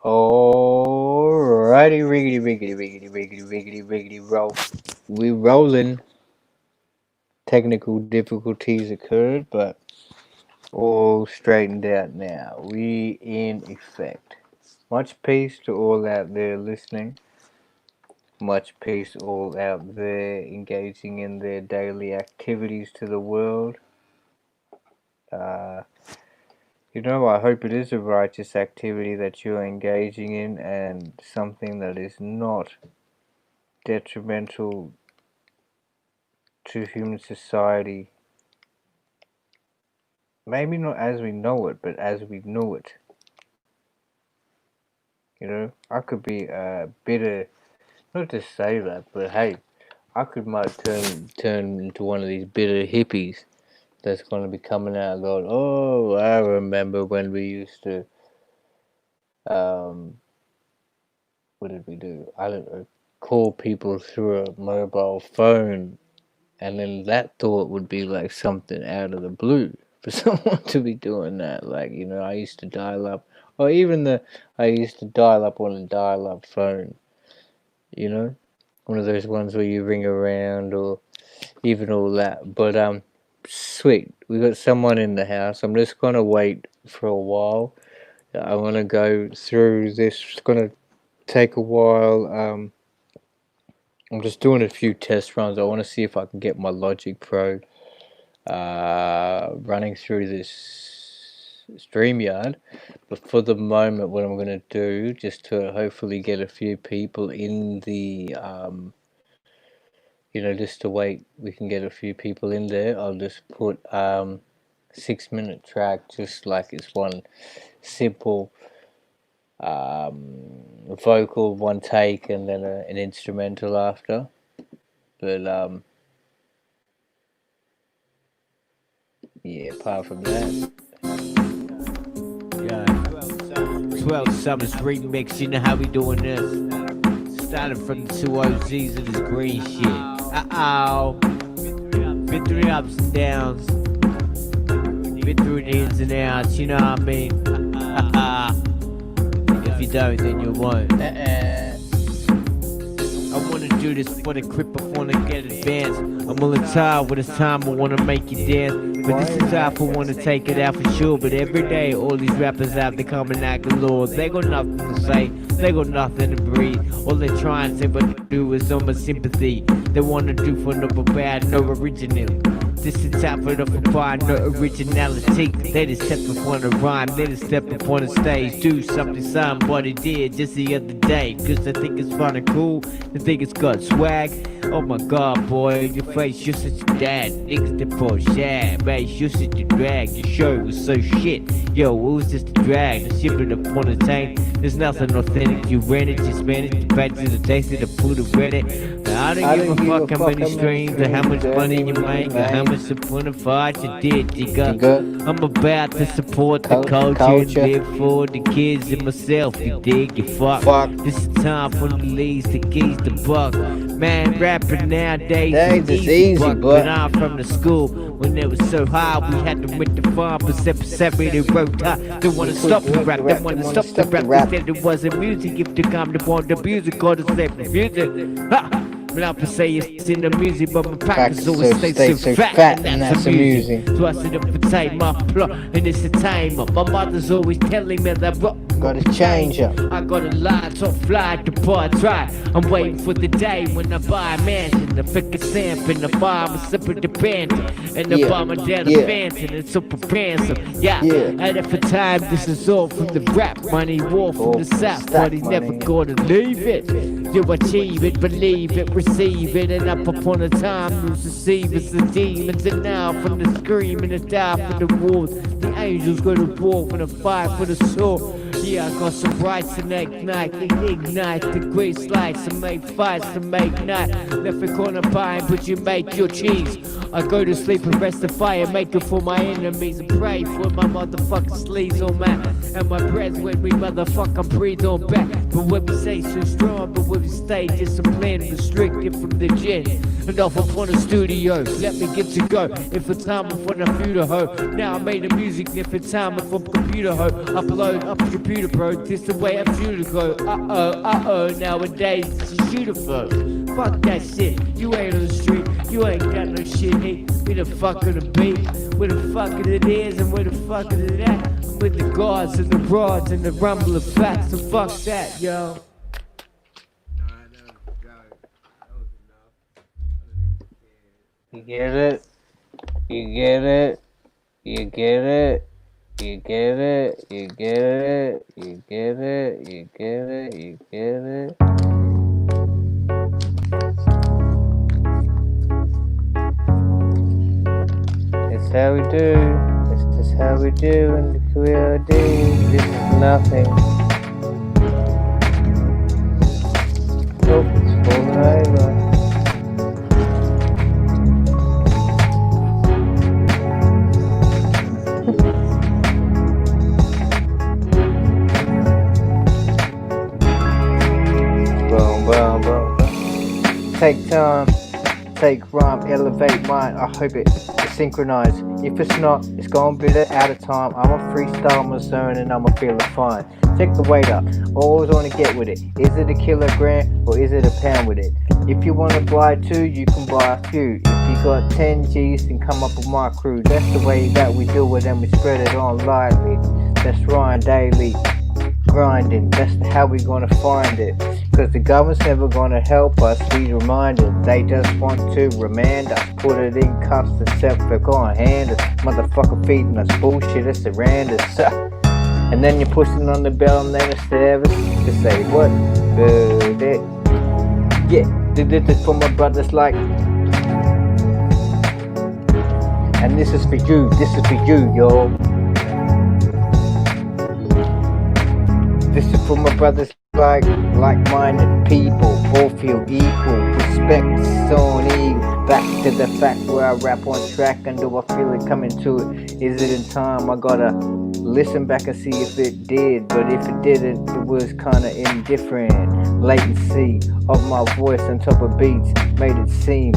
Alrighty, riggedy, riggedy, riggedy, riggedy, riggedy, riggedy, roll. We rolling. Technical difficulties occurred, but all straightened out now. We in effect. Much peace to all out there listening. Much peace all out there engaging in their daily activities to the world. Uh, I hope it is a righteous activity that you're engaging in and something that is not detrimental to human society. Maybe not as we know it, but as we knew it. I could be a bitter, not to say that, but hey, might turn into one of these bitter hippies that's going to be coming out going, oh, I remember when we used to, what did we do? I don't know, call people through a mobile phone, and then that thought would be like something out of the blue for someone to be doing that. Like, I used to dial up, or even I used to dial up on a dial-up phone, one of those ones where you ring around or even all that. But, sweet, we got someone in the house. I'm just going to wait for a while. I want to go through this. It's going to take a while. I'm just doing a few test runs. I want to see if I can get my Logic Pro running through this StreamYard. But for the moment, what I'm going to do, just to hopefully get a few people in the, just to wait, we can get a few people in there. I'll just put 6-minute track, just like it's one simple vocal, one take, and then an instrumental after. But yeah, apart from that, yeah. 12 Summers remix, you know how we doing this. Starting from the 2 OZs of this green shit. Been through the ups and downs. Been through the ins and outs, you know what I mean? If you don't, then you won't. I wanna do this for the grip, I wanna get advanced. I'm all tired with this time, I wanna make you dance. But this is how I wanna take it out for sure. But every day, all these rappers out, they coming out galore. They got nothing to say, they got nothing to breathe. All they try and say but do is on my sympathy. They wanna do for no bad, no original. This is time for the fire, no originality. They just step up on the rhyme, they just step up on the stage. Do something somebody did just the other day. Cause I think it's fun and cool, I think it's got swag. Oh my god, boy, your face, you're such a dad. Niggas the poor shad, man, you're such a drag. Your show was so shit, yo, it was just a drag. The ship it up on the tank, there's nothing authentic. You ran it, you spent it, you back to the taste of the food of Reddit. I don't give a fuck how many streams or how much money you make or how much support of art you did, digga. I'm about to support the culture and live for the kids and myself, you dig, you fuck. This is time for the leads, the keys, the buck. Man, rapping nowadays is easy, but I'm from the school when it was so high, we had to rent the farm, but separated road high. They wanna stop the rap, they wanna stop the rap. They said it wasn't music, if they come to want the music, or the same music. Ha! But I say it's in the music, but my practice always stays so fat, and that's amusing. So I sit up and take my plot, and it's a timer. My mother's always telling me that rock gotta change up. I got a line, so fly the bar try. I'm waiting for the day when I buy a mansion, the thicker stamp in the farm, a sip of the phantom, and the bomber down the phantom, and super ransom. Yeah, and if for time, this is all from the rap money, war from the south, but he never gonna leave it. You achieve it, believe it, receive it, and up upon a time you receive it's the demons, and now from the scream and the die for the wolves, the angels go to war for the fight for the soul. Yeah, I got some brights and ignite the great slice and make fights to make night. Left a corner pine, but you make your cheese. I go to sleep and rest the fire, make it for my enemies and pray for my motherfucking sleeves on that. And my breath when we motherfucking breathe on back. But when we say so strong, but when we stay disciplined, restricted from the gin. And off upon the studio, let me get to go. If it's time for the future ho. Now I made the music, if it's time for computer ho. Upload up the computer bro, this the way I'm shooter go. Nowadays it's a shooter flow. Fuck that shit, you ain't on the street, you ain't got no shit heat. We the fuck of the beat, where the fuck of it is and where the fuck of it at. I'm with the guards and the rods and the rumble of facts, so fuck that, yo. You get it? You get it? You get it? You get it? You get it? You get it? You get it? You get it? It's how we do. This is how we do in the QLD. This is nothing. Oh, it's falling over. Take time, take rhyme, elevate mine. I hope it's synchronized. If it's not, it's gonna be out of time. I'm a freestyle, I'm a zone, and I'm a feeling fine. Check the weight up, always wanna get with it. Is it a kilogram or is it a pound with it? If you wanna buy two, you can buy a few. If you got 10 G's, then come up with my crew. That's the way that we do it, and we spread it on lightly. That's right, daily grinding. That's how we gonna find it. Cause the government's never gonna help us, be reminded. They just want to remand us, put it in cuffs and set for gone hand us. Motherfucker feeding us bullshit, it's around us. And then you're pushing on the bell and then it's service to say what? Yeah, did this for my brothers like. And this is for you, yo. This is for my brothers like-minded people, all feel equal, respect is on equal. Back to the fact where I rap on track, and do I feel it coming to it? Is it in time? I gotta listen back and see if it did, but if it didn't, it was kinda indifferent. Latency of my voice on top of beats made it seem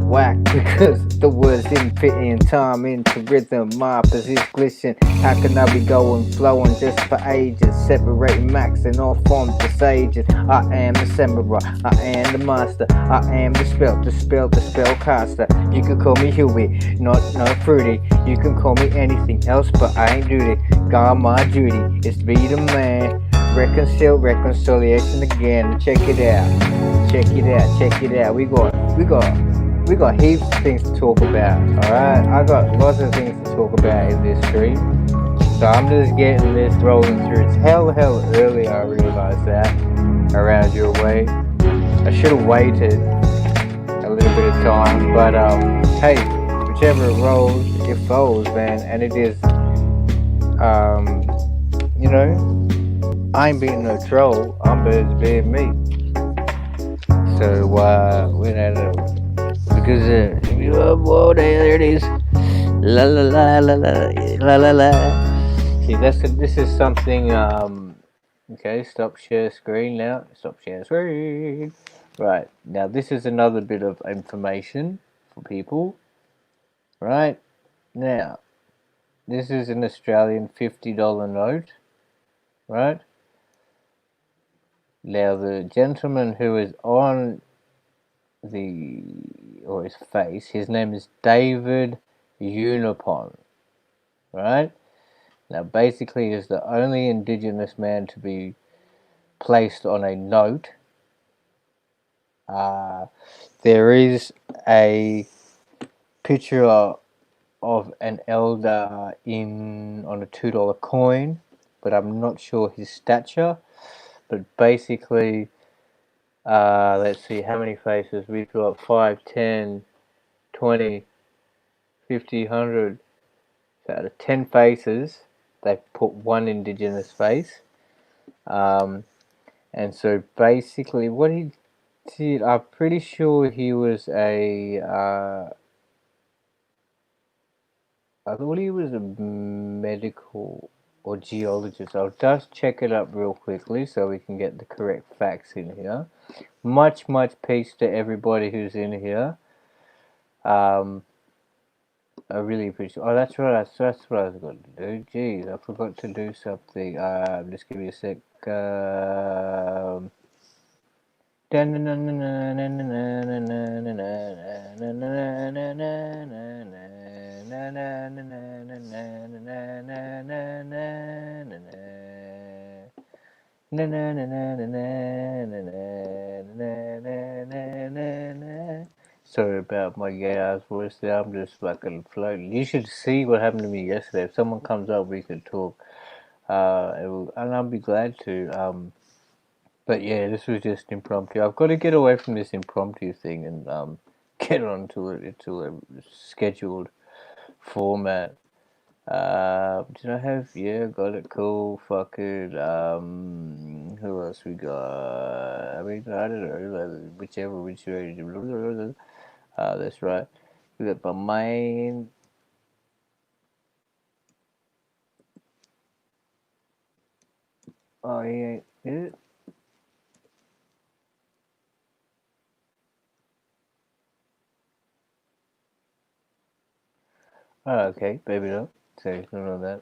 whack because the words didn't fit in time into rhythm. My position glitching. How can I be going flowing just for ages, separating max and all forms the sages? I am the samurai, I am the master, I am the spellcaster. You can call me Huey, not fruity. You can call me anything else, but I ain't duty. God, my duty is to be the man. Reconciliation again. Check it out. We got heaps of things to talk about, alright? I got lots of things to talk about in this stream. So I'm just getting this rolling through. It's hell early, I realised that, around your way. I should have waited a little bit of time, but hey, whichever it rolls, it falls, man. And it is, you know, I ain't being no troll, I'm birds being me. So, we don't because whoa, there it is. La la la la la la la la. See, this is something. Okay, stop share screen now. Stop share screen. Right now, this is another bit of information for people. Right now, this is an Australian $50 note. Right now, the gentleman who is on his face, his name is David Unipon, right? Now basically is the only indigenous man to be placed on a note. There is a picture of an elder on a $2 coin, but I'm not sure his stature. But basically, let's see how many faces we've got. 5, 10, 20, 50, 100. So out of 10 faces, they've put one indigenous face. And so basically what he did, I'm pretty sure he was a I thought he was a medical or geologist. I'll just check it up real quickly so we can get the correct facts in here. Much peace to everybody who's in here. I really appreciate. Oh, that's right. That's what I was going to do. Jeez, I forgot to do something. Just give me a sec. Sorry about my gay ass voice there. I'm just fucking floating. You should see what happened to me yesterday. If someone comes up, we could talk. And I'll be glad to. But yeah, this was just impromptu. I've got to get away from this impromptu thing and get onto it into a scheduled format. Did I have? Yeah, got it. Cool. Fuck it. Who else we got? I mean, I don't know. Whichever. That's right. We got my mind. Oh, he ain't. Is it? Oh, okay. Maybe not. So you don't know that.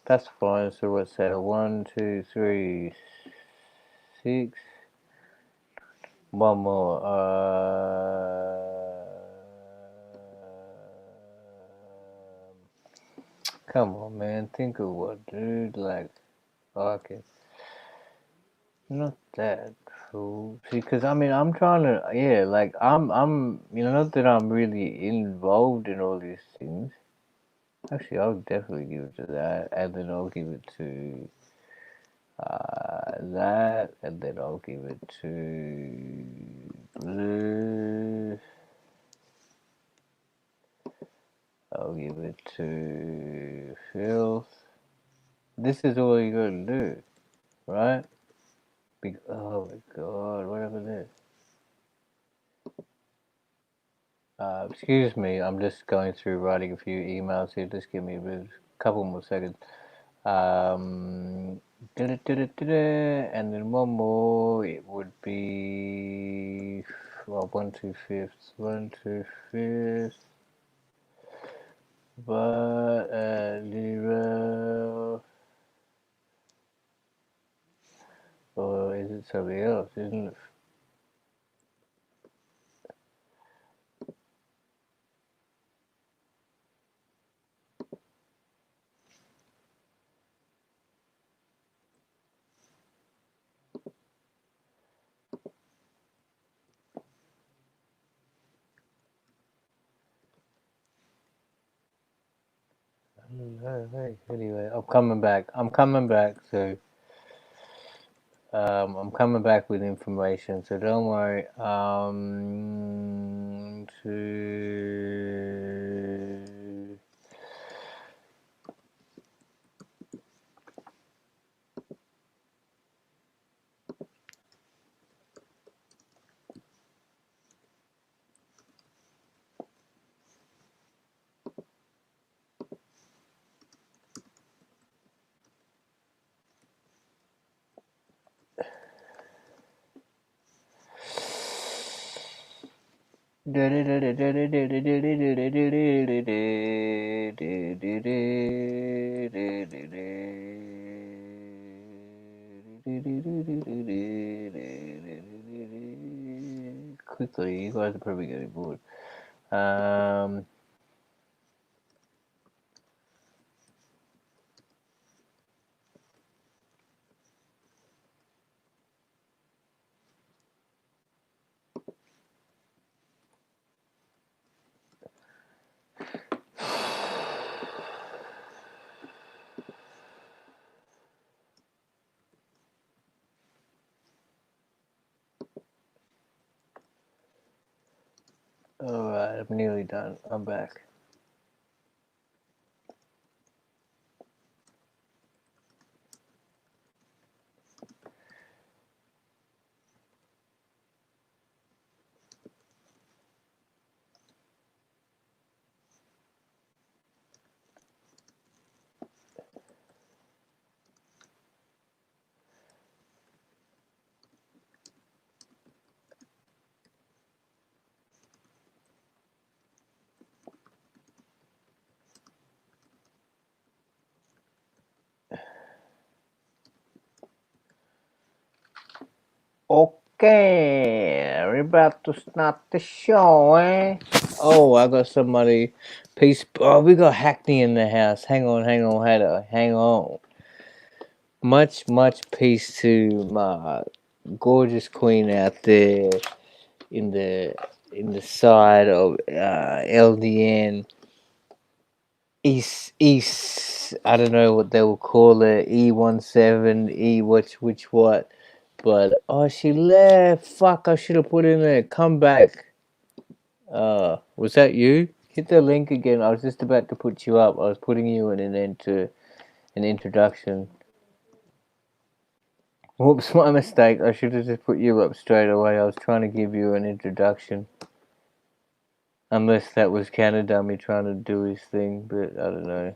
That's fine. So what's that? 1, 2, 3, 6. One more. Come on, man. Think of what, dude. Like, okay. Not that cool. See, because I mean, I'm trying to, yeah, like, not that I'm really involved in all these things. Actually, I'll definitely give it to that, and then I'll give it to that, and then I'll give it to blue. I'll give it to filth. This is all you gotta do, right? Oh my god, what happened there? Excuse me, I'm just going through writing a few emails here. Just give me a couple more seconds. And then one more, it would be, well, 1 2 fifths, 1 2 fifths, but 0, or is it something else, isn't it? Anyway, I'm coming back. So I'm coming back with information. So don't worry. Quickly, you guys are probably getting bored. Alright, I'm nearly done. I'm back. Okay, we're about to start the show, eh? Oh, I got somebody. Peace. Oh, we got Hackney in the house. Hang on, hang on. Much peace to my gorgeous queen out there in the side of LDN East. I don't know what they will call it. E17, which what. But oh, she left. Fuck! I should have put in there. Come back. Was that you? Hit the link again. I was just about to put you up. I was putting you in an introduction. Whoops, my mistake. I should have just put you up straight away. I was trying to give you an introduction. Unless that was Canada trying to do his thing, but I don't know.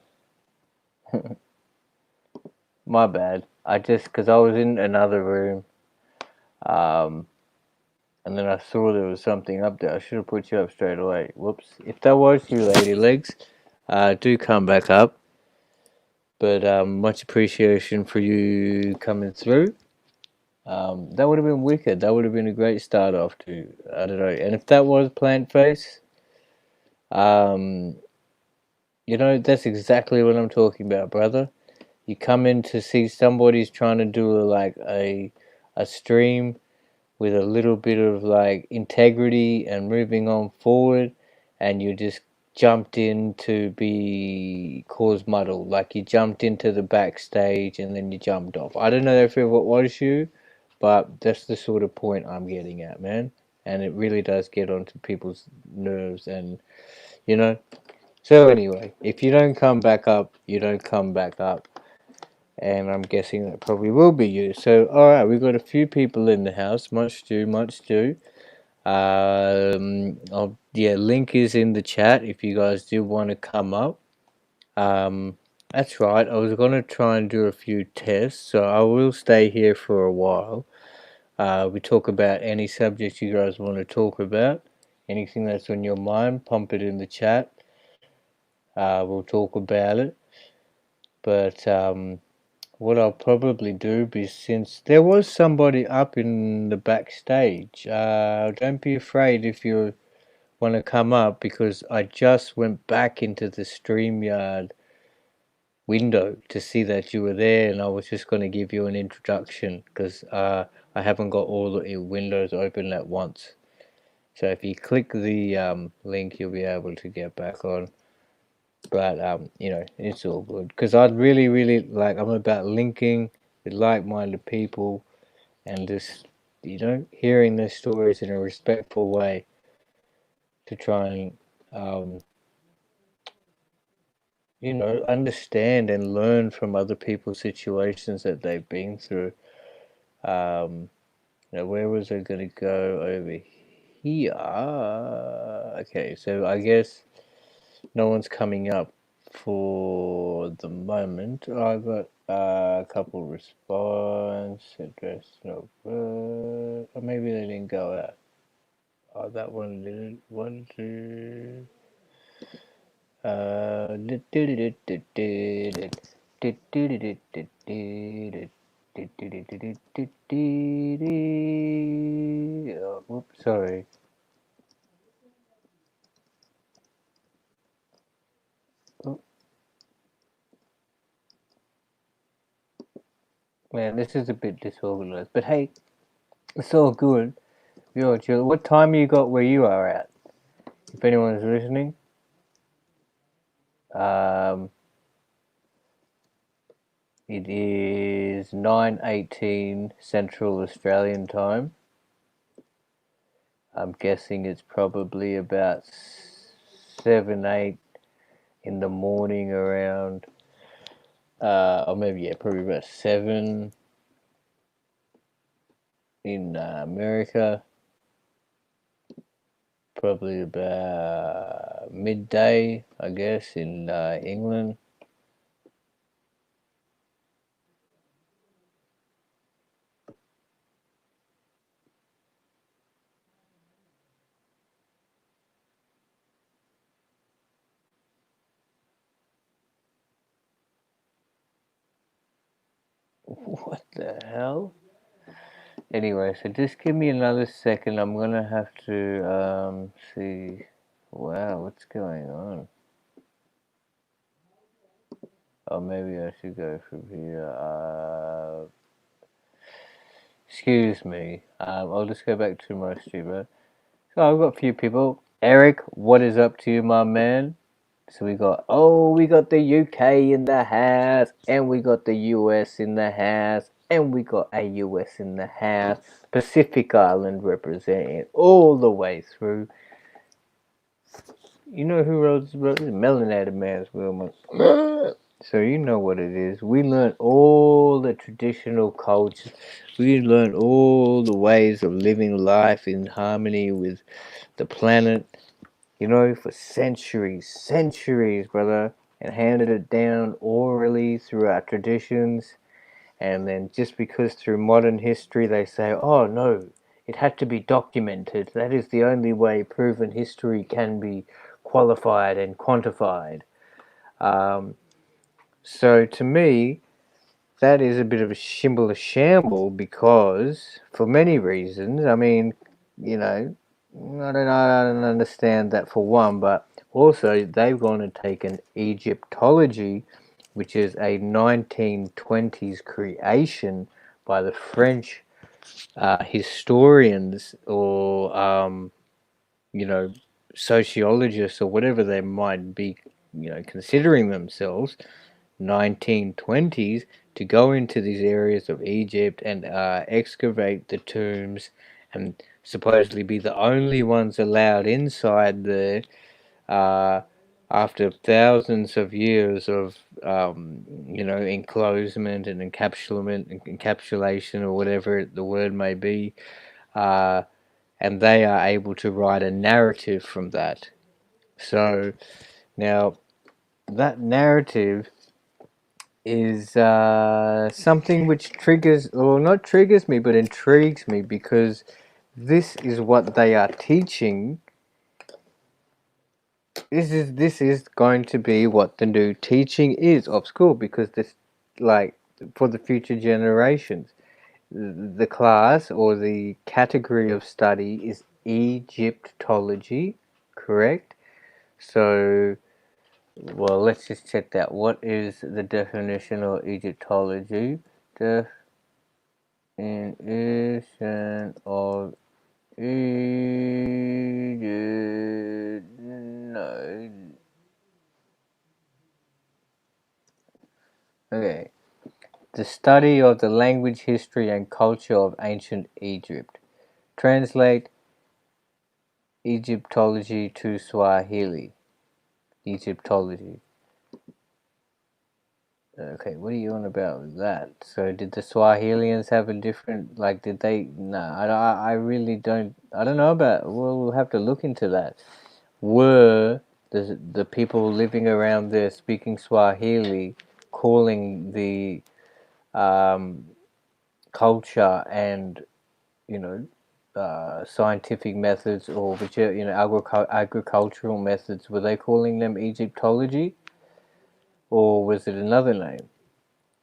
My bad. Because I was in another room. And then I saw there was something up there. I should have put you up straight away. Whoops. If that was you, lady legs, do come back up. But much appreciation for you coming through. That would have been wicked. That would have been a great start off to. I don't know. And if that was Plant Face, that's exactly what I'm talking about, brother. You come in to see somebody's trying to do a stream with a little bit of like integrity and moving on forward, and you just jumped in to be cause muddle. Like you jumped into the backstage and then you jumped off. I don't know if it was you, but that's the sort of point I'm getting at, man. And it really does get onto people's nerves, and you know. So anyway, if you don't come back up, you don't come back up. And I'm guessing that probably will be you. So, alright, we've got a few people in the house. Much do. Link is in the chat if you guys do want to come up. That's right, I was going to try and do a few tests, so I will stay here for a while. We talk about any subject you guys want to talk about. Anything that's on your mind, pump it in the chat. We'll talk about it. But, what I'll probably do is, since there was somebody up in the backstage, don't be afraid if you want to come up, because I just went back into the StreamYard window to see that you were there, and I was just going to give you an introduction because I haven't got all the windows open at once. So if you click the link, you'll be able to get back on. But it's all good, because I'd really like, I'm about linking with like-minded people and just hearing their stories in a respectful way to try and understand and learn from other people's situations that they've been through. Where was I going to go over here? Okay, so I guess no one's coming up for the moment. I got a couple response address, no, or maybe they didn't go out. Oh, that one didn't. One, two. Whoops, sorry. Oh. Man, this is a bit disorganized, but hey, it's all good. You're chill. What time you got where you are at? If anyone's listening, it is 9:18 Central Australian time. I'm guessing it's probably about 7-8 in the morning around, or maybe probably about 7 in America. Probably about midday, I guess, in England. What the hell? Anyway, so just give me another second. I'm gonna have to see. Wow, what's going on? Oh, maybe I should go from here. Excuse me. I'll just go back to my streamer. So I've got a few people. Eric, what is up to you, my man? So we got the UK in the house, and we got the US in the house, and we got a US in the house. Pacific Island representing all the way through. You know who wrote this? Melanated Man's Wilma. So you know what it is. We learn all the traditional cultures. We learn all the ways of living life in harmony with the planet. You know, for centuries, brother, and handed it down orally through our traditions. And then just because through modern history they say, oh no, it had to be documented. That is the only way proven history can be qualified and quantified. So to me, that is a bit of a shamble because for many reasons. I mean, you know, I don't understand that for one, but also they've gone and taken Egyptology, which is a 1920s creation by the French historians or you know, sociologists or whatever they might be, you know, considering themselves, 1920s, to go into these areas of Egypt and excavate the tombs and supposedly be the only ones allowed inside there after thousands of years of you know, enclosement and encapsulation or whatever the word may be, and they are able to write a narrative from that. So now that narrative is something which triggers, or not triggers me, but intrigues me, because this is what they are teaching. This is going to be what the new teaching is of school, because this, like, for the future generations, the class or the category of study is Egyptology, correct? So, well, let's just check that. What is the definition of Egyptology? Definition of Egypt. No. Okay. The study of the language, history, and culture of ancient Egypt. Translate Egyptology to Swahili. Egyptology. Okay, what are you on about with that? So did the Swahilians have a different, like, did they? No, I really don't. I don't know about. Well, we'll have to look into that. Were the people living around there speaking Swahili calling the culture and, you know, scientific methods, or which are, you know, agricultural methods, were they calling them Egyptology, or was it another name?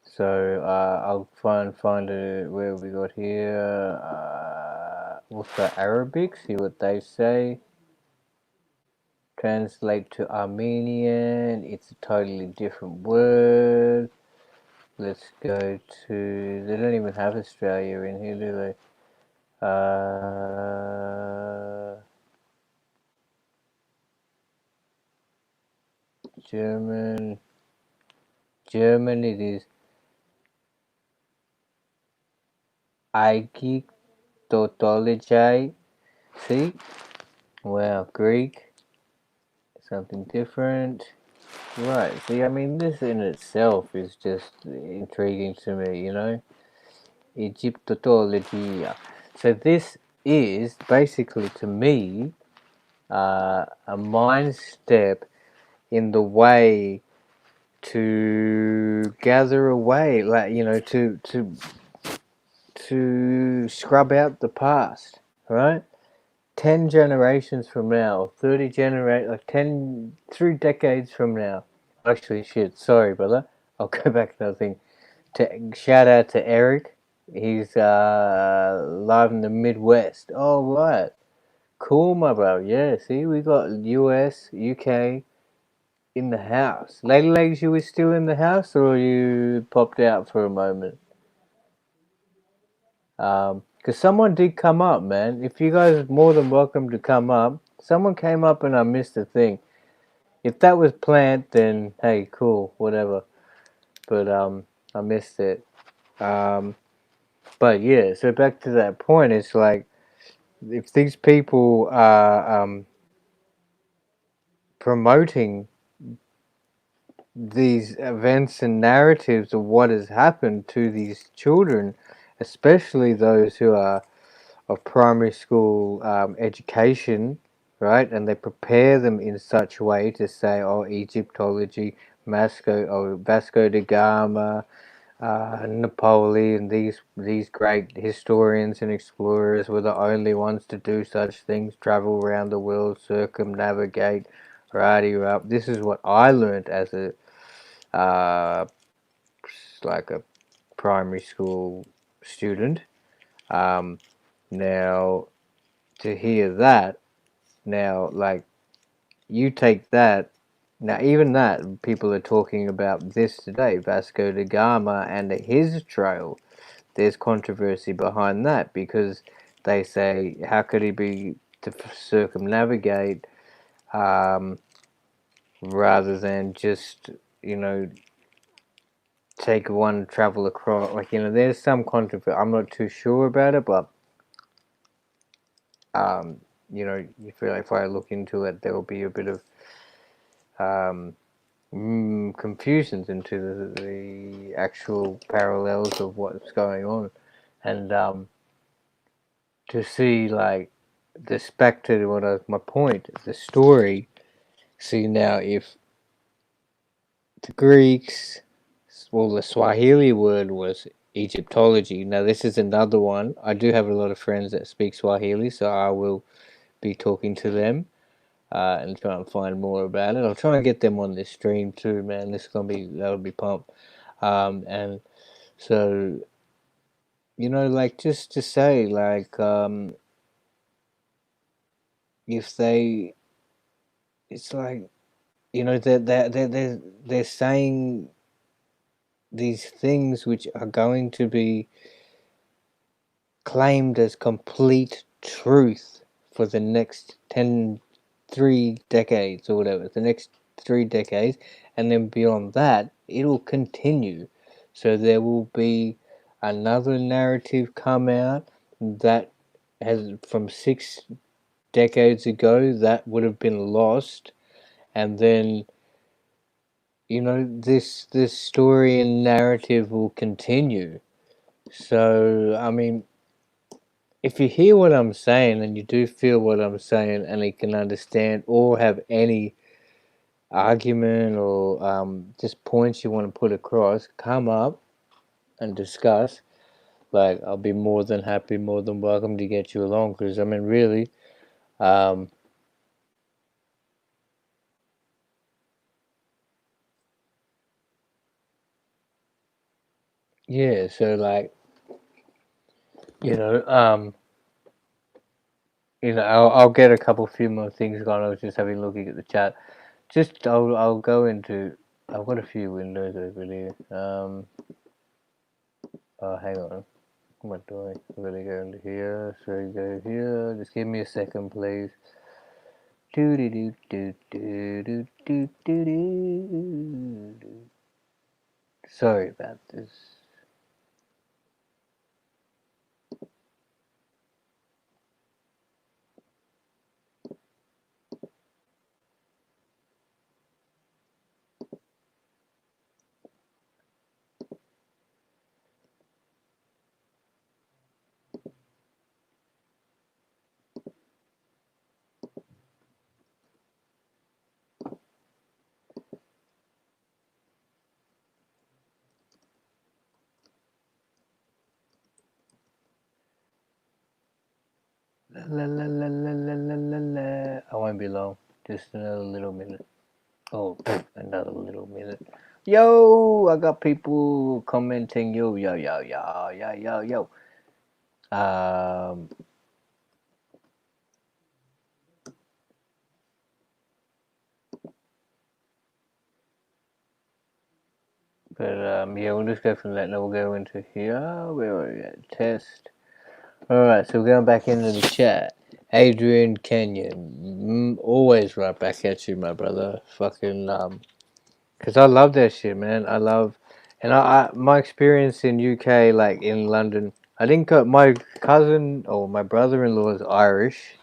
So I'll try and find where we got here. Also Arabic, see what they say. Translate to Armenian, it's a totally different word. Let's go to, they don't even have Australia in here, do they? German it is Aigik. See? Wow, Greek, something different. Right, see, I mean, this in itself is just intriguing to me, you know? Egyptology. So this is basically, to me, a mind step in the way to gather away, like, you know, to scrub out the past, right? 10 generations from now, 30 like 10 through decades from now. Actually, shit, sorry, brother. I'll go back to another thing. To shout out to Eric. He's live in the Midwest. Oh, right. Cool, my bro. Yeah, see, we got US, UK in the house. Lady Legs, you were still in the house or you popped out for a moment? Because someone did come up, man. If you guys are more than welcome to come up. Someone came up and I missed the thing. If that was planned, then hey, cool, whatever. But I missed it. But yeah, so back to that point, it's like if these people are promoting these events and narratives of what has happened to these children, especially those who are of primary school education, right? And they prepare them in such a way to say, oh, Egyptology, Vasco da Gama, Napoleon, these great historians and explorers were the only ones to do such things, travel around the world, circumnavigate, righty up. This is what I learned as a uh, like a primary school student. Um, Now to hear that, now like you take that. Now, even that, people are talking about this today, Vasco da Gama and his trail. There's controversy behind that because they say, how could he be to circumnavigate rather than just, you know, take one travel across? Like, you know, there's some controversy. I'm not too sure about it, but, you know, you feel like if I look into it, there will be a bit of confusions into the actual parallels of what's going on, and to see like this back to what was my point, the story. See now if the Greeks, well, the Swahili word was Egyptology. Now this is another one. I do have a lot of friends that speak Swahili, so I will be talking to them. And try and find more about it. I'll try and get them on this stream too, man. This is gonna be that'll be pumped. And so you know, like just to say, like if they, it's like you know they're saying these things which are going to be claimed as complete truth for the next 3 decades or whatever, the next 3 decades, and then beyond that, it'll continue. So there will be another narrative come out that has from 6 decades ago that would have been lost, and then you know this story and narrative will continue. So I mean, if you hear what I'm saying and you do feel what I'm saying and you can understand or have any argument or just points you want to put across, come up and discuss. Like, I'll be more than happy, more than welcome to get you along because, I mean, really, um, yeah, so like, you know, um, I'll get a few more things going. I was just having a look at the chat. Just, I'll go into, I've got a few windows over here. Oh, hang on. What do I really go into here? So you go here. Just give me a second, please. Do do do do do do do do do. Sorry about this. La la la la la la la la. I won't be long. Just another little minute. Oh, another little minute. Yo, I got people commenting. Yo, yo, yo, yo, yo, yo, yo. Um, yeah, we'll just go from that. Now we'll go into here. Where are we at? Test. Alright, so we're going back into the chat. Adrian Kenyon. Always right back at you, my brother. Fucking, because I love that shit, man. I love, and my experience in UK, like in London, I didn't go, my cousin, or my brother-in-law is Irish,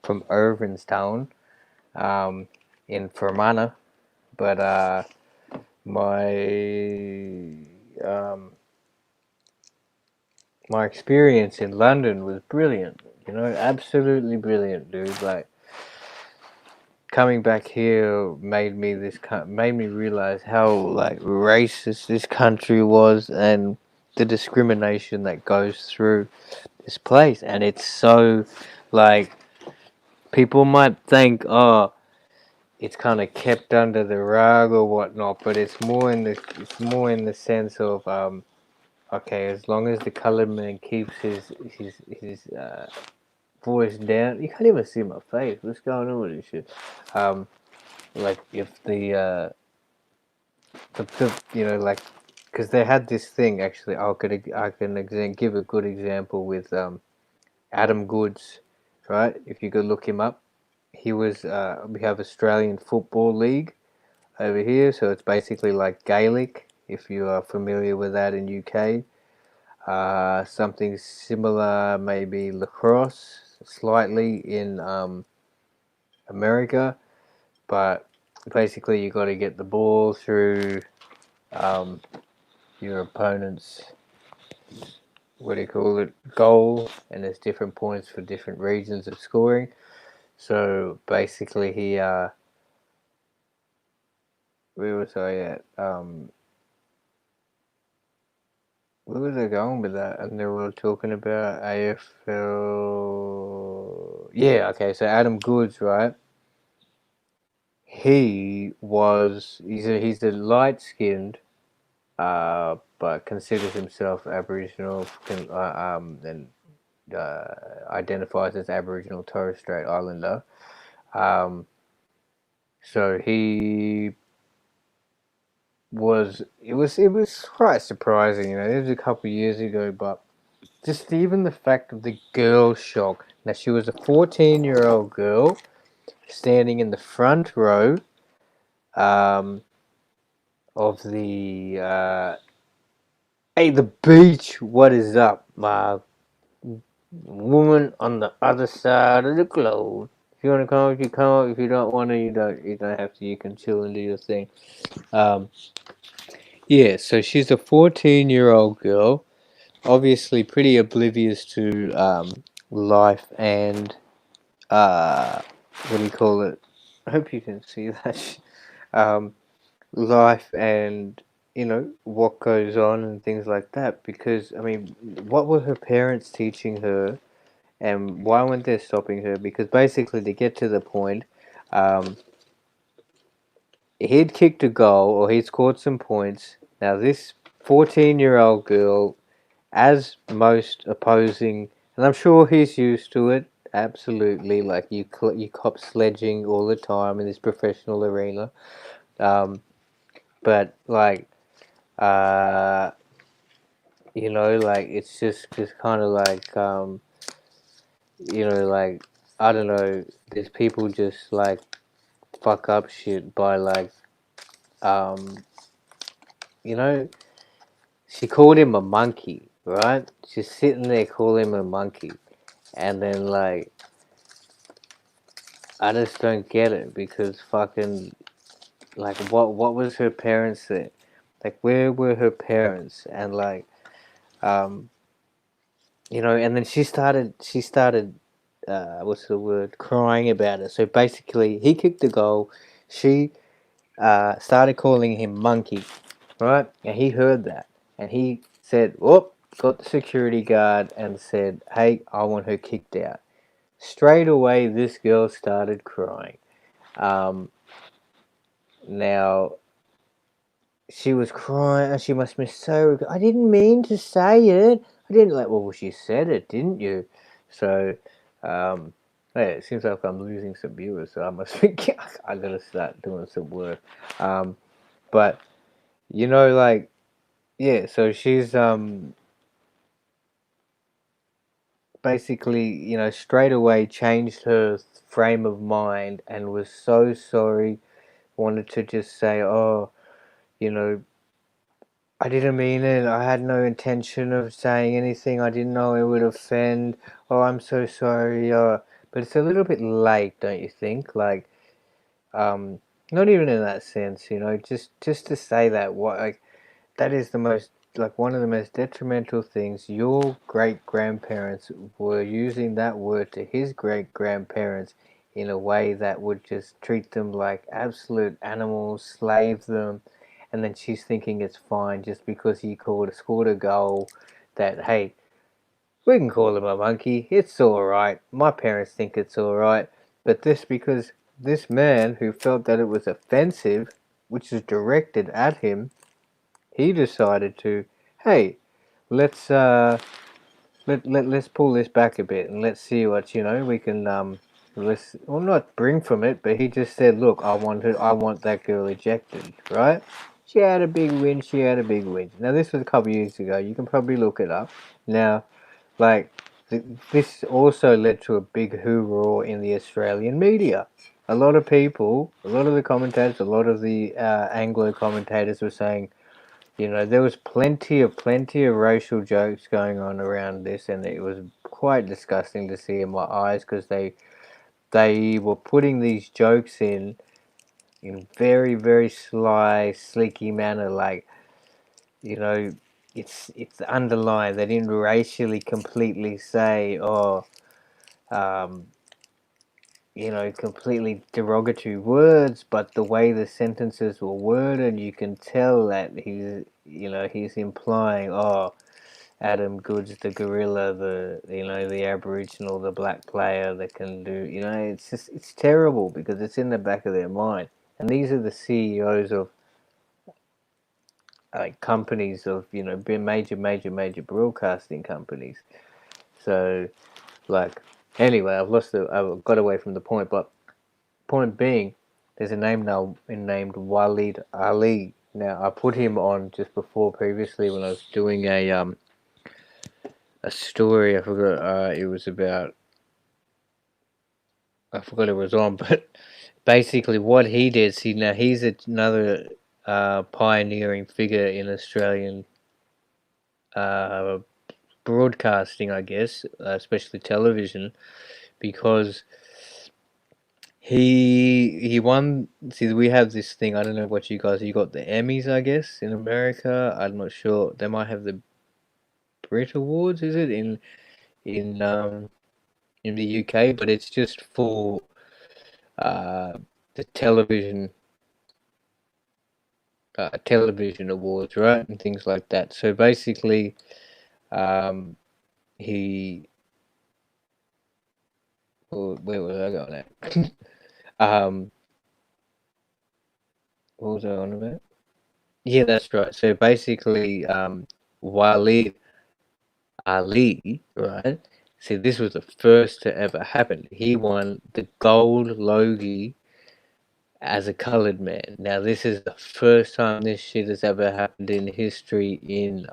from Irvinstown, in Fermanagh, but, my, um, my experience in London was brilliant. You know, absolutely brilliant, dude. Like coming back here made me realize how like racist this country was and the discrimination that goes through this place. And it's so like people might think, oh, it's kind of kept under the rug or whatnot, but it's more in the sense of okay, as long as the colored man keeps his voice down. You can't even see my face. What's going on with this shit? Like if like, because they had this thing actually. I can give a good example with Adam Goods, right? If you could look him up, he was. We have Australian Football League over here, so it's basically like Gaelic. If you are familiar with that in UK, something similar, maybe lacrosse, slightly in America, but basically you got to get the ball through your opponent's, what do you call it, goal, and there's different points for different regions of scoring. So basically he where was I at? Where was I going with that? And they were talking about AFL. Yeah, okay, so Adam Goods, right? He's a light skinned, but considers himself Aboriginal, and identifies as Aboriginal Torres Strait Islander. Um, so it was quite surprising, it was a couple of years ago, but just even the fact of the girl shock. Now she was a 14-year-old girl standing in the front row of the hey, the beach, what is up, my woman on the other side of the globe. If you want to come up, you come up. If you don't want to, you don't have to. You can chill and do your thing. Um, yeah, so she's a 14-year-old girl, obviously pretty oblivious to life and what do you call it? I hope you can see that. um, Life and what goes on and things like that. Because I mean, what were her parents teaching her, and why weren't they stopping her? Because basically, to get to the point, um, he'd kicked a goal or he'd scored some points. Now, this 14-year-old girl, as most opposing, and I'm sure he's used to it, absolutely, like you cop sledging all the time in this professional arena. But, like, uh, like, it's just kind of like, like, I don't know, there's people just, like, fuck up shit by, like, um, you know, she called him a monkey, right? She's sitting there calling him a monkey. And then, like, I just don't get it because fucking, like, what was her parents there? Like, where were her parents? And, like, um, and then she started, what's the word, crying about it. So basically, he kicked the goal. She started calling him monkey, right? And he heard that, and he said, "Whoop!" Got the security guard and said, "Hey, I want her kicked out." Straight away, this girl started crying. Um, Now she was crying, and she must be so. I didn't mean to say it. I didn't like. Well, she said it, didn't you? So, yeah, it seems like I'm losing some viewers. So I must think I gotta start doing some work. But you know, like, yeah. So she's basically, straight away changed her frame of mind and was so sorry. Wanted to just say, oh, you know, I didn't mean it. I had no intention of saying anything. I didn't know it would offend. Oh, I'm so sorry. But it's a little bit late, don't you think? Like, um, not even in that sense, just to say that what like that is the most like one of the most detrimental things. Your great grandparents were using that word to his great grandparents in a way that would just treat them like absolute animals, slave them, and then she's thinking it's fine just because he scored a goal. That, hey, we can call him a monkey. It's all right. My parents think it's all right, but this because this man who felt that it was offensive, which is directed at him, he decided to, hey, let's let's pull this back a bit and let's see what we can let's well not bring from it, but he just said, look, I want that girl ejected, right? She had a big win. She had a big win. Now this was a couple of years ago. You can probably look it up. Now, like this also led to a big hoorah in the Australian media. A lot of people, a lot of the commentators, a lot of the Anglo commentators were saying, there was plenty of racial jokes going on around this, and it was quite disgusting to see in my eyes because they were putting these jokes in very very sly, sleeky manner, like you know, it's underlined. They didn't racially completely say, oh, um, completely derogatory words, but the way the sentences were worded, you can tell that he's implying, oh, Adam Goods, the gorilla, the Aboriginal, the black player that can do, it's terrible because it's in the back of their mind. And these are the CEOs of like companies of, major broadcasting companies. So, like, anyway, I've got away from the point, but point being, there's a name now named Walid Ali. Now, I put him on just before previously when I was doing a story. I forgot. It was about. I forgot it was on, but basically, what he did. See, now he's another pioneering figure in Australian uh, broadcasting, I guess, especially television, because he won. See, we have this thing. I don't know what you got the Emmys, I guess, in America. I'm not sure. They might have the Brit Awards. Is it in the UK? But it's just for uh, the television awards, right, and things like that. So basically, um, he. Where was I going at? um, what was I on about? Yeah, that's right. So basically, Walid Ali, right? See, this was the first to ever happen. He won the gold Logie as a colored man. Now, this is the first time this shit has ever happened in history in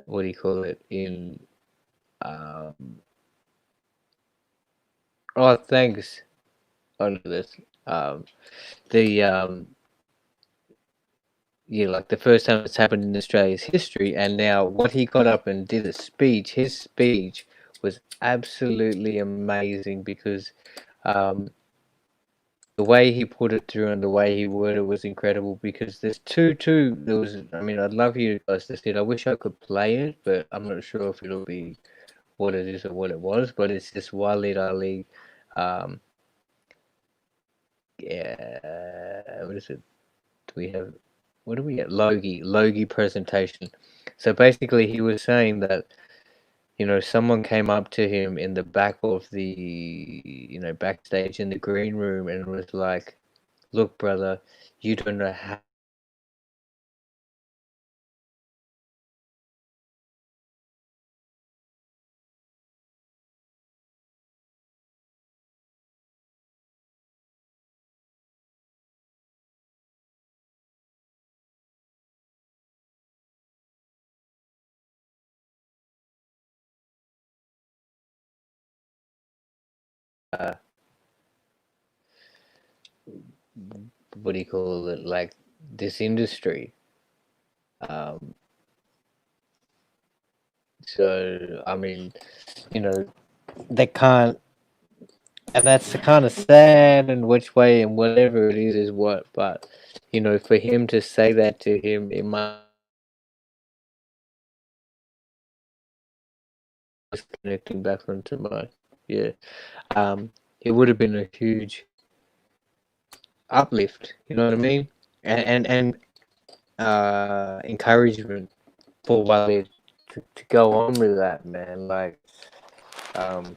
what do you call it? In um oh, thanks. Oh no, this the yeah, like the first time it's happened in Australia's history, and now what he got up and did a speech. His speech was absolutely amazing because um, the way he put it through and the way he worded it was incredible. Because there's two. There was. I mean, I'd love you guys to see it. I wish I could play it, but I'm not sure if it'll be what it is or what it was. But it's just Walid Ali. Um, yeah, what is it? Do we have? What do we get? Logie presentation. So basically, he was saying that someone came up to him in the back of the backstage in the green room and was like, "Look, brother, you don't know how what do you call it, like this industry. Um, so I mean, you know, they can't, and that's the kind of sad and which way and whatever it is what. But you know, for him to say that to him, it might connecting back onto my yeah. It would have been a huge uplift. You know what I mean? And encouragement for Wale to go on with that, man. Like, um,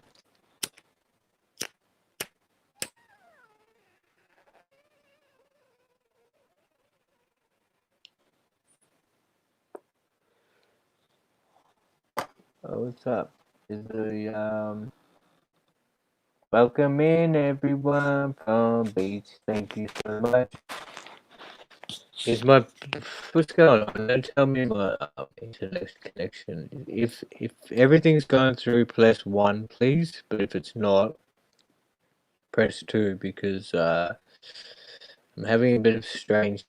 oh, what's up? Is the welcome in everyone from Beach. Thank you so much. Is my what's going on? Don't tell me my internet connection. If everything's going through, press 1, please. But if it's not, press 2 because I'm having a bit of strange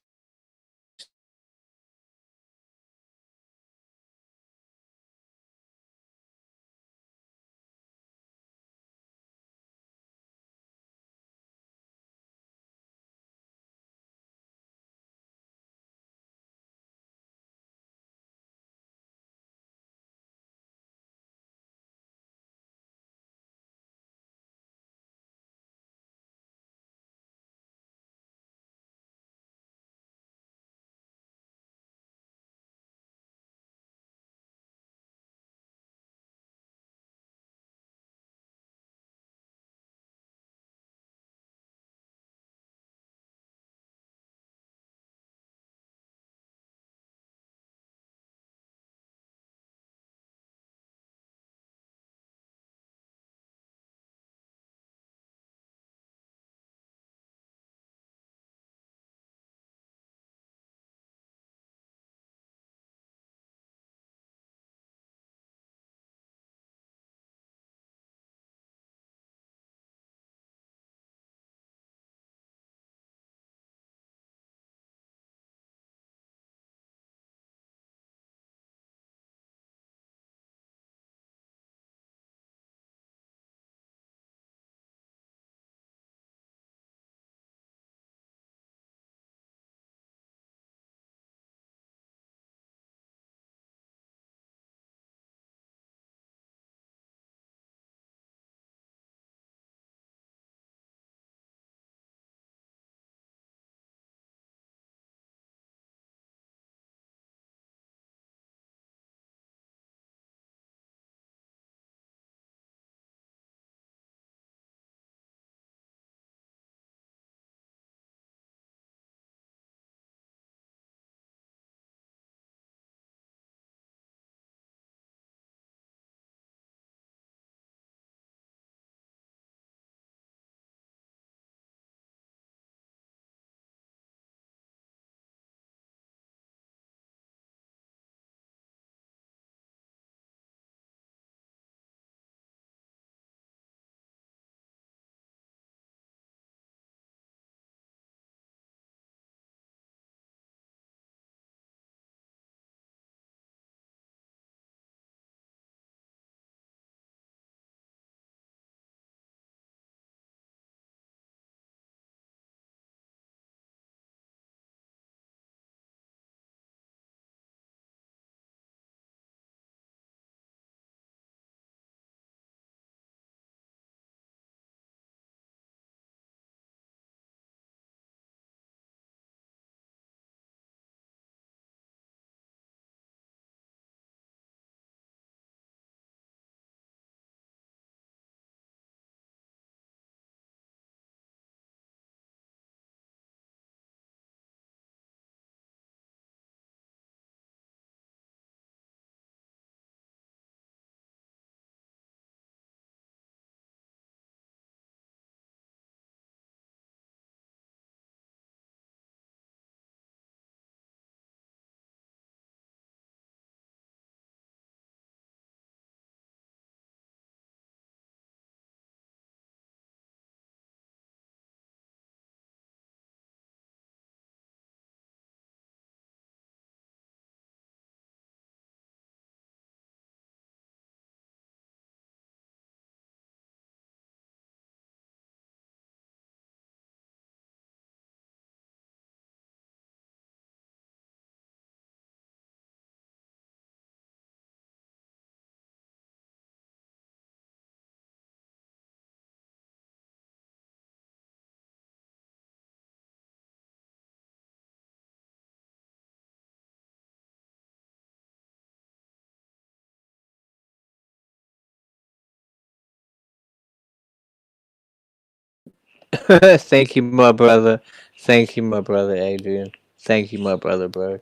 Thank you, my brother. Thank you, my brother Adrian. Thank you, my brother, bro.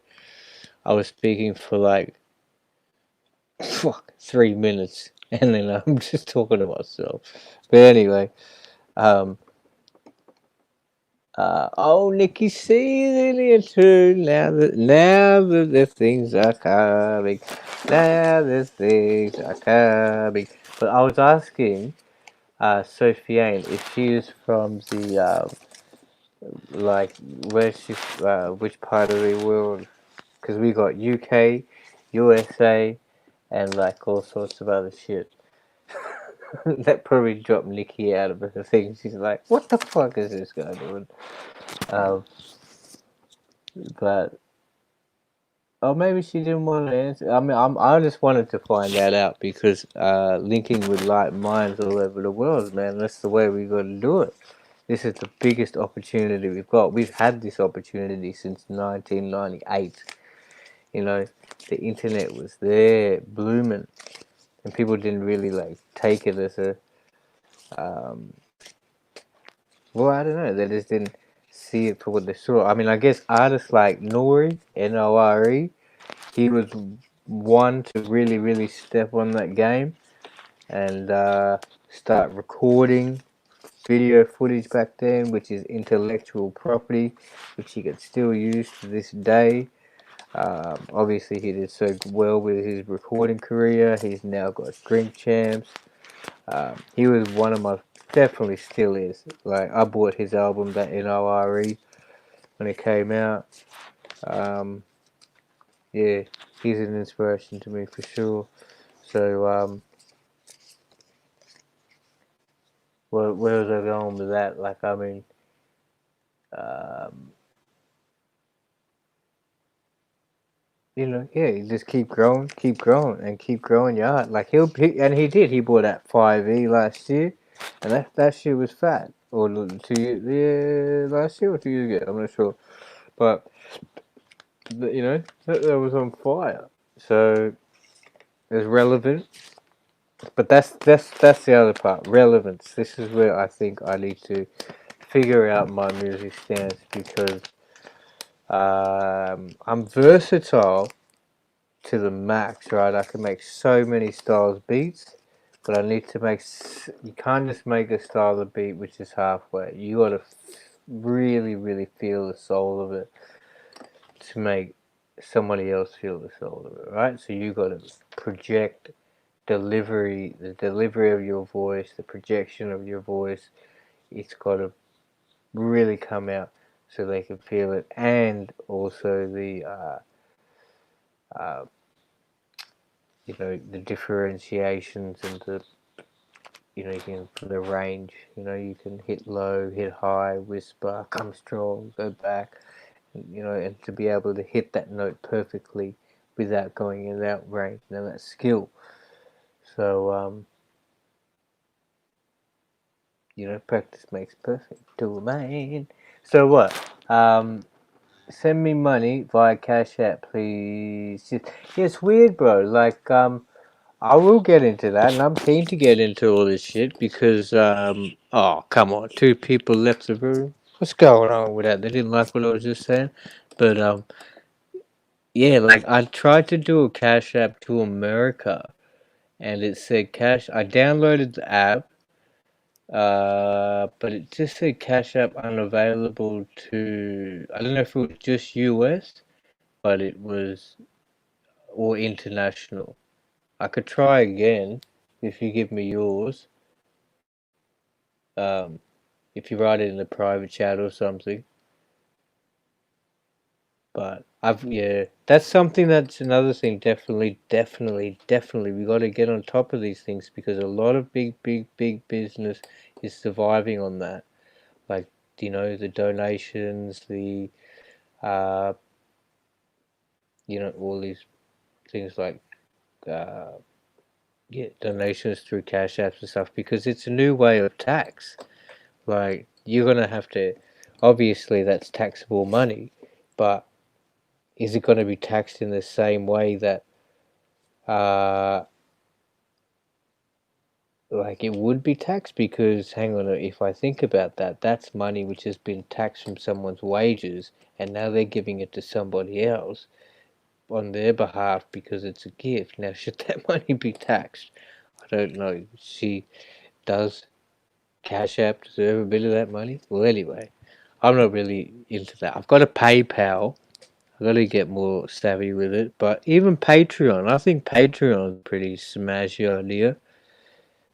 I was speaking for like 3 minutes, and then I'm just talking to myself. But anyway, um, oh, Nikki C is in here too. Now that the things are coming, now the things are coming. But I was asking, Sophie if she is from the like where she, which part of the world? Because we got UK, USA, and like all sorts of other shit. That probably dropped Nikki out of her thing. She's like, "What the fuck is this guy doing?" Um, but oh, maybe she didn't want to answer. I mean, I just wanted to find that out because linking with like minds all over the world, man. That's the way we got to do it. This is the biggest opportunity we've got. We've had this opportunity since 1998. You know, the internet was there, blooming, and people didn't really like take it as a um, well, I don't know. They just didn't see it for what they saw. I mean, I guess artists like Nori, Nore, he was one to really, really step on that game and start recording video footage back then, which is intellectual property, which he could still use to this day. Obviously, he did so well with his recording career. He's now got Drink Champs. He was one of my, definitely still is. Like, I bought his album, that Nore, when it came out. Um, yeah, he's an inspiration to me for sure. So, where was I going with that? Like, I mean, um, you know, yeah, you just keep growing, and keep growing your art. Like and he did. He bought that 5E last year, and that shit was fat. Or 2 years, yeah, last year or 2 years ago, I'm not sure. But you know, that was on fire. So it's relevant. But that's the other part, relevance. This is where I think I need to figure out my music stance because I'm versatile to the max, right? I can make so many styles beats, but I need to make. You can't just make a style of beat which is halfway. You got to really, really feel the soul of it to make somebody else feel the soul of it, right? So you got to project the delivery of your voice, the projection of your voice. It's got to really come out so they can feel it, and also the uh, you know, the differentiations and the, you know, you can, for the range, you know, you can hit low, hit high, whisper, come strong, go back, you know, and to be able to hit that note perfectly without going in that range. Now that's skill. So you know, practice makes perfect. Do man. So what? Send me money via Cash App, please. Yeah, it's weird, bro. Like I will get into that, and I'm keen to get into all this shit because, oh, come on, two people left the room. What's going on with that? They didn't like what I was just saying, but yeah, like I tried to do a Cash App to America, and it said Cash. I downloaded the app, but it just said Cash App unavailable to. I don't know if it was just US, but it was or international. I could try again if you give me yours. Um, if you write it in a private chat or something. But yeah, that's something that's another thing. Definitely. We got to get on top of these things because a lot of big business is surviving on that. Like, you know, the donations, the, uh, you know, all these things like, uh, yeah, donations through Cash Apps and stuff because it's a new way of tax. Like, you're going to have to, obviously, that's taxable money, but is it going to be taxed in the same way that like like it would be taxed because, hang on, if I think about that, that's money which has been taxed from someone's wages, and now they're giving it to somebody else on their behalf because it's a gift. Now, should that money be taxed? I don't know. Does Cash App deserve a bit of that money? Well, anyway, I'm not really into that. I've got a PayPal. I've got to get more savvy with it. But even Patreon, I think Patreon's a pretty smashy idea.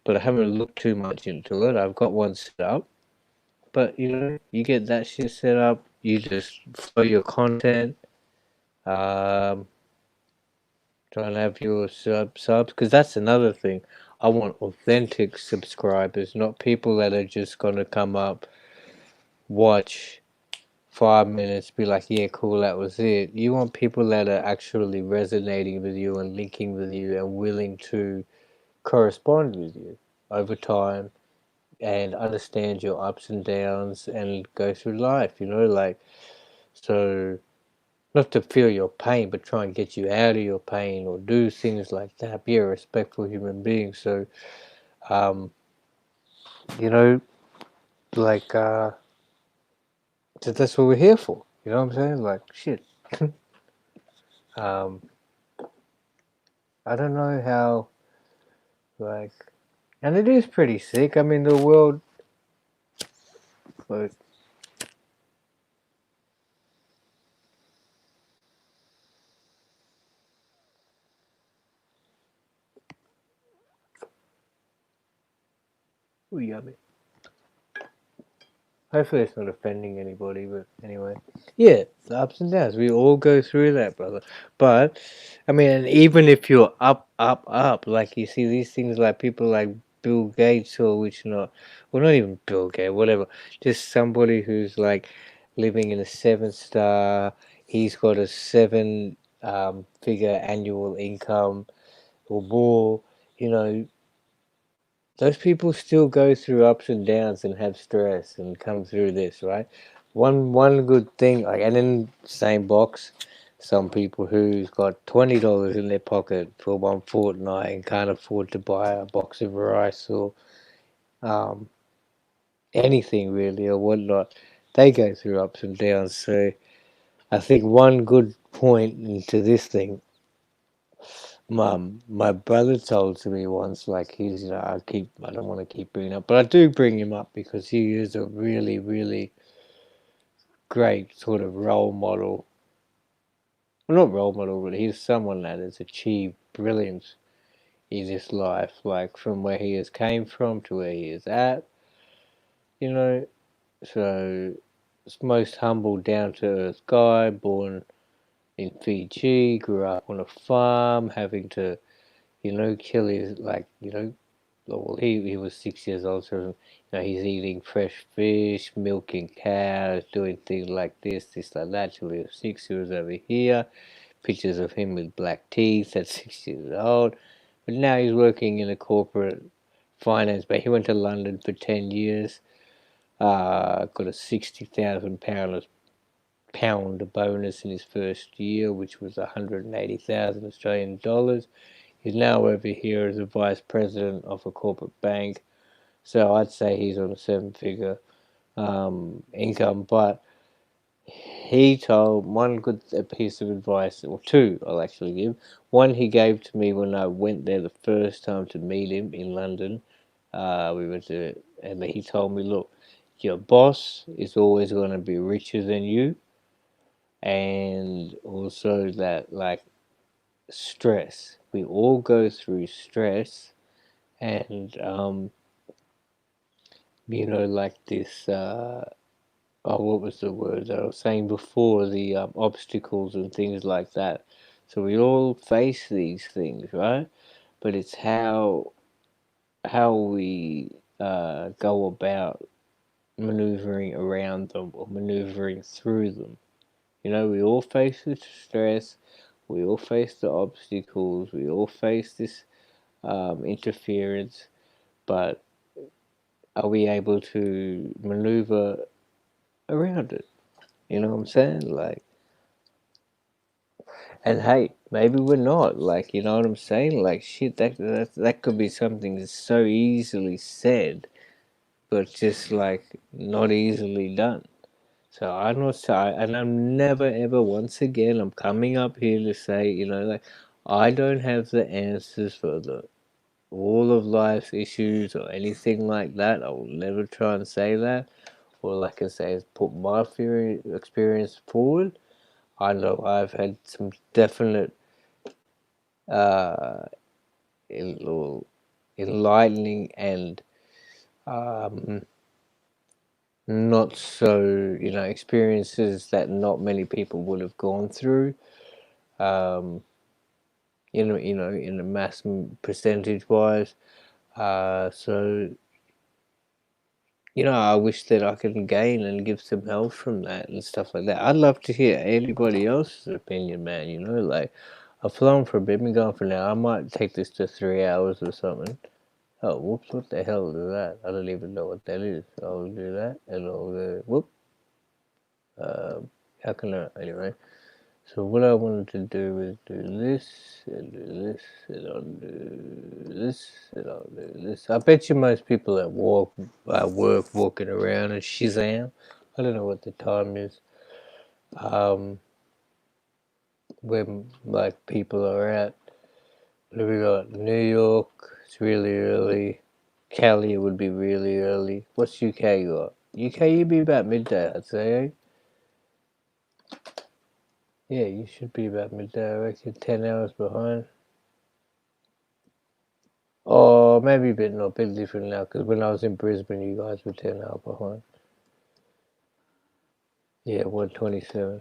But I haven't looked too much into it. I've got one set up. But, you get that shit set up. You just flow your content. Um, Try and have your subs. Because that's another thing. I want authentic subscribers, not people that are just going to come up, watch 5 minutes, be like, yeah, cool, that was it. You want people that are actually resonating with you and linking with you and willing to correspond with you over time and understand your ups and downs and go through life, so not to feel your pain, but try and get you out of your pain or do things like that. Be a respectful human being. So, um, you know, like, that's what we're here for. You know what I'm saying? Like, shit. um, I don't know how, like, and it is pretty sick. I mean, the world, like, ooh, yummy. Hopefully it's not offending anybody, but anyway. Yeah, the ups and downs. We all go through that, brother. But, I mean, and even if you're up, like you see these things like people like Bill Gates or which not, well, not even Bill Gates, whatever. Just somebody who's like living in a 7-star, he's got a figure annual income or more, you know, those people still go through ups and downs and have stress and come through this, right? One good thing, like, and in the same box, some people who's got $20 in their pocket for one fortnight and can't afford to buy a box of rice or um, anything really or whatnot, they go through ups and downs. So I think one good point into this thing, my brother told to me once, like I don't want to keep bringing up, but I do bring him up because he is a really, really great sort of role model. Well, not role model, but he's someone that has achieved brilliance in his life, like from where he has came from to where he is at, you know. So, it's most humble, down to earth guy, born in Fiji, grew up on a farm, having to, kill his, well, he was 6 years old, so he's eating fresh fish, milking cows, doing things like this, like that. Till he was 6, he was over here. Pictures of him with black teeth at 6 years old. But now he's working in a corporate finance bank. He went to London for 10 years. Got a £60,000 bonus in his first year, which was 180,000 Australian dollars. He's now over here as a vice president of a corporate bank. So I'd say he's on a 7-figure income. But he told one good piece of advice, or two I'll actually give. One he gave to me when I went there the first time to meet him in London. We went to, and he told me, look, your boss is always going to be richer than you, and also that, like, stress. We all go through stress, and like this. What was the word that I was saying before? The obstacles and things like that. So we all face these things, right? But it's how we go about maneuvering around them or maneuvering through them. We all face the stress. We all face the obstacles. We all face this interference. But are we able to maneuver around it? You know what I'm saying? Like, and hey, maybe we're not. Like, you know what I'm saying? Like, shit, that could be something that's so easily said, but just like not easily done. So I'm not sorry, and I'm never ever once again I'm coming up here to say, you know, like I don't have the answers for the all of life's issues or anything like that. I will never try and say that. All I can say is put my theory experience forward. I know I've had some definite uh, enlightening and not so, you know, experiences that not many people would have gone through. Um, in a mass percentage wise. So I wish that I could gain and give some help from that and stuff like that. I'd love to hear anybody else's opinion, man. Like I've flown for a bit, been gone for now. I might take this to 3 hours or something. Oh, whoops! What the hell is that? I don't even know what that is. I'll do that, and I'll go whoop. How can I anyway? So what I wanted to do is do this, and do this, and I'll do this, and I'll do this. I bet you most people at work walking around and Shazam. I don't know what the time is. Where like people are at. What have we got? New York, it's really early. Cali would be really early. What's UK got? UK, you'd be about midday, I'd say, eh? Yeah, you should be about midday, I reckon. 10 hours behind. Oh, maybe a bit different now, because when I was in Brisbane, you guys were 10 hours behind. Yeah, 127.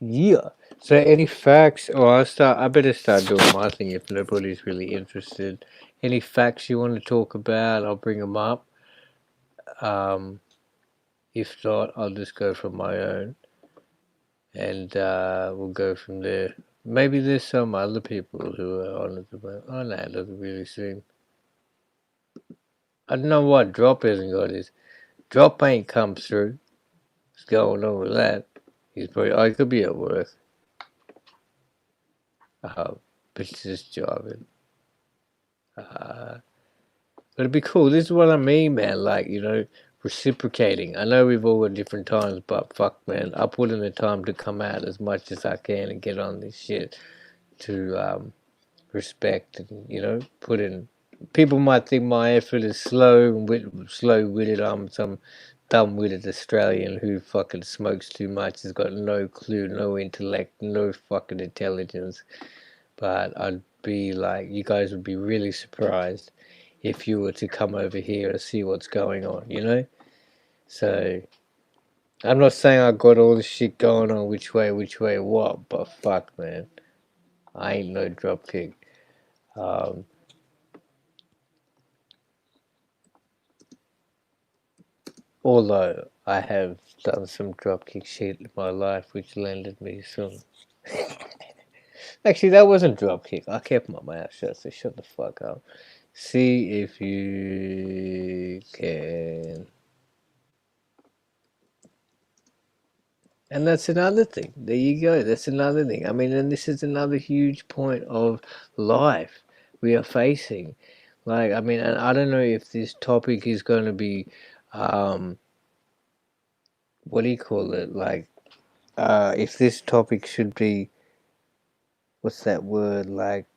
Yeah. So any facts? Oh, I better start doing my thing if nobody's really interested. Any facts you want to talk about, I'll bring them up. Um, if not, I'll just go from my own, and we'll go from there. Maybe there's some other people who are on at the moment. Oh, no, it doesn't really seem. I don't know what Drop hasn't got his. Drop ain't come through. What's going on with that? He's probably, he could be at work. Bitch just driving. But it'd be cool. This is what I mean, man. Like, reciprocating. I know we've all got different times, but fuck, man. I put in the time to come out as much as I can and get on this shit to respect and, put in. People might think my effort is slow-witted. I'm some dumb-witted Australian who fucking smokes too much, has got no clue, no intellect, no fucking intelligence. But I'd be like, you guys would be really surprised if you were to come over here and see what's going on. So, I'm not saying I got all this shit going on, which way, what, but fuck, man. I ain't no dropkick. Although I have done some dropkick shit in my life, which landed me some. Actually, that wasn't dropkick. I kept my mouth shut, so shut the fuck up. See if you can. And that's another thing. There you go. That's another thing. I mean, and this is another huge point of life we are facing. Like, I mean, and I don't know if this topic is going to be, what do you call it? Like, if this topic should be, what's that word? Like,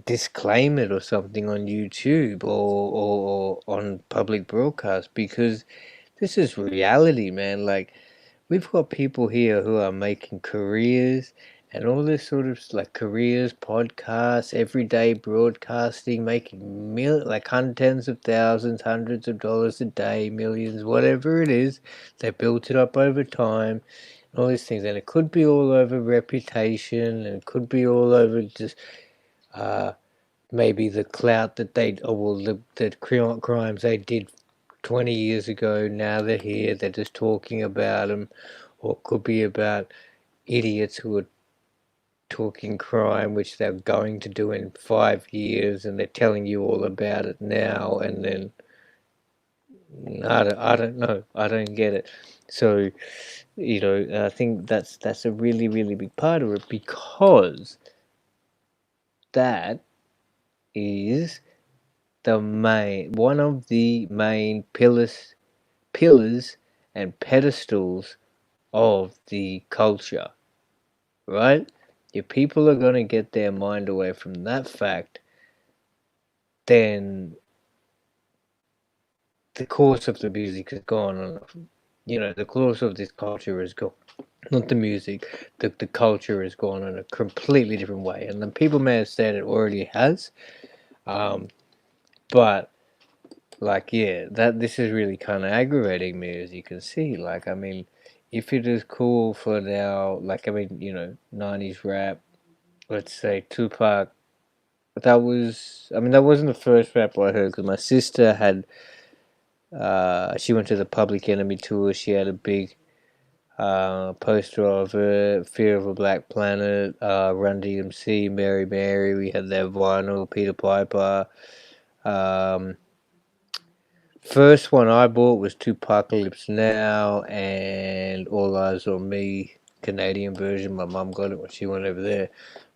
disclaim it or something on YouTube or on public broadcast, because this is reality, man. Like, we've got people here who are making careers and all this sort of like careers, podcasts, everyday broadcasting, making like tens of thousands, hundreds of dollars a day, millions, whatever it is. They built it up over time, and all these things, and it could be all over reputation, and it could be all over just maybe the clout that the crimes they did 20 years ago. Now they're here, they're just talking about them, or it could be about idiots who are talking crime which they're going to do in 5 years, and they're telling you all about it now, and then I don't know. I don't get it. So, I think that's a really, really big part of it because that is the main one of the main pillars and pedestals of the culture, right? If people are going to get their mind away from that fact, then the course of the music has gone on. The course of this culture has gone. Not the music, the culture has gone in a completely different way. And then people may have said it already has, but yeah, that this is really kind of aggravating me, as you can see. I mean, if it is cool for now, 90s rap, let's say Tupac, that wasn't the first rap I heard because my sister had, she went to the Public Enemy tour. She had a big poster of Fear of a Black Planet, Run DMC, Mary Mary. We had that vinyl, Peter Piper. Um, First one I bought was Tupacalypse Now and All Eyes on Me, Canadian version. My mum got it when she went over there.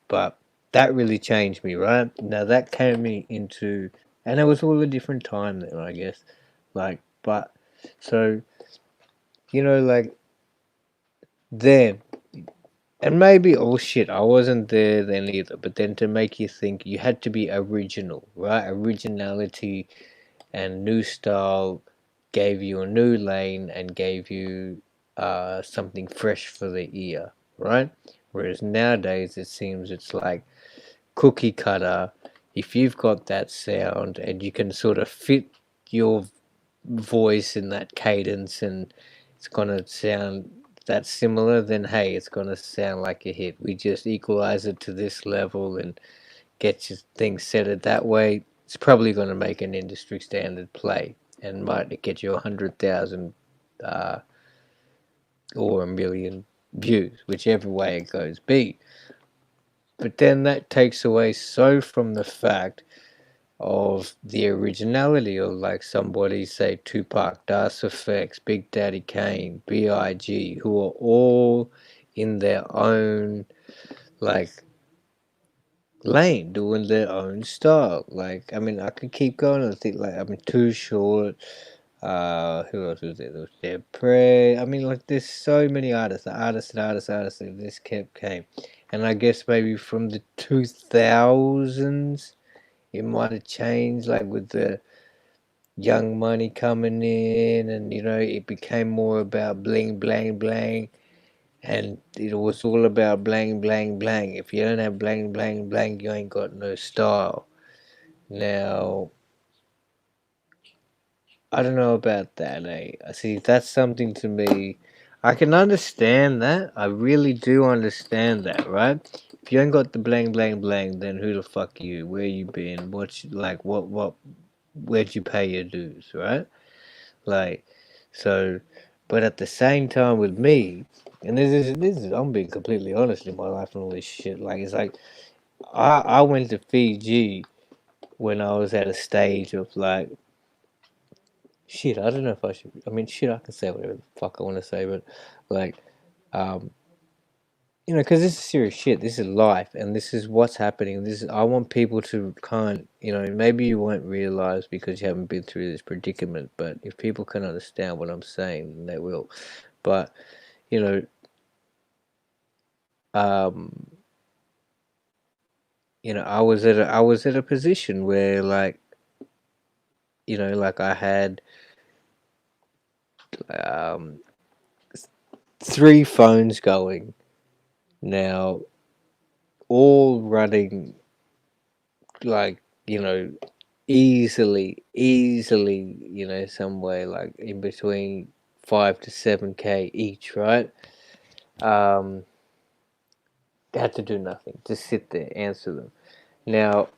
But that really changed me, right? Now that came me into, and it was all a different time then, I guess. But, so, then, and maybe, oh shit, I wasn't there then either, but then to make you think, you had to be original, right? Originality and new style gave you a new lane and gave you something fresh for the ear, right? Whereas nowadays it seems it's like cookie cutter. If you've got that sound and you can sort of fit your voice in that cadence and it's gonna sound that similar, then hey, it's gonna sound like a hit. We just equalize it to this level and get your things set it that way. It's probably gonna make an industry standard play and might get you 100,000 or a million views, whichever way it goes be. But then that takes away so from the fact of the originality of somebody say Tupac, Das Effects, Big Daddy Kane, B.I.G., who are all in their own like lane, doing their own style. I mean, I could keep going. I think Too Short. Who else was there? There was Dead Prey. I mean, there's so many artists that this kept came, and I guess maybe from the 2000s it might have changed, with the Young Money coming in, and it became more about bling blang blang, and it was all about blang blang blang. If you don't have blang blang blang, you ain't got no style. Now, I don't know about that, eh? I see, that's something to me. I can understand that. I really do understand that, right? If you ain't got the blang blang blang, then who the fuck you? Where you been? Where'd you pay your dues, right? Like, so, but at the same time with me, and this is I'm being completely honest in my life and all this shit. It's like I went to Fiji when I was at a stage of shit. I don't know if I should. I mean, shit. I can say whatever the fuck I want to say, but like, um, because this is serious shit. This is life, and this is what's happening. I want people to maybe you won't realize because you haven't been through this predicament, but if people can understand what I'm saying, then they will. But you know, um, I was at a position where I had um 3 phones going now, all running like you know easily, somewhere in between 5 to 7K each, right? Um, had to do nothing, just sit there, answer them. Now,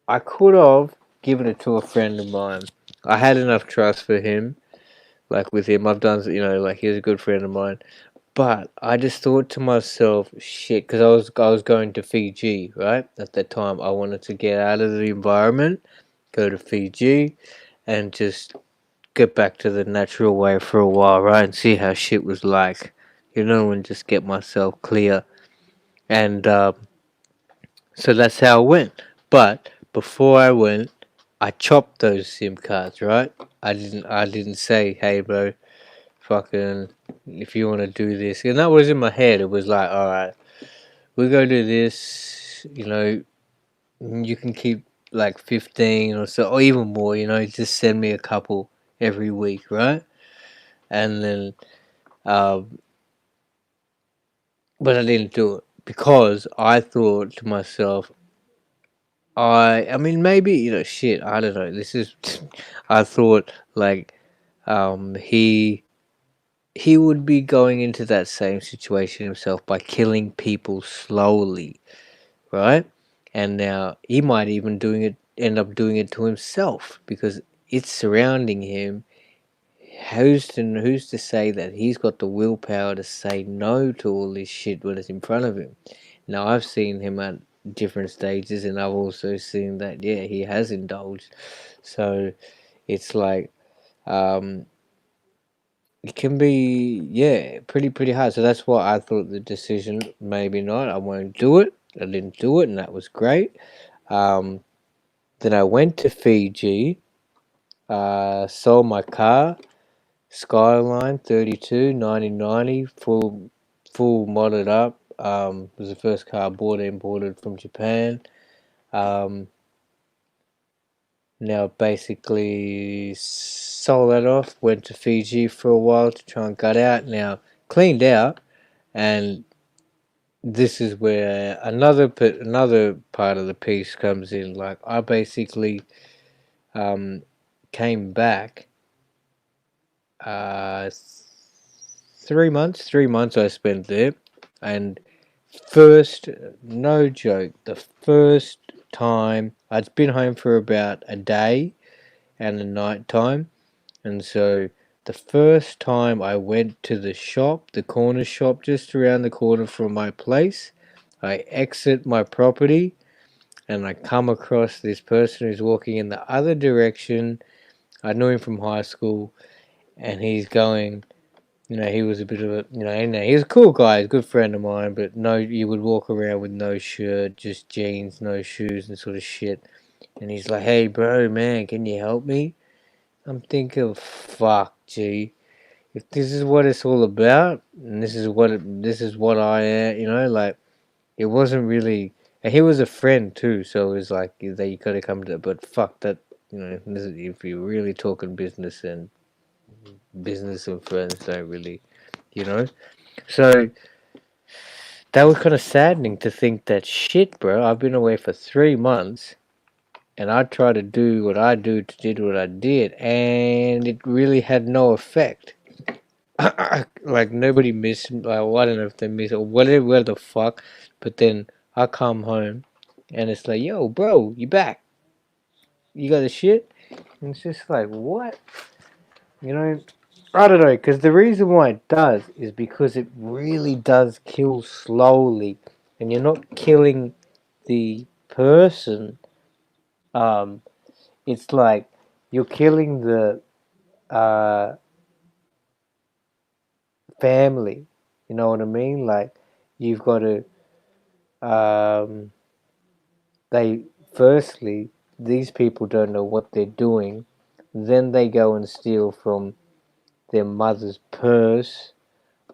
I could have given it to a friend of mine. I had enough trust for him, with him. I've done, he's a good friend of mine. But I just thought to myself, shit, because I was going to Fiji, right? At that time, I wanted to get out of the environment, go to Fiji, and just get back to the natural way for a while, right? And see how shit was like, and just get myself clear. And so that's how I went. But before I went, I chopped those SIM cards, right? I didn't say, hey, bro, fucking, if you want to do this. And that was in my head. It was like, all right, we're going to do this, you can keep like 15 or so, or even more, just send me a couple every week, right? And then, um, but I didn't do it because I thought to myself, I mean, maybe, shit, I don't know. This is, I thought like, he would be going into that same situation himself by killing people slowly, right? And now he might even end up doing it to himself because it's surrounding him. Who's to say that he's got the willpower to say no to all this shit when it's in front of him? Now I've seen him at different stages, and I've also seen that he has indulged. So it's like it can be pretty hard. So that's why I thought the decision maybe not. I won't do it. I didn't do it, and that was great. Um, then I went to Fiji, sold my car, Skyline 32, 1990, full modded up. It was the first car I bought imported from Japan. Now basically sold that off, went to Fiji for a while to try and gut out. Now cleaned out, and this is where another part of the piece comes in. Like I basically came back 3 months I spent there, and first, no joke, the first time I'd been home for about a day and a night time, and so the first time I went to the shop, the corner shop just around the corner from my place, I exit my property and I come across this person who's walking in the other direction. I knew him from high school, and he's going. He was a bit of a, he's a cool guy, he's a good friend of mine, but no, you would walk around with no shirt, just jeans, no shoes, and sort of shit. And he's like, hey, bro, man, can you help me? I'm thinking, fuck, gee, if this is what it's all about, and this is what I am, like, it wasn't really, and he was a friend too, so it was like, that you gotta come to, but fuck that, if you're really talking business, and friends don't really, you know? So that was kind of saddening to think that shit, bro. I've been away for 3 months, and I tried to do what I did what I did, and it really had no effect. Like nobody missed. Like, well, I don't know if they missed or whatever, where the fuck. But then I come home, and it's like, yo, bro, you back? You got the shit? And it's just like, what? You know, I don't know, because the reason why it does is because it really does kill slowly, and you're not killing the person. Um, it's like you're killing the uh, family. You know what I mean? Like you've got to. They firstly, these people don't know what they're doing. Then they go and steal from their mother's purse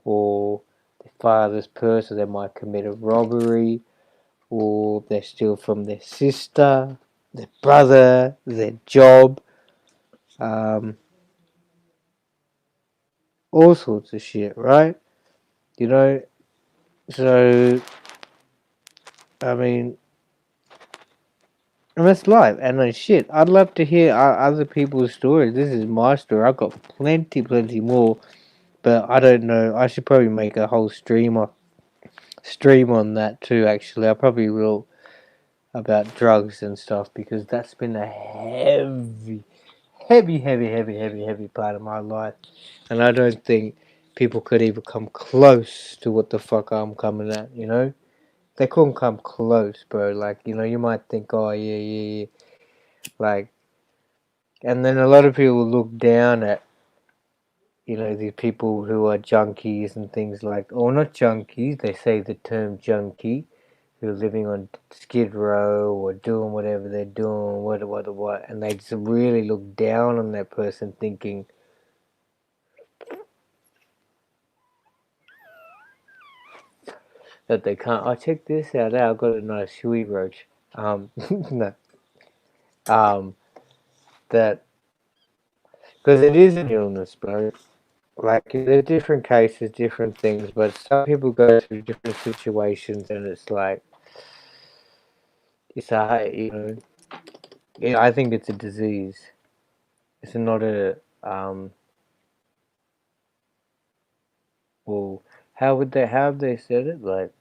or their father's purse, or they might commit a robbery, or they steal from their sister, their brother, their job, um, all sorts of shit, right? You know, so I mean, and that's life. And then shit, I'd love to hear other people's stories. This is my story. I've got plenty more, but I don't know. I should probably make a whole stream on that too. Actually, I probably will, about drugs and stuff, because that's been a heavy part of my life, and I don't think people could even come close to what the fuck I'm coming at. They couldn't come close, bro. Like, you might think, oh yeah, like, and then a lot of people look down at, you know, these people who are junkies and things like, or not junkies, they say the term junkie, who are living on Skid Row or doing whatever they're doing, what, and they just really look down on that person, thinking that they can't. Oh, check this out! I've got a nice huey roach. No, that because it is an illness, bro. Like there are different cases, different things, but some people go through different situations, and it's like it's a, you know, yeah, I think it's a disease. It's not a well, how have they said it? Like,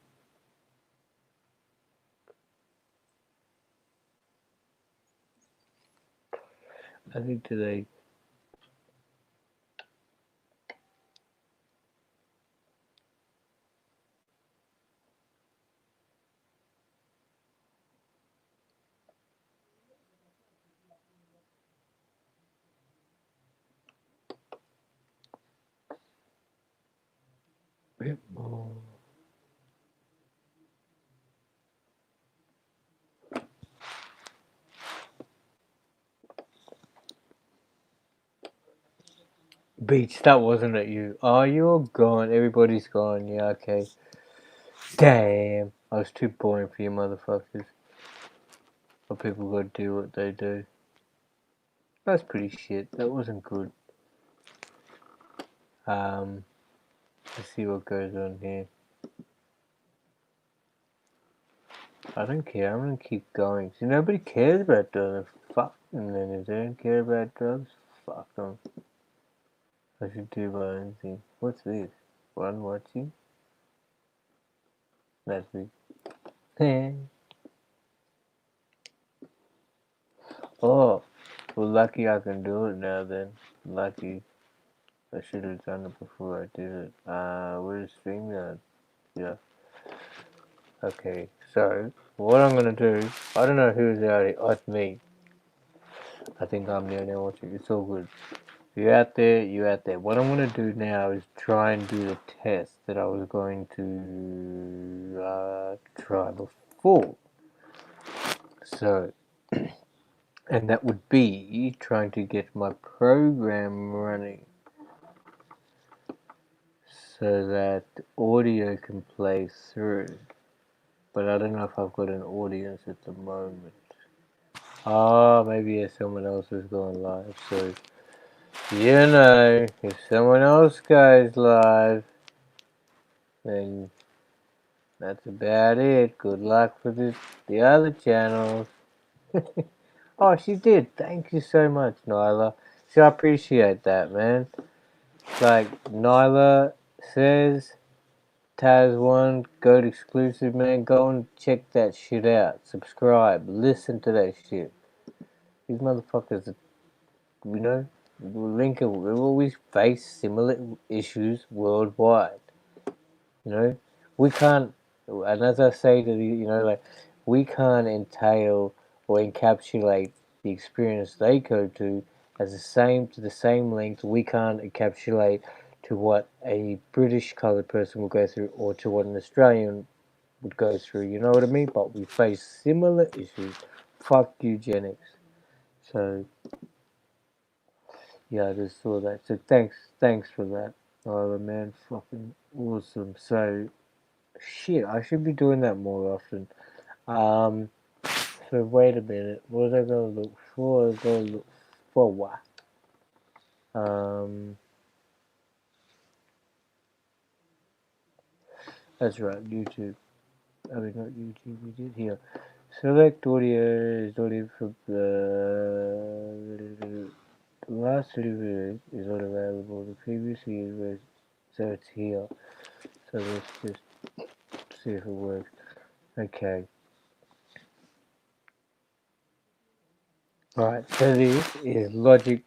I think today. Bit more. Beach, that wasn't it you. Oh, you're gone. Everybody's gone. Yeah, okay. Damn. I was too boring for you motherfuckers. But people gotta do what they do. That's pretty shit. That wasn't good. Let's see what goes on here. I don't care. I'm gonna keep going. See, nobody cares about drugs. Fuck. And then if they don't care about drugs, fuck them. I should do my own thing. What's this? One watching? That's me. Oh, well, lucky I can do it now then. Lucky. I should have done it before I did it. Where's streamyard? Yeah. Okay, so what I'm gonna do, I don't know who's out here. Oh, it's me. I think I'm the only one watching. It's all good. You out there, you out there. What I'm gonna do now is try and do the test that I was going to try before. So, and that would be trying to get my program running so that audio can play through. But I don't know if I've got an audience at the moment. Oh, maybe someone else is going live. So, you know, if someone else goes live, then that's about it. Good luck with the other channels. Oh, she did. Thank you so much, Nyla. See, I appreciate that, man. Like, Nyla says, Taz1, Goat exclusive, man. Go and check that shit out. Subscribe. Listen to that shit. These motherfuckers, you know, we always face similar issues worldwide. You know, we can't, and as I say to the, you know, like, we can't entail or encapsulate the experience they go to as the same length. We can't encapsulate to what a British coloured person will go through, or to what an Australian would go through. You know what I mean? But we face similar issues. Fuck eugenics. So yeah, I just saw that. So thanks for that. Oh man, fucking awesome. So shit, I should be doing that more often. Um, so wait a minute. What was I gonna look for? I was gonna look for what? That's right, YouTube. I mean, not YouTube. We did here. Select audio is audio from the last video is not available. The previous year was, so it's here. So let's just see if it works. Okay. Alright, so this is Logic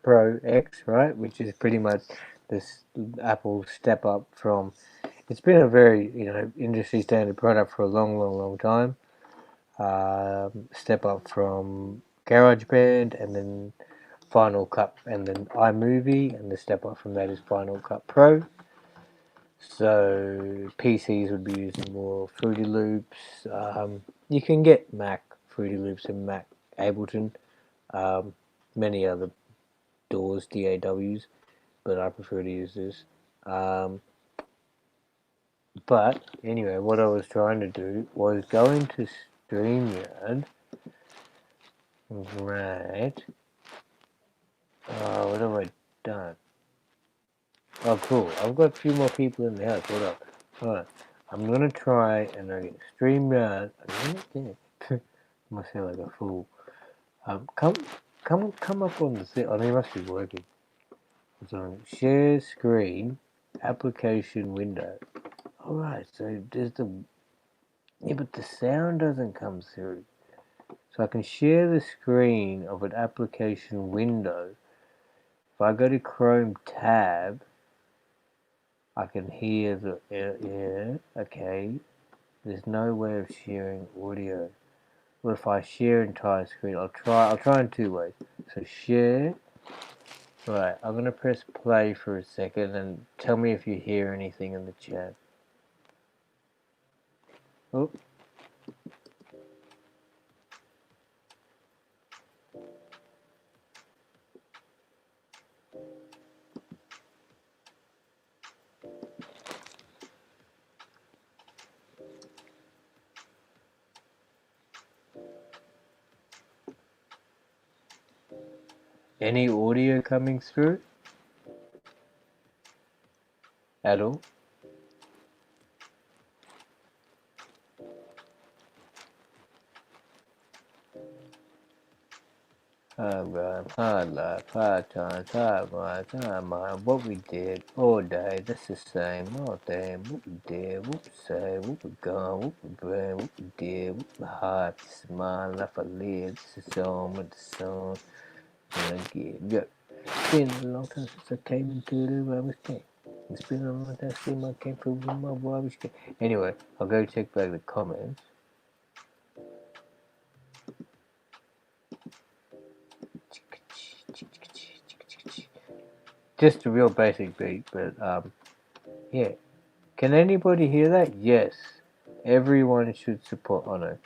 Pro X, right? Which is pretty much this Apple step up from. It's been a very, you know, industry standard product for a long time. Step up from GarageBand, and then Final Cut and then iMovie, and the step up from that is Final Cut Pro. So PCs would be using more Fruity Loops. You can get Mac Fruity Loops and Mac Ableton, many other DAWs, but I prefer to use this. But anyway, what I was trying to do was go into StreamYard. Right. What have I done? Oh, cool. I've got a few more people in the house. What up? Alright. I'm gonna try and StreamYard. I must sound like a fool. Come up on the thing. Oh, they must be working. So share screen, application window. Alright, so there's the. Yeah, but the sound doesn't come through. So I can share the screen of an application window. If I go to Chrome tab, I can hear the okay. There's no way of sharing audio. What if I share entire screen? I'll try in two ways. So share. Right, I'm gonna press play for a second and tell me if you hear anything in the chat. Oh. Any audio coming through? At all? Hard life, hard times, hard minds, hard mind. What we did all day, that's the same all day. What we did, what we say, what we gone, what we bring, what we did, what we heart. This is my life I live. This is on with the song. And I give. Yeah. It's been a long time since I came into the rubbish can. It's been a long time since I came from my rubbish can. Anyway, I'll go check back the comments. Just a real basic beat, but yeah. Can anybody hear that? Yes. Everyone should support Ono.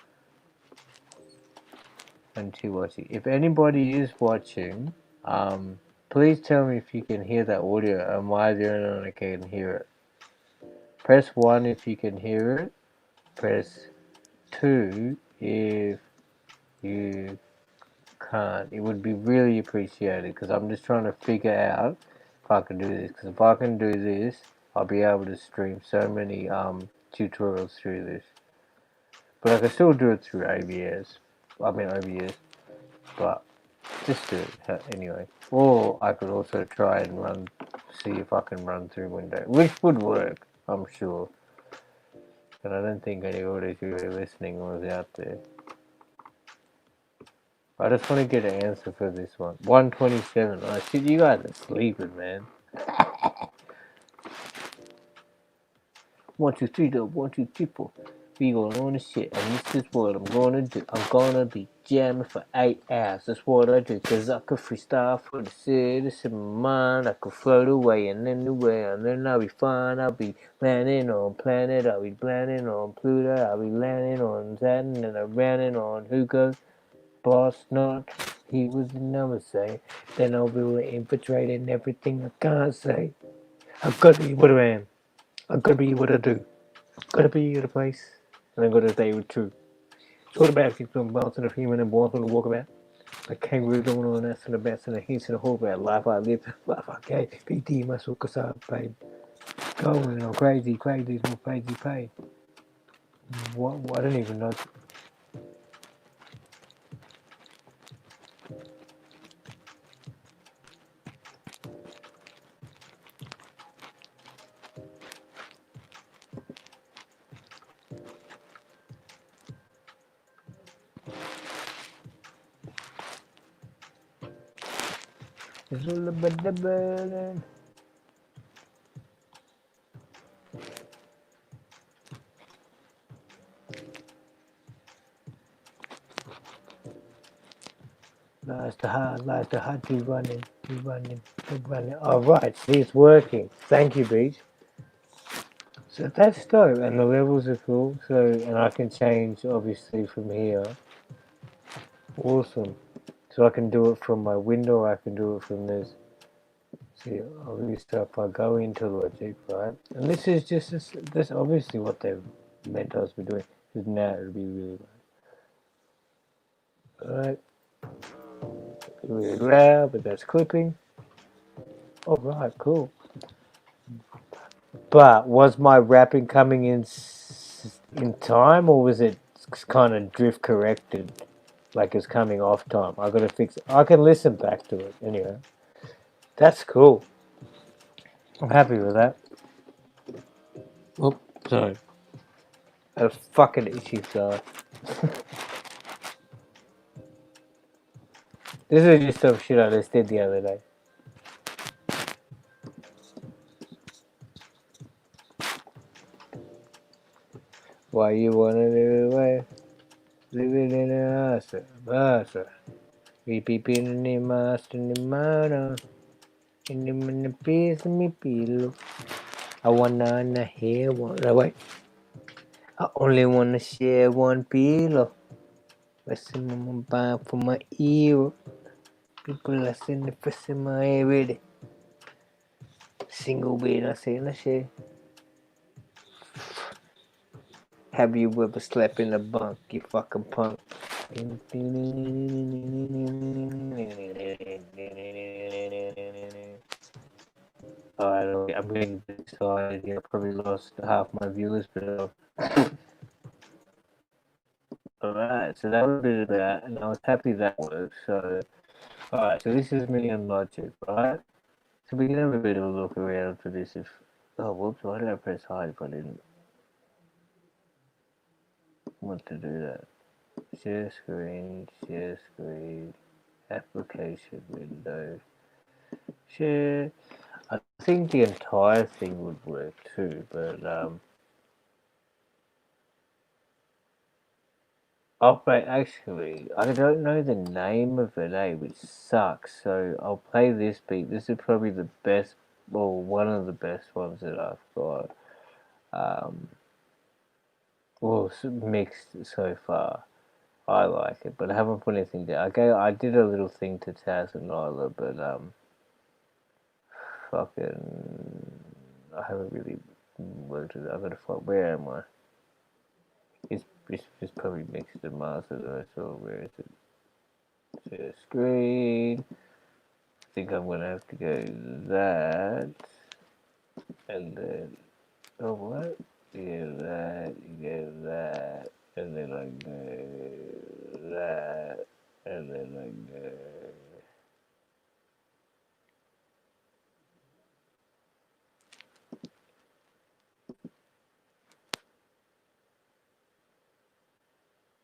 Until watching. If anybody is watching, please tell me if you can hear that audio and why the only one can hear it. Press 1 if you can hear it. Press 2 if you can't. It would be really appreciated because I'm just trying to figure out if I can do this. Because if I can do this, I'll be able to stream so many tutorials through this. But I can still do it through OBS, but just do it anyway. Or I could also try and see if I can run through Windows, which would work, I'm sure. But I don't think anybody really listening was out there. I just want to get an answer for this one. 127. Oh shit, you guys are sleeping, man. 1, 2, 3, 1, 2, 3, 4. We going on the shit, and this is what I'm gonna do. I'm gonna be jamming for 8 hours. That's what I do, cause I could freestyle for the citizen mind. I could float away and anywhere, and then I'll be fine. I'll be landing on planet, I'll be landing on Pluto, I'll be landing on Saturn, and I'm landing on Hugo. Boss not, he was the number say. Then I'll be infiltrating everything I can't say. I've got to be what I am. I've got to be what I do. Gotta be at a place, and I'm gonna stay with truth. Sort of bad people bouncing a human and born on the walkabout. A kangaroo doing on us and the best and the hints and the whole about life I live, life I gave. BD muscle cause I paid. Going on crazy, crazy, more crazy paid. What? I don't even know. It's all about the burden. Last the heart, keep running, keep running, keep running. Alright, see, it's working. Thank you, Beach. So that's dope, and the levels are cool, so, and I can change, obviously, from here. Awesome. So I can do it from my window, I can do it from this. See, obviously, if I go into Logic, right, and this is just, this obviously what they've meant us to be doing, because now it'll be really loud. Alright. Really loud, but that's clipping. Alright, cool. But was my rapping coming in time, or was it kind of drift corrected, like it's coming off time? I gotta fix it. I can listen back to it anyway. That's cool. I'm happy with that. Oh, sorry. A fucking itchy fly. This is just some shit I just did the other day. Why you wanna live away? Living in a house, we peeping in the master in the manor. In the piece of me pillow. I wanna hear one. No, wait. I only wanna share one pillow. Pressing on my back for my ear. People are saying the pressing my ear with single bed. I say, let's share. Have you ever slept in a bunk, you fucking punk? I'm getting excited. I probably lost half my viewers, but alright, so that was a bit of that, and I was happy that worked. So, alright, so this is me on Logic, right? So we can have a bit of a look around for this. If whoops, why did I press hide if I didn't want to do that? Share screen, application window, share. I think the entire thing would work too, but wait, actually, I don't know the name of it, which sucks. So I'll play this beat. This is probably the best, or one of the best ones that I've got. Well, mixed so far. I like it, but I haven't put anything down. I did a little thing to Taz and Nyla, but fucking, I haven't really worked with it. I've got to find, where am I? It's probably mixed and mastered, so where is it? Share screen. I think I'm gonna have to go that, and then, oh what? You go that, and then I go that, and then I go.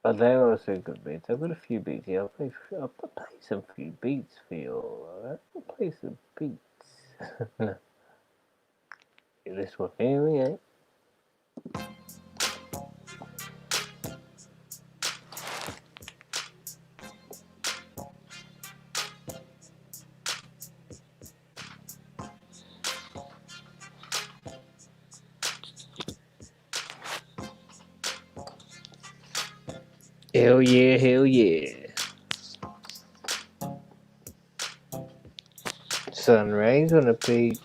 Oh, they are also good beats. I've got a few beats here. I'll play some few beats for you all, alright? I'll play some beats. This one here we go. Hell yeah, hell yeah. Sun rays on a beat.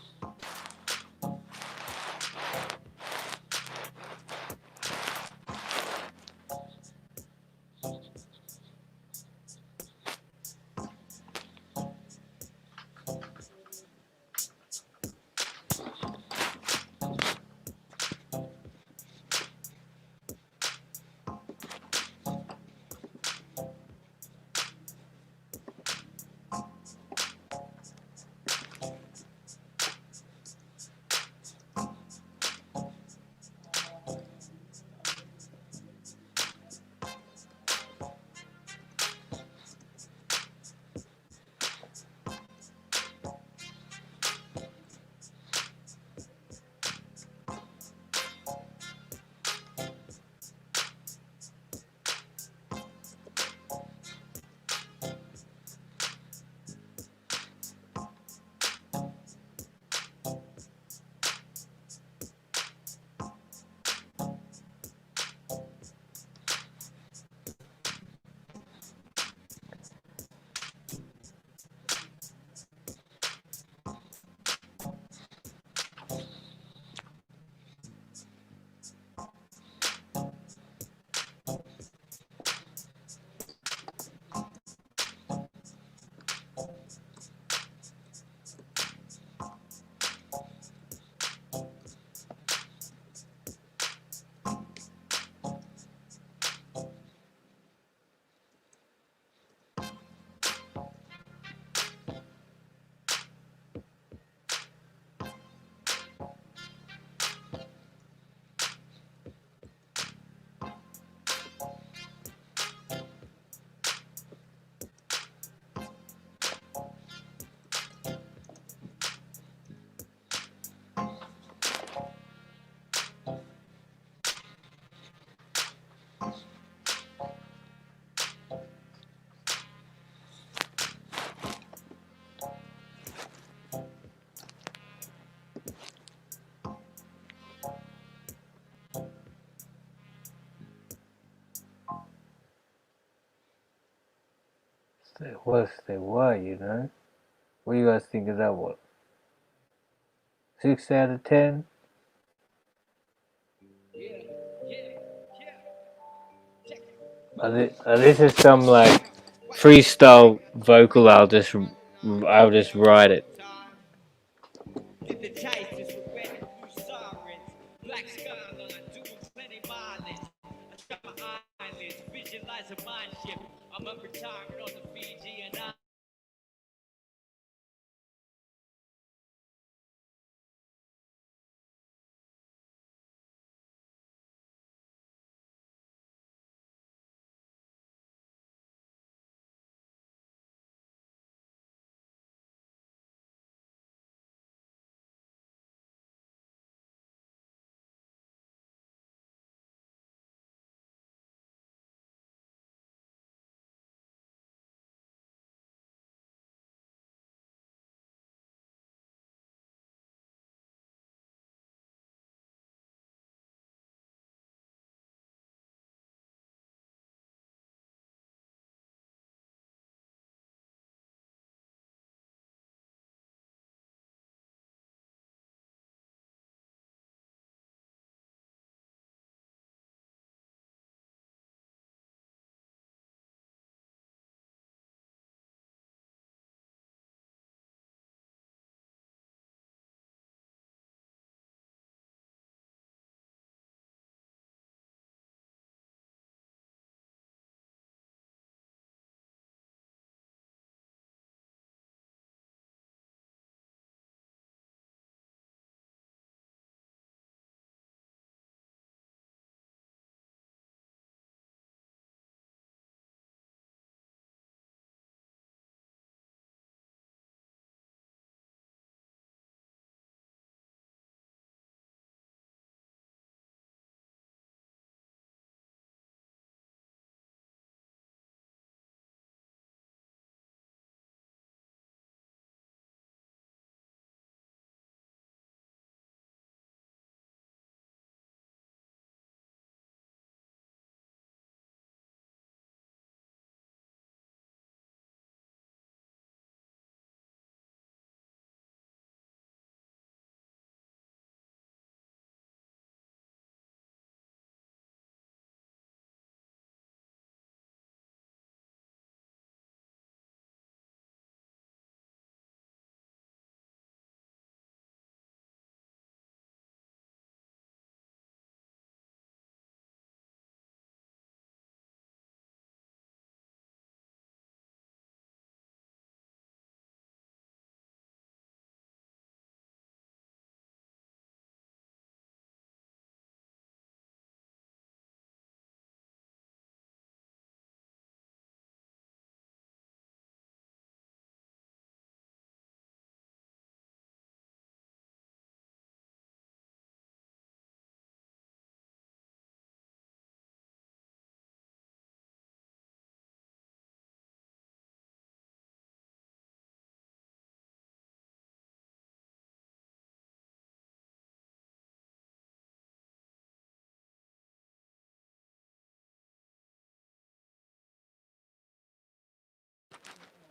they were, you know. What do you guys think of that one? 6 out of 10? This is some like freestyle vocal. I'll just write it.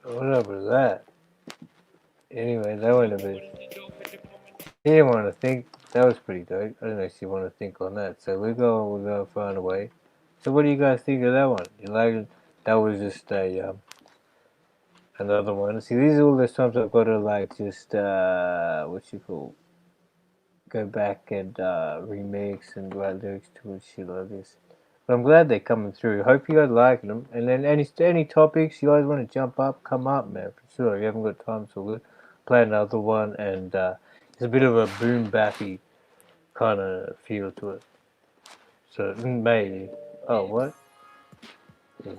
Whatever that. Anyway, that went a bit. He didn't want to think. That was pretty good. I didn't actually want to think on that. So we're going far away. So what do you guys think of that one? You like it? That was just a another one. See, these are all the times I've got to like just what you call go back and remix and write lyrics to and shit like this. But I'm glad they're coming through. Hope you guys liking them. And then any topics you guys want to jump up, come up, man. For sure. If you haven't got time, so we'll play another one. And it's a bit of a boom bappy kind of feel to it. So maybe. Oh, what? Yeah.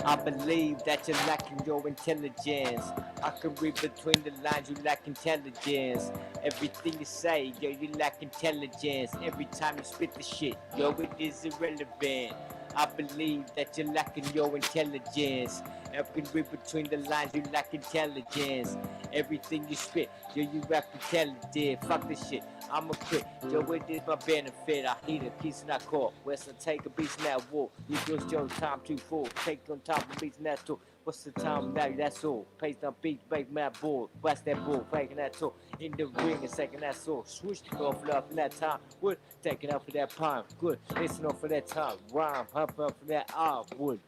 I believe that you're lacking your intelligence. I can read between the lines, you lack intelligence. Everything you say, yo, you lack intelligence. Every time you spit the shit, yo, it is irrelevant. I believe that you're lacking your intelligence. I can read between the lines, you lack intelligence. Everything you spit, yo, you rap intelligent. Fuck this shit, I'ma quit. Yo, it is my benefit. I heat a piece and I call. West I take a piece in that wall. You just your time too full. Take on top of beats and that too. What's the time now? That's all. Paste on beats, break my board. What's that bull? Breaking that tool. In the ring and second that soul. Swoosh off it up in that time. Wood. Taking up for that pine. Good. Listen off for that time. Rhyme. Hump up for that wood.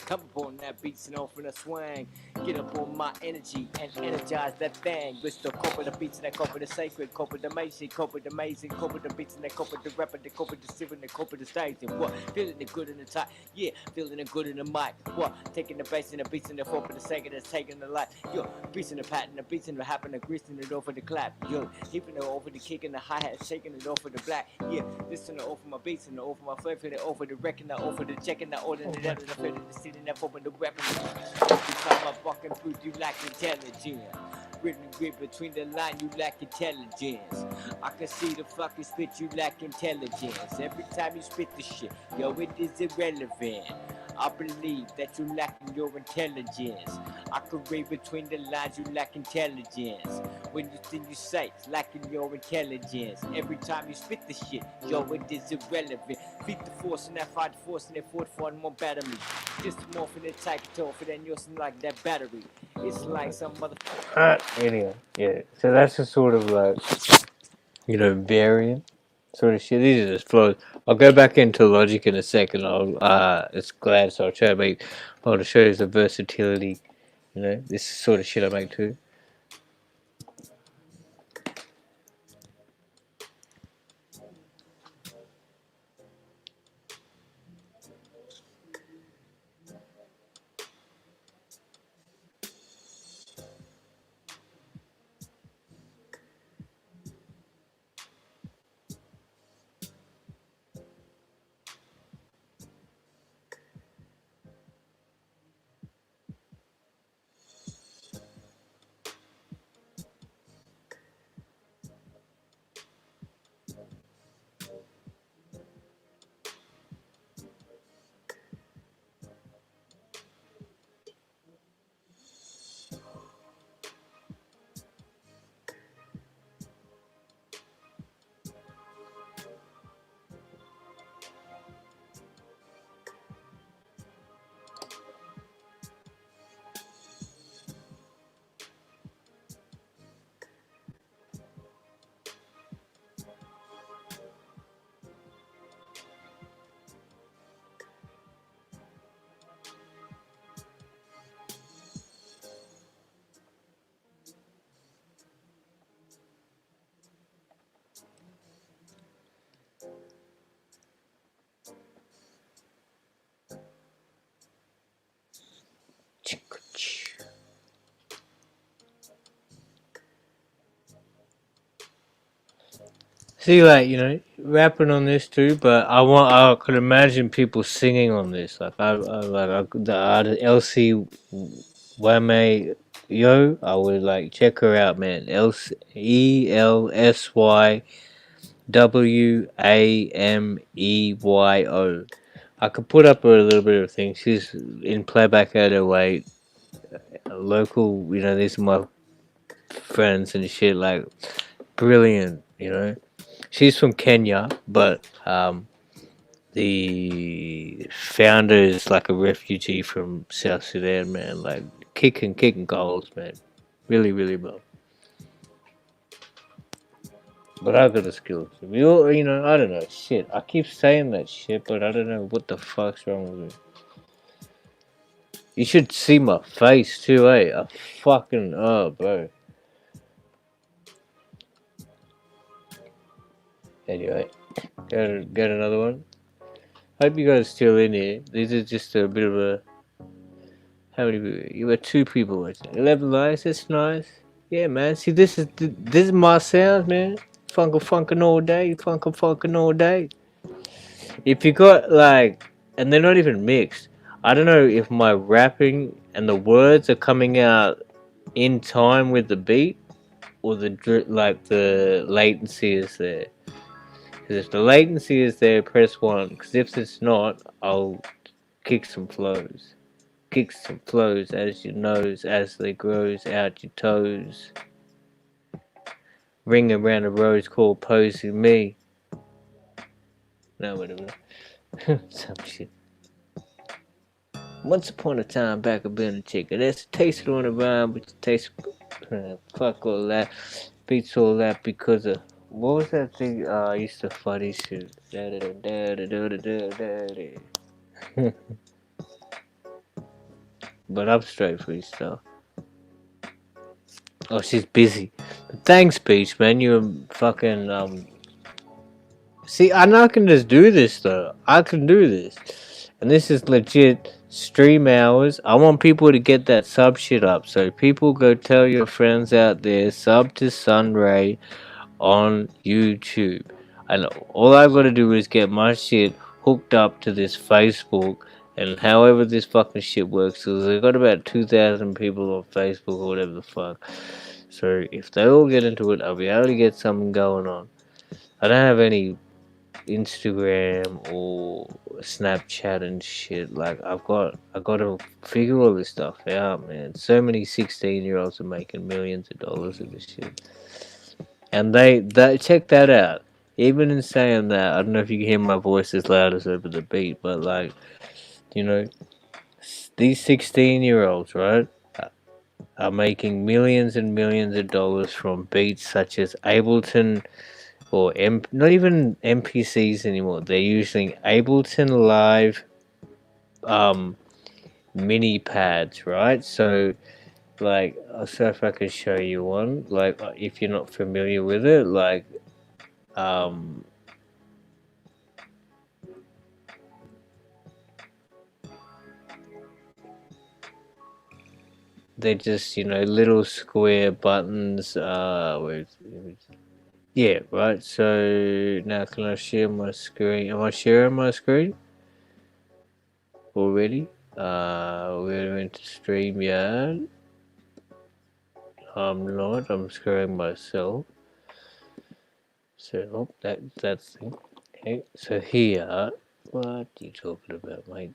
Come up on that beats and off in a swing. Get up on my energy and energize that thing. With the cope with the beats and that cope with the sacred, cope with the amazing, cope with the amazing, cope with the beats and that cope with the rapper, the cope with the civil, and the cope with the stage. And what? Feeling it good in the top, yeah, feeling it good in the mic. What? Taking the bass and the beats and the four for the second, that's taking the light. Yo, beats and the pattern, the beats and the happen, the greasing it over the clap. Yo, heaping it over the kick and the hi-hat, shaking it over the black. Yeah, listen to over my beats and over my flavor, over the wrecking, over the checking, the order, the other, the feeling, the sitting, that open the weapon. Because my fucking fruit, you lack intelligence. Written grid between the line, you lack intelligence. I can see the fucking spit, you lack intelligence. Every time you spit the shit, yo, it is irrelevant. I believe that you lacking your intelligence. I can read between the lines, you lack intelligence. When you think you say, it's lacking your intelligence. Every time you spit the shit, yo, it is irrelevant. Beat the force and that fight the force and that fought for and more battery. Just more for the type of tough than yours like that battery. It's like some motherfucker. Anyway, yeah. So that's a sort of like, variant sort of shit. These are just flows. I'll go back into logic in a second. It's glad, so I'll try to make. I want to show you the versatility. This sort of shit I make too. See, like, rapping on this too, but I could imagine people singing on this. Like, the artist LC Wame Yo, I would like check her out, man. ELSYWAMEYO. I could put up a little bit of things. She's in playback at her way, local. These are my friends and shit. Like, brilliant. She's from Kenya, but the founder is like a refugee from South Sudan, man. Like kicking goals, man. Really, really well. But I got the skills. We all, I don't know. Shit, I keep saying that shit, but I don't know what the fuck's wrong with me. You should see my face too, eh? I fucking bro. Anyway, get another one. Hope you guys are still in here. This is just a bit of a. How many people? You were 2 people watching. 11 likes. That's nice. Yeah, man. See, this is my sound, man. Funkin' all day. Funkin' all day. If you got like, and they're not even mixed. I don't know if my rapping and the words are coming out in time with the beat, or like the latency is there. Because if the latency is there, press 1. Because if it's not, I'll kick some flows. Kick some flows as your nose, as they grows out your toes. Ring around a rose called posing me. No, whatever. Some shit. Once upon a time, back up in a chicken. That's tasted on the rhyme, but you taste. Fuck all that. Beats all that because of. What was that thing? I used to funny shit. But I'm straight freestyle. Oh, she's busy. But thanks, Peach, man. You're fucking. See, I know I can just do this though. I can do this. And this is legit stream hours. I want people to get that sub shit up. So people go tell your friends out there, sub to Sunray on YouTube. And all I've got to do is get my shit hooked up to this Facebook. And however this fucking shit works, because I've got about 2,000 people on Facebook or whatever the fuck. So if they all get into it, I'll be able to get something going on. I don't have any Instagram or Snapchat and shit. Like I got to figure all this stuff out, man. So many 16-year-olds are making millions of dollars of this shit, and they check that out. Even in saying that, I don't know if you can hear my voice as loud as over the beat, but like, you know, these 16-year-olds, right, are making millions and millions of dollars from beats such as Ableton or not even MPCs anymore. They're using Ableton Live mini pads, right? So like, so if I could show you one, like if you're not familiar with it, like they're just, little square buttons. Yeah, right. So now can I share my screen? Am I sharing my screen already? We're into StreamYard. I'm not. I'm scaring myself. So that's thing. Okay. So here, what are you talking about, mate?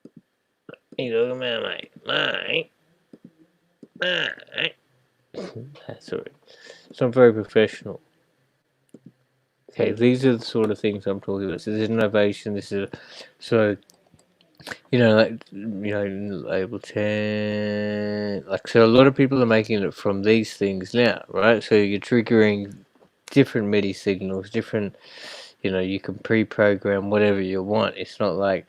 What are you talking about, mate? Mate. That's alright. So I'm very professional. Okay, these are the sort of things I'm talking about. So this is innovation. This is so. Ableton, like, so a lot of people are making it from these things now, right? So you're triggering different MIDI signals, different, you can pre-program whatever you want. It's not like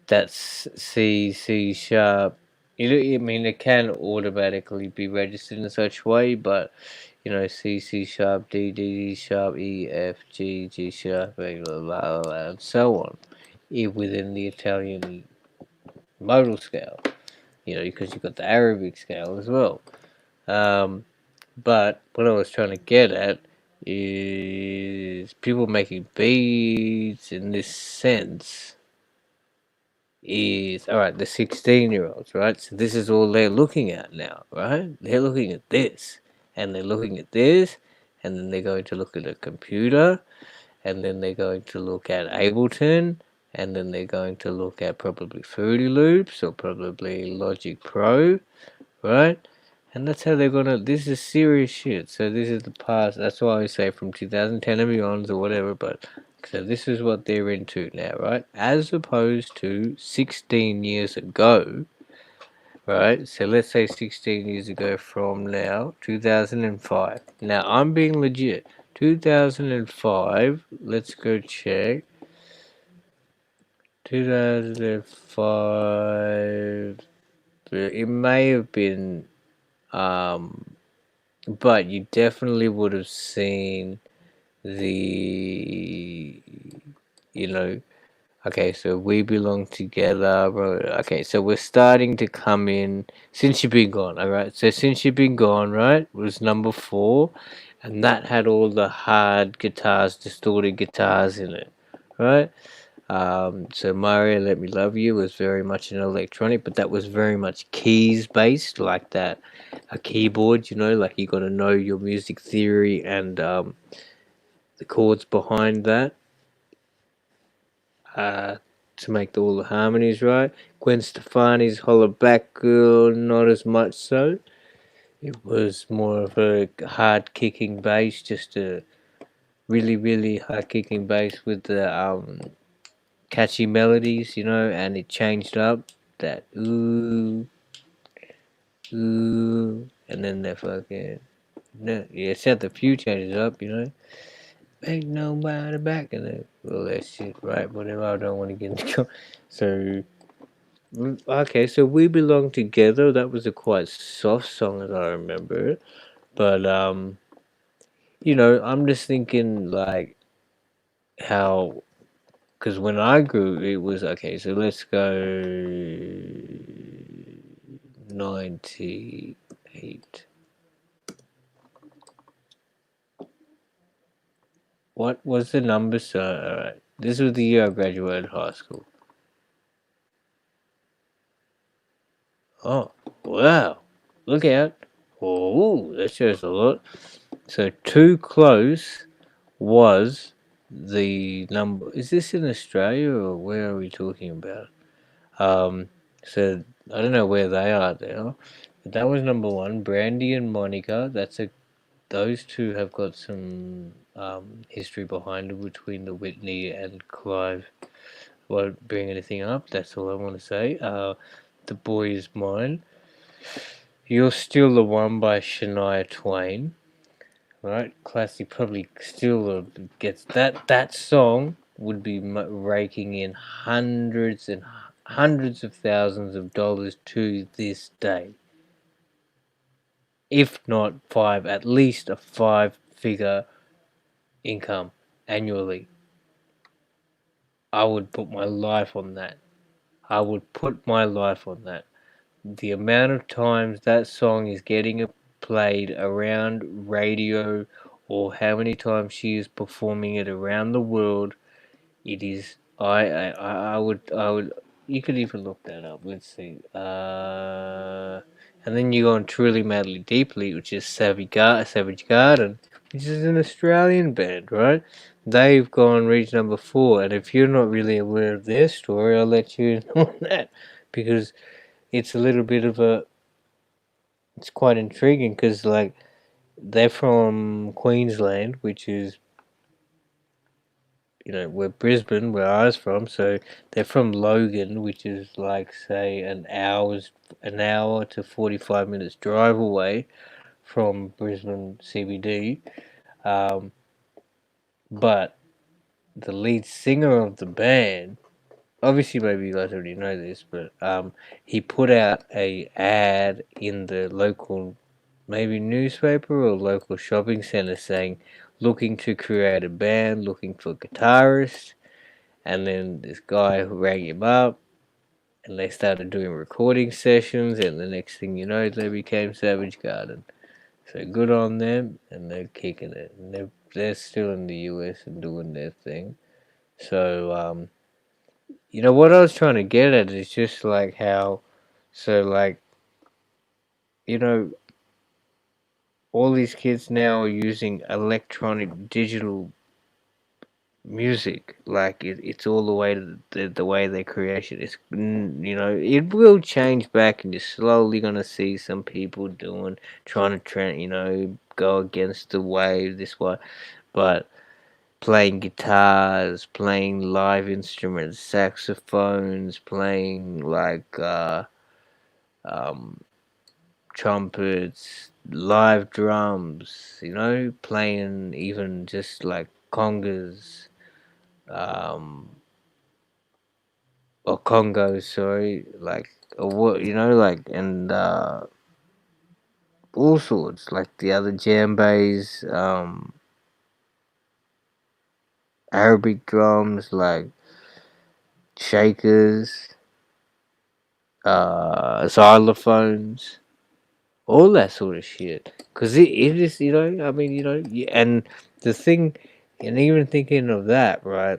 that's C sharp. I mean, it can automatically be registered in such way, but, C sharp, D sharp, E, F, G sharp, blah, blah, blah, and so on, within the Italian modal scale, because you've got the Arabic scale as well. But what I was trying to get at is people making beats in this sense is, alright, the 16-year-olds, right? So this is all they're looking at now, right? They're looking at this, and they're looking at this, and then they're going to look at a computer, and then they're going to look at Ableton, and then they're going to look at probably Fruity Loops or probably Logic Pro, right? And that's how they're gonna. This is serious shit. So this is the past. That's why I say from 2010 and beyond or whatever. But so this is what they're into now, right? As opposed to 16 years ago, right? So let's say 16 years ago from now, 2005. Now I'm being legit. 2005. Let's go check. 2005. It may have been, but you definitely would have seen the, okay, so we belong together, bro. Okay, so we're starting to come in since you've been gone, alright? So since you've been gone, right, was number 4, and that had all the hard guitars, distorted guitars in it, right? So Mario Let Me Love You was very much an electronic, but that was very much keys based, like that a keyboard, like you got to know your music theory and the chords behind that uh, to make all the harmonies right. Gwen Stefani's Holla Back Girl, not as much so. It was more of a hard kicking bass, just a really, really hard kicking bass with the catchy melodies, and it changed up that ooh, ooh, and then the fucking, no, yeah, set the few changes up, ain't nobody back in it. Well, that shit, right? Whatever. I don't want to get into. So, okay, so We Belong Together. That was a quite soft song, as I remember. But I'm just thinking like how, because when I grew, it was okay. So let's go 98. What was the number? So, alright. This was the year I graduated high school. Oh, wow. Look out. Oh, that shows a lot. So, Too Close was the number. Is this in Australia or where are we talking about? Um, so, I don't know where they are now. But that was number one. Brandy and Monica. Those two have got some history behind it between the Whitney and Clive. Won't bring anything up. That's all I want to say. The Boy Is Mine. You're Still the One by Shania Twain. Right, classic. Probably still gets that. That song would be raking in hundreds and hundreds of thousands of dollars to this day. If not five, at least a five-figure income annually. I would put my life on that. I would put my life on that. The amount of times that song is getting played around radio, or how many times she is performing it around the world, it is. I would. You could even look that up. Let's see. And then you go on Truly Madly Deeply, which is Savage Garden, which is an Australian band, right? They've gone reach number 4, and if you're not really aware of their story, I'll let you know on that because it's a little bit of a. It's quite intriguing because like they're from Queensland, which is where Brisbane, where I was from, so they're from Logan, which is like say an hour to 45 minutes drive away from Brisbane CBD. Um, but the lead singer of the band, obviously maybe you guys already know this, but he put out a ad in the local maybe newspaper or local shopping centre saying looking to create a band, looking for guitarists. And then this guy who rang him up, and they started doing recording sessions, and the next thing you know, they became Savage Garden. So good on them, and they're kicking it. And they're still in the US and doing their thing. So what I was trying to get at is just like how, so like, you know, all these kids now are using electronic digital music, like it's all the way to the way they creation is. It will change back, and you're slowly gonna see some people trying to trend, go against the wave this way, but playing guitars, playing live instruments, saxophones, playing like um trumpets, live drums, playing even just like congas, um, or Congo, sorry, like, or what, like, and all sorts, like the other djembes, Arabic drums, like shakers, xylophones, all that sort of shit. Because it is, I mean, and the thing, and even thinking of that, right?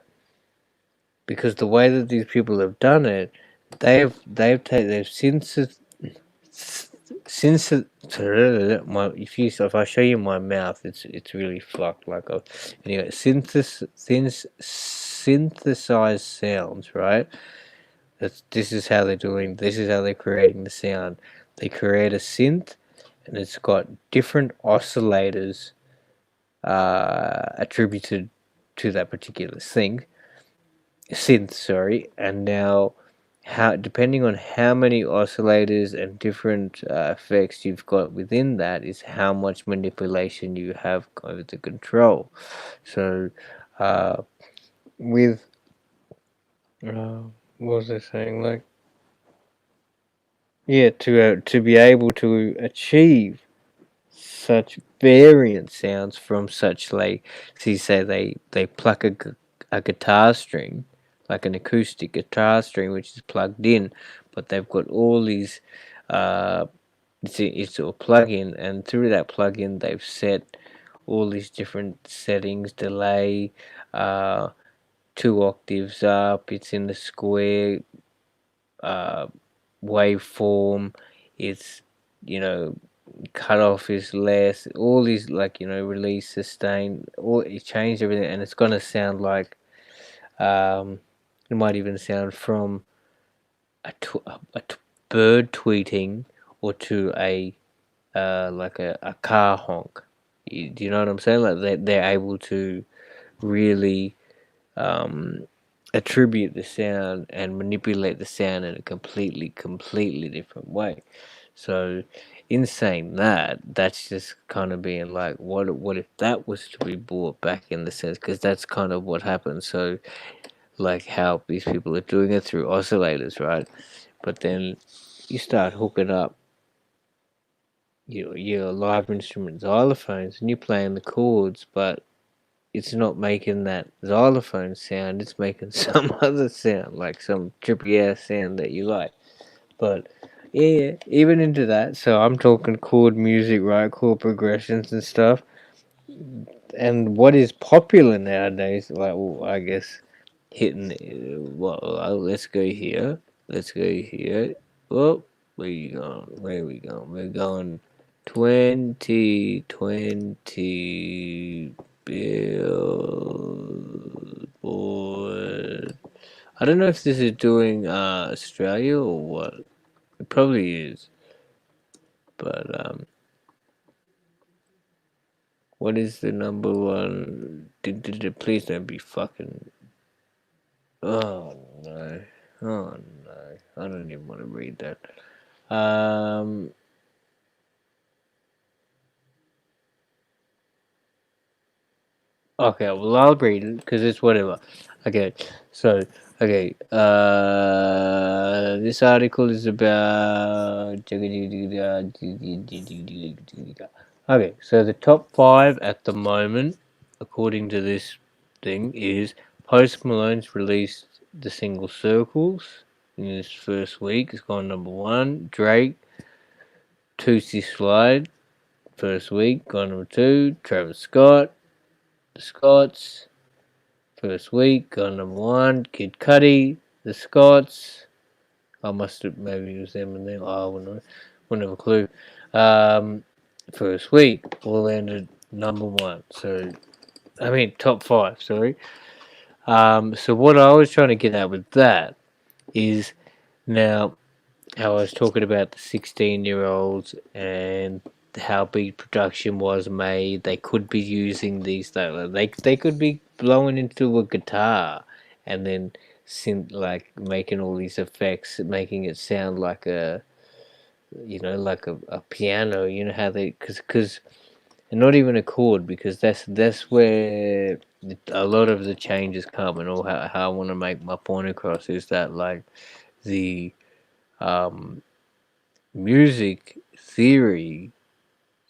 because the way that these people have done it, they've since my if I show you my mouth, it's really fucked. Like anyway, synthesized sounds, right? This is how they're doing. This is how they're creating the sound. They create a synth, and it's got different oscillators attributed to that particular synth. Sorry, and now how depending on how many oscillators and different effects you've got within that is how much manipulation you have over the control. So uh, with what was I saying? Like, yeah, to be able to achieve such variant sounds from such, like, so you say they pluck a guitar string, like an acoustic guitar string which is plugged in, but they've got all these it's a plug-in, and through that plug-in they've set all these different settings, delay, uh 2 octaves up, it's in the square uh waveform, it's, you know, cutoff is less, all these, like, you know, release, sustain, all it changed everything, and it's gonna sound like it might even sound from a bird tweeting, or to a like a car honk. Do you know what I'm saying? Like they're able to really attribute the sound and manipulate the sound in a completely different way. So, in saying that, that's just kind of being like, what if that was to be brought back in the sense? Because that's kind of what happens. So, like how these people are doing it through oscillators, right? But then you start hooking up your live instrument xylophones, and you're playing the chords, but it's not making that xylophone sound, it's making some other sound, like some trippy ass sound that you like. But yeah, even into that, so I'm talking chord music, right? Chord progressions and stuff. And what is popular nowadays, like, well, I guess hitting, well, let's go here, let's go here. Oh, where you going? Where we going? We're going 2020 Billboard. I don't know if this is doing Australia or what. It probably is. But what is the number one? Please don't be fucking. Oh no! Oh no! I don't even want to read that. Um. Okay, well I'll read it because it's whatever. Okay, so okay. This article is about. Okay, so the top five at the moment, according to this thing, is Post Malone's released the single Circles in his first week. It's gone number one. Drake, Tootsie Slide, first week, gone number two. Travis Scott, The Scots, first week, gone number one. Kid Cudi, The Scots. I must have, maybe it was them and them. I wouldn't have a clue. First week, all landed number one. So, I mean, top five, sorry. So what I was trying to get at with that is, now how I was talking about the 16-year-olds and how big production was made. They could be using these. They could be blowing into a guitar and then like making all these effects, making it sound like a, you know, like a piano. You know how they, because and not even a chord, because that's where a lot of the changes come, and all how I want to make my point across is that, like, the um, music theory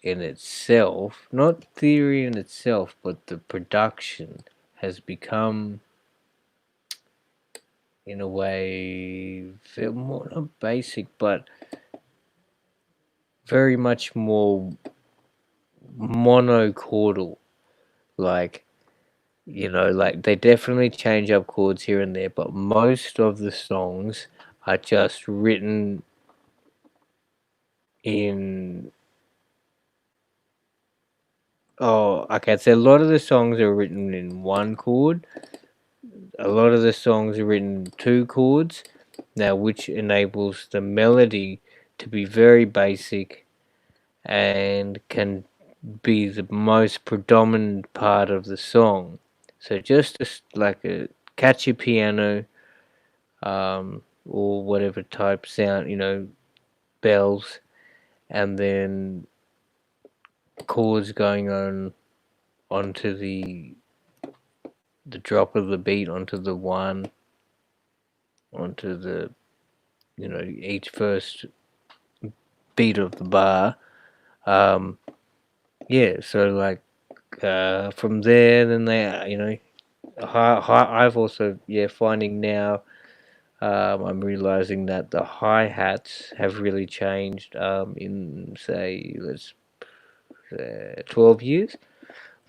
in itself, not theory in itself, but the production has become, in a way, more not basic, but very much more monochordal. Like, You know, like they definitely change up chords here and there, but most of the songs are just written in. Oh, okay. So a lot of the songs are written in one chord. A lot of the songs are written in two chords. Now, which enables the melody to be very basic and can be the most predominant part of the song. So just like a catchy piano, or whatever type sound, bells, and then chords going on onto the drop of the beat, onto the one, onto the each first beat of the bar. Um, yeah, so like from there, then they I've also finding now. I'm realizing that the hi hats have really changed in say 12 years.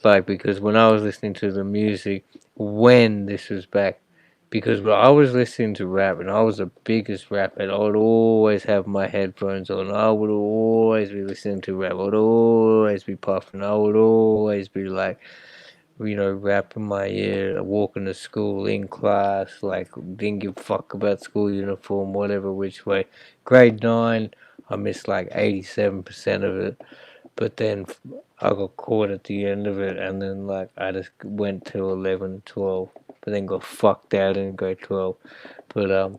Like, because when I was listening to the music, when this was back, because when I was listening to rap and I was the biggest rapper, and I would always have my headphones on. I would always be listening to rap. I would always be puffing. I would always be like, rap in my ear, walking to school, in class, like, didn't give a fuck about school uniform, whatever, which way. Grade 9, I missed like 87% of it, but then I got caught at the end of it, and then, like, I just went to 11, 12, but then got fucked out in grade 12, but,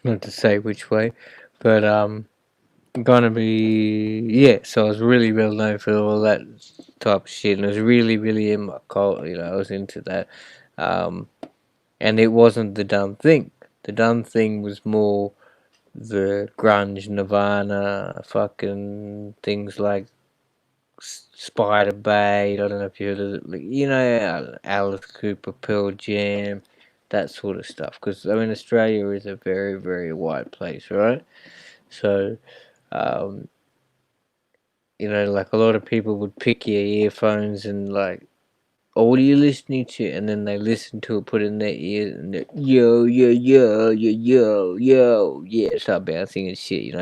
not to say which way, but, gonna be, so I was really well known for all that type of shit, and it was really, really in my cult. I was into that, and it wasn't the dumb thing. The dumb thing was more the grunge, Nirvana, fucking things like Spider Bait. I don't know if you heard of it, like, Alice Cooper, Pearl Jam, that sort of stuff. Because I mean, Australia is a very, very white place, right? So, um, like a lot of people would pick your earphones and like, oh, what are you listening to? And then they listen to it, put it in their ears, and they're, yo, yo, yo, yo, yo, yo, yeah, start bouncing and shit,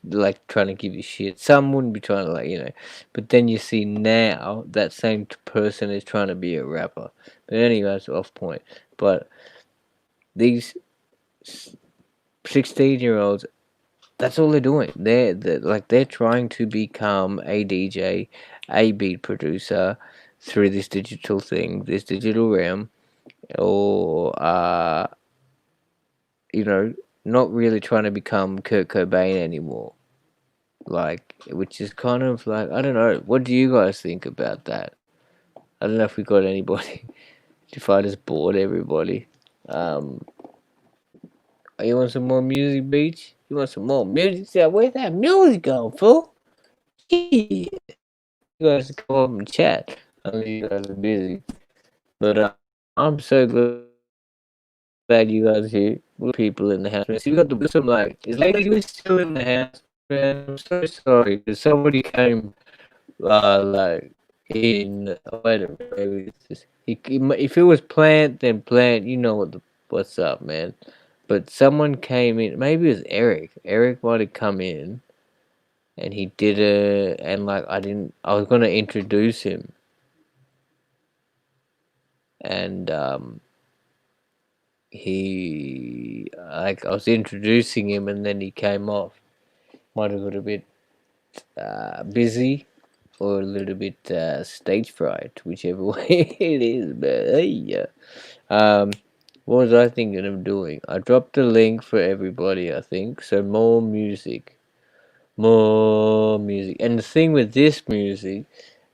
like trying to give you shit. Some wouldn't be trying to, like, but then you see now that same person is trying to be a rapper. But anyway, that's off point. But these 16-year-olds, that's all they're doing. They're trying to become a DJ, a beat producer through this digital thing, this digital realm, or not really trying to become Kurt Cobain anymore. Like, which is kind of like, I don't know. What do you guys think about that? I don't know if we got anybody. If I just bored everybody. Um, you want some more music, Beach? You want some more music? Yeah, where's that music going, fool? Yeah. You guys come up and chat. I know you guys are busy, but I'm so glad you guys are here. With people in the house, man. See, we got the some like, is Lady still in the house, man? I'm so sorry because somebody came, like in. Wait a minute, maybe it's just, if it was Plant, then Plant, you know what's up, man. But someone came in. Maybe it was Eric. Eric might have come in, and he did it, and like I didn't. I was gonna introduce him, and he like I was introducing him, and then he came off. Might have got a bit busy or a little bit stage fright, whichever way it is. But hey, yeah. What was I thinking of doing? I dropped a link for everybody. I think so. More music, and the thing with this music,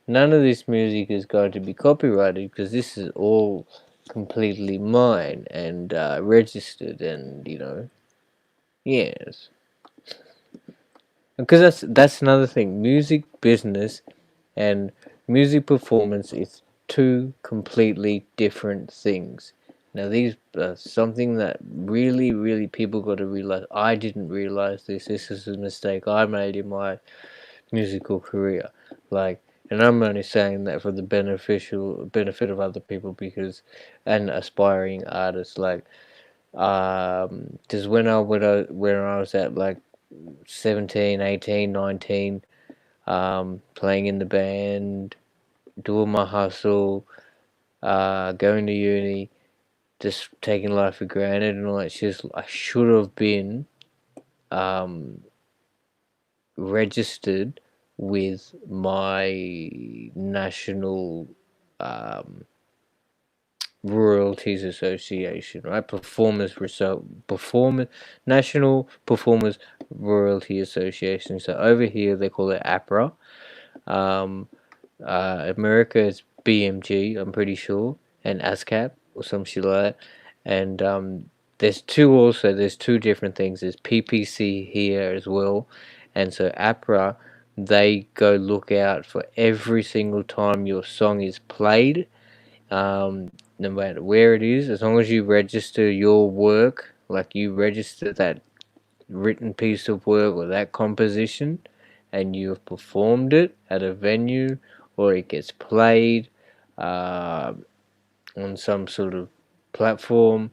none of this music is going to be copyrighted because this is all completely mine and registered, and yes, because that's another thing. Music business and music performance is two completely different things. Now these are something that really, really people got to realize. I didn't realize this. This is a mistake I made in my musical career. Like, And I'm only saying that for the benefit of other people because, and aspiring artists like, just when I was at like 17, 18, 19, playing in the band, doing my hustle, going to uni, just taking life for granted and all that shit. I should have been registered with my national royalties association, right? National Performers Royalty Association. So over here they call it APRA. Um, America is BMG, I'm pretty sure, and ASCAP or some shit like that. And there's two different things. There's PPC here as well, and so APRA, they go look out for every single time your song is played, no matter where it is, as long as you register your work, like you register that written piece of work or that composition, and you have performed it at a venue, or it gets played uh, on some sort of platform,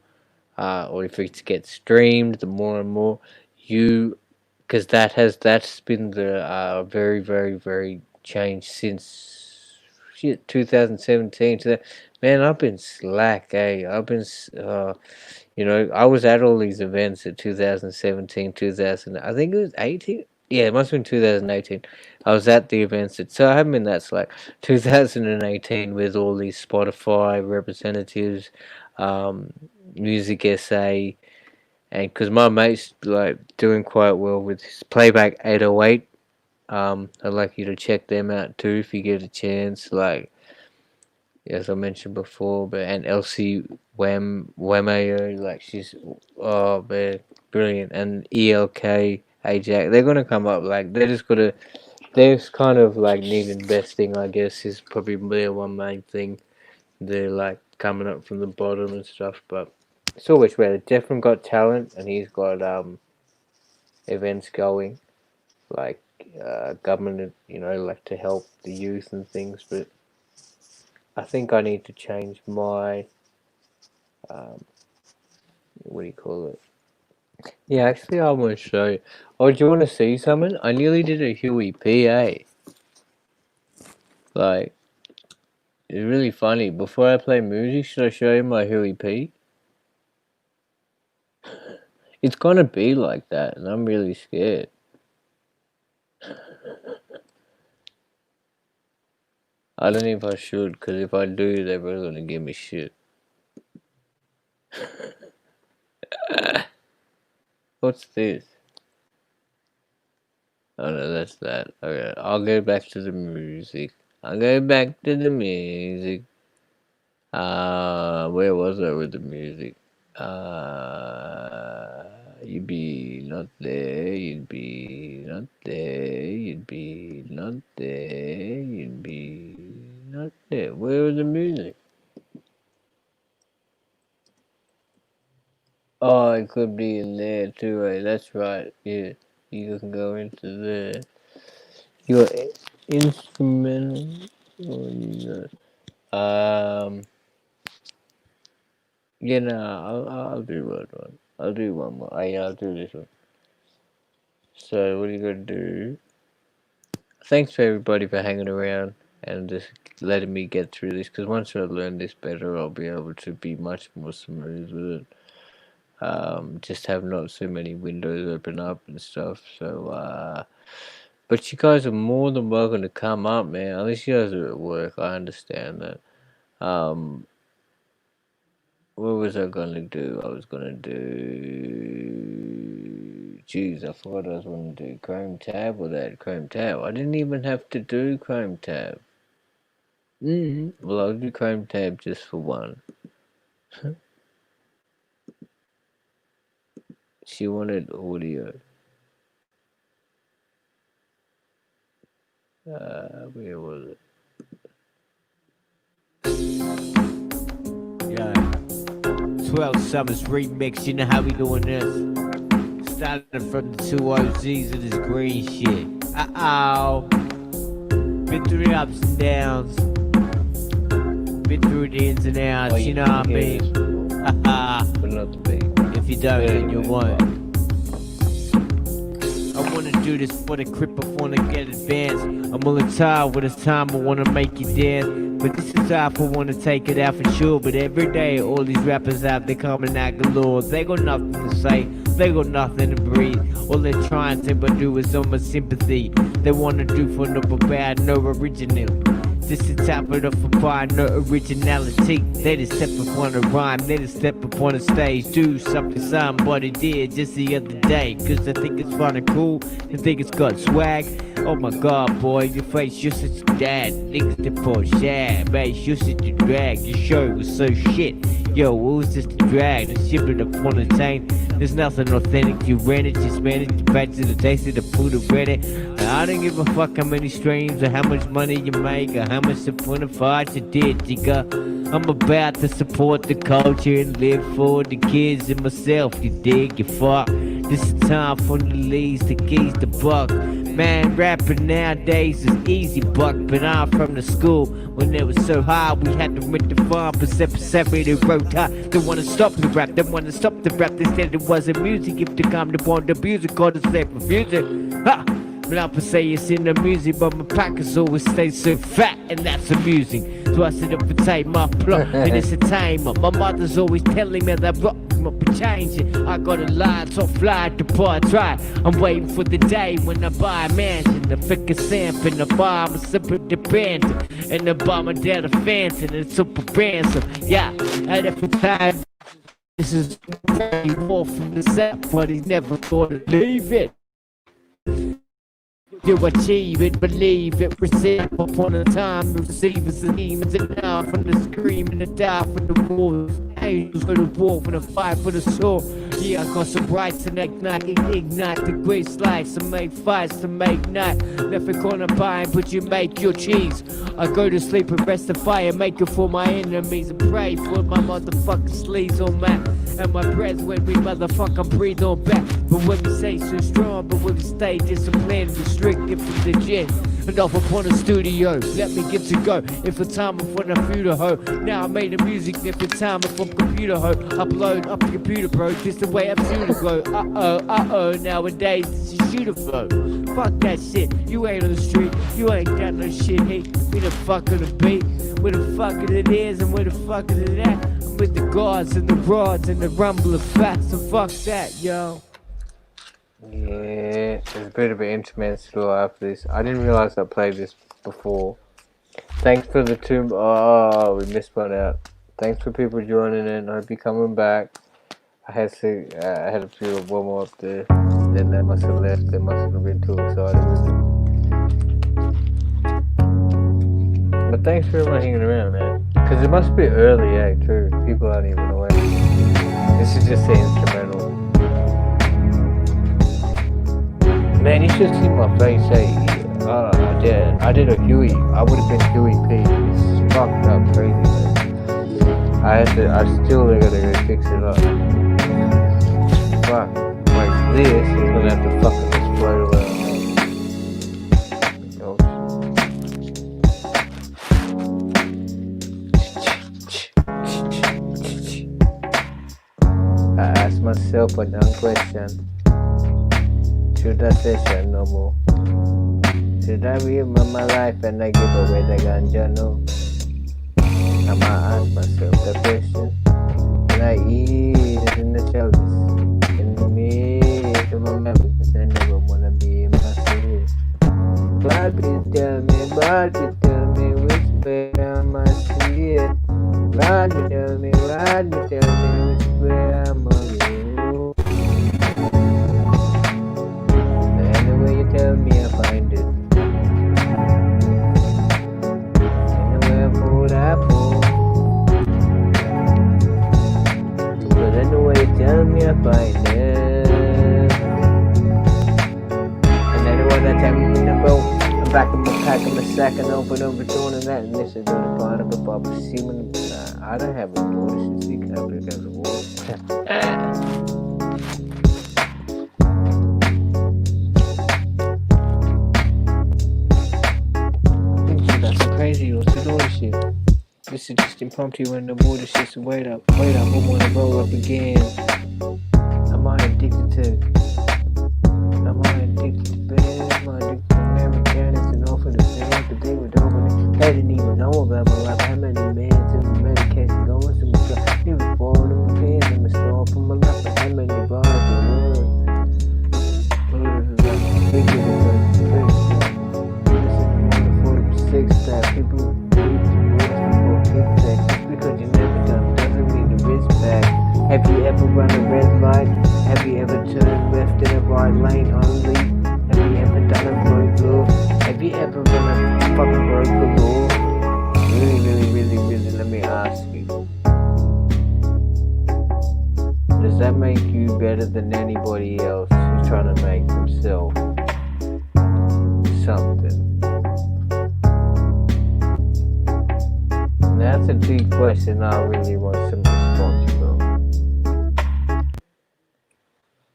or if it gets streamed, the more and more you, because that's been the very very very change since shit 2017 to that. Man, I've been slack, I've been I was at all these events at 2017, 2000. I think it was 18. Yeah, it must have been 2018. I was at the events. So I haven't been that slack. 2018 with all these Spotify representatives, um, Music SA, and because my mate's like doing quite well with his Playback 808. I'd like you to check them out too if you get a chance. Like, as I mentioned before, but and Elsie Wemayo, like she's, oh man, brilliant. And ELK Ajax, they're gonna come up, like they're just gonna, they're kind of like need investing, I guess, is probably their one main thing. They're like coming up from the bottom and stuff, but it's always better. Jeffrey got talent and he's got events going, like government, like to help the youth and things, but I think I need to change my what do you call it? Yeah, actually, I want to show you. Oh, do you want to see something? I nearly did a Huey PA. Like, it's really funny. Before I play music, should I show you my Huey P? It's gonna be like that, and I'm really scared. I don't know if I should, because if I do, they're really gonna give me shit. What's this? Oh no, that's that. Okay, I'll go back to the music. I'll go back to the music. Where was I with the music? You'd be not there, you'd be not there, you'd be not there, you'd be not there. Where was the music? Oh, it could be in there too, eh? That's right, yeah. You can go into there. Your instrumental. Yeah, no, I'll do one. I'll do one more. Yeah, I'll do this one. So, what are you gonna do? Thanks for everybody for hanging around and just letting me get through this. Because once I learn this better, I'll be able to be much more smooth with it. Just have not so many windows open up and stuff. So, but you guys are more than welcome to come up, man. Unless you guys are at work, I understand that. What was I gonna do? I was gonna do. Jeez, I forgot I was gonna do Chrome tab or that Chrome tab. I didn't even have to do Chrome tab. Well, I'll do Chrome tab just for one. She wanted audio. Where was it? Yeah. 12 Summers remix, you know how we doing this. Starting from the two OGs of this green shit. Uh-oh. Been through the ups and downs. Been through the ins and outs, Oh, you know what I mean? Haha. Put another beat. If you don't, then you won't. I wanna do this for the crip, I wanna get advanced. I'm all tired with this time, I wanna make you dance. But this is how I wanna take it out for sure. But every day, all these rappers out, they coming out galore. They got nothing to say, they got nothing to breathe. All they're trying to do is on my sympathy. They wanna do for no bad, no original. This is top it up for fire, no originality. They just step upon a rhyme, they just step upon a stage. Do something somebody did just the other day. Cause I think it's fun and cool, I think it's got swag. Oh my god, boy, your face, you're such a dad. Niggas that for shad, bass, you're such a drag. Your show was so shit. Yo, what was just a drag? The shit with the fun and tame. There's nothing authentic, you ran it, just managed to back to the taste of the food of Reddit. I don't give a fuck how many streams or how much money you make or how much support and fight you did, jigga. I'm about to support the culture and live for the kids and myself, you dig, you fuck. This is time for the leads, the keys, the buck. Man, rapping nowadays is easy buck, but I'm from the school when it was so high we had to rent the farm for separated road high. They wanna stop the rap, they wanna stop the rap. They said it wasn't music if they come to want the music, called the slave for music. Ha! But I per say it's in the music, but my pockets always stay so fat, and that's amusing. So I sit up and take my plot, and it's a timer. My mother's always telling me that rock must be changing. I got a line, so fly to part try. I'm waiting for the day when I buy a mansion, the thick of sand in the bar, I'm a super dependent, and the bomb of dead offense, and it's super ransom. Yeah, at every time. This is very war from the south, but he's never gonna leave it. You achieve it, believe it, receive upon a time, receivers and demons and now from the scream and the die for the wolves. Angels for the wolf and the fight for the soul. Yeah, I got some brights and ignite the great slice to make fights to make night. Nothing gonna bind, but you make your cheese. I go to sleep and rest the fire, make it for my enemies and pray for my motherfucking sleeves on my and my breath when we motherfucking breathe on back. But when we say so strong, but when we stay disciplined, restricted from the gym. And off upon the studio, let me get to go. If a time I'm from the computer hoe, now I made the music. If a time I'm from computer hoe, upload up your computer, bro. Just the way I'm shooter go. Nowadays it's a shooter flow. Fuck that shit. You ain't on the street, you ain't got no shit hate. We the fuck of the beat, where the fuck it is, and where the fuck is it at? I'm with the guards and the rods and the rumble of facts. So fuck that, yo. Yeah, there's a bit of an intermezzo after this. I didn't realize I played this before. Thanks for the two. Oh, we missed one out. Thanks for people joining in. I hope you're coming back. I had to do one more up there. Then they must have left. They must have been too excited with it. But thanks for everyone hanging around, man. Because it must be early, too. People aren't even awake. This is just the instrumental. Man, you should see my face, I did a Huey. I would have been Huey P. It's fucked up crazy, man. I still gotta go fix it up. Fuck. Like this is gonna have to fucking explode away. I asked myself a dumb question. Should I session no more? Should I remember my life and I give away the ganja? No. I'ma ask myself the question. Can I eat it in the chalice? In the midst of my memory, cause I never wanna be in my city. God please tell me which way I must see it. God tell me which way I must go. Tell me I find it. Anywhere food I pull. But anyway, tell me I find it. And anyway, that time I'm in the boat. I'm back in my pack, I'm a sack and overdoing that. And this is gonna find a papa semen. I don't have a door, this is the capital because of war. this is just impromptu when the water's just wait up, I'm on a roll up again. Am I addicted to? Am I addicted to bed? Am I addicted to Americans and off in the band? But they were dope. They didn't even know about my life. How many mans and medication going to my job? It was falling in my pants. I'm a star from my life. But how many bars the world? Six pack people because you never done doesn't mean the wrist back. Have you ever run a red light? Have you ever turned left in a right lane only? Have you ever done a burglar? Have you ever run a fucking burglar? Really, let me ask you. Does that make you better than anybody else who's trying to make themselves something? That's a deep question I really want some response from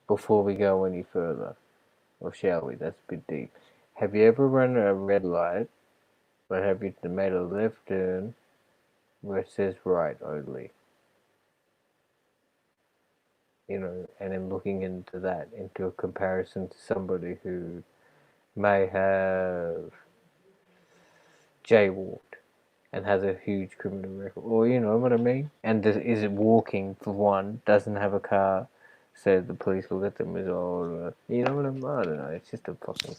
before we go any further. Or shall we? That's a bit deep. Have you ever run a red light, or have you made a left turn where it says right only? You know, and then looking into that, into a comparison to somebody who may have jaywalked and has a huge criminal record, or you know what I mean? And is it walking for one, doesn't have a car, so the police look at them as all, you know what I mean? I don't know, it's just a fucking,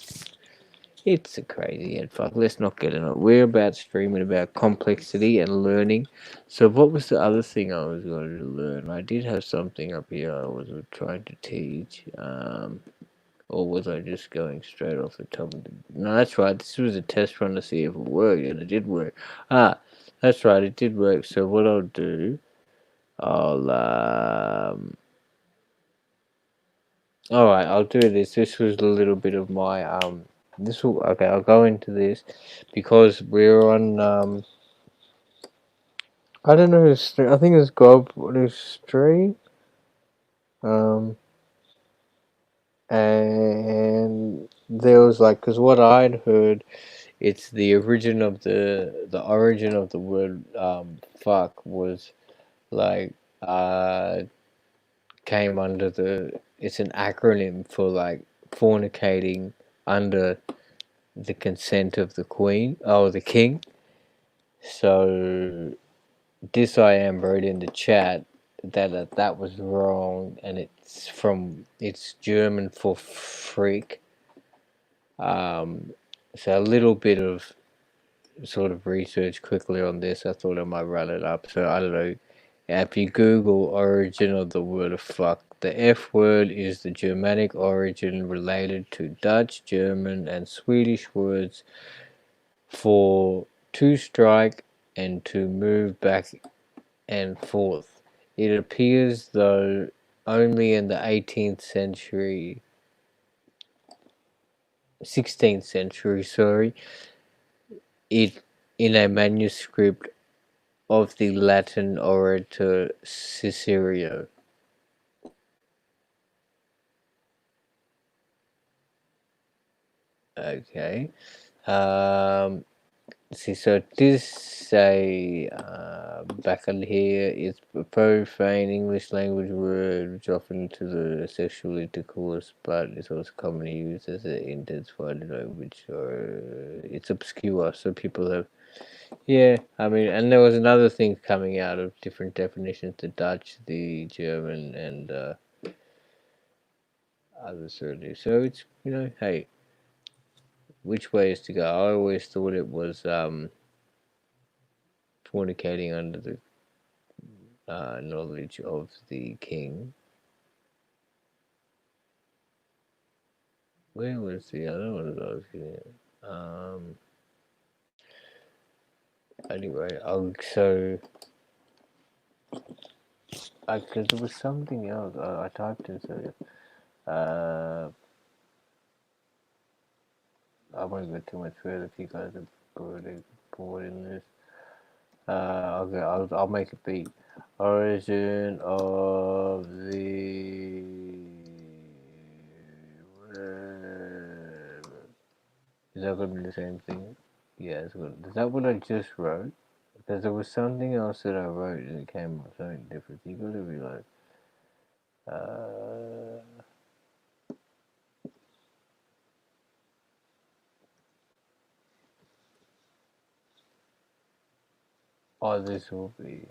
it's a crazy head fuck. Let's not get in it. We're about streaming about complexity and learning. So what was the other thing I was going to learn? I did have something up here I was trying to teach. Or was I just going straight off the top of the... No, that's right. This was a test run to see if it worked, and it did work. Ah, that's right. It did work. So what I'll do... Alright, I'll do this. This was a little bit of my... Okay, I'll go into this because we're on... I don't know who's... I think it's Gob who's stream. And there was like... Because what I'd heard... It's the origin of the word fuck was like came under it's an acronym for like fornicating under the consent of the queen or the king. So this I am wrote in the chat that was wrong, and it's German for freak. So a little bit of sort of research quickly on this. I thought I might run it up. So I don't know. If you Google origin of the word fuck, the F word is the Germanic origin related to Dutch, German, and Swedish words for to strike and to move back and forth. It appears, though, only in the 16th century, sorry, it in a manuscript of the Latin orator Cicero. Okay. See, so this say back on here is a profane English language word which often to the sexual intercourse, but it's also commonly used as an intensified language, or it's obscure. So people have, yeah. I mean, and there was another thing coming out of different definitions: the Dutch, the German, and others certainly. So it's hey, which way is to go? I always thought it was fornicating under the knowledge of the king. Where was the other one that I was getting at? Anyway, because there was something else I typed in, so I won't go too much further if you guys are bored in this. Okay, I'll make a beat. Origin of the word. Is that going to be the same thing? Yeah, it's good. Is that what I just wrote? Because there was something else that I wrote and it came up something different. You gotta be like, oh, this will be.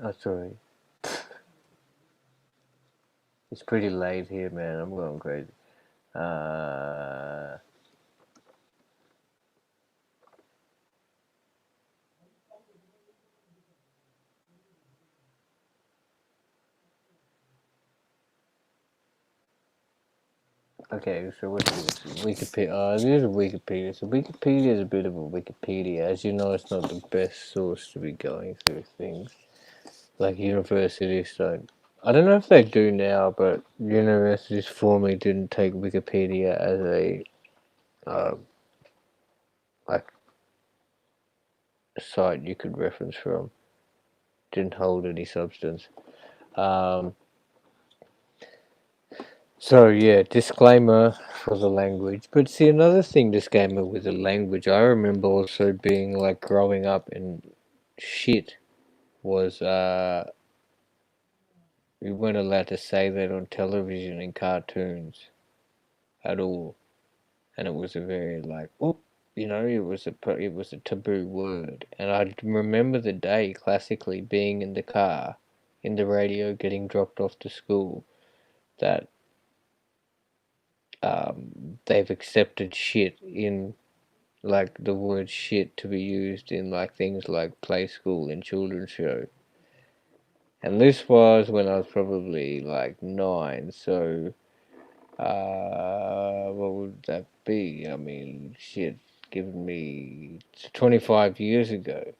Oh, sorry. It's pretty late here, man. I'm going crazy. Okay, so what's this? Wikipedia. Oh, this is Wikipedia. So Wikipedia is a bit of a Wikipedia. As you know, it's not the best source to be going through things. Like universities don't. I don't know if they do now, but universities formerly didn't take Wikipedia as a like a site you could reference from. Didn't hold any substance. So yeah, disclaimer for the language. But see, another thing, disclaimer with the language. I remember also being like growing up and shit was we weren't allowed to say that on television and cartoons at all, and it was a very like oh, it was a taboo word. And I remember the day classically being in the car, in the radio, getting dropped off to school, that they've accepted shit in like the word shit to be used in like things like play school and children's show. And this was when I was probably like 9, so what would that be? I mean, shit, given me 25 years ago.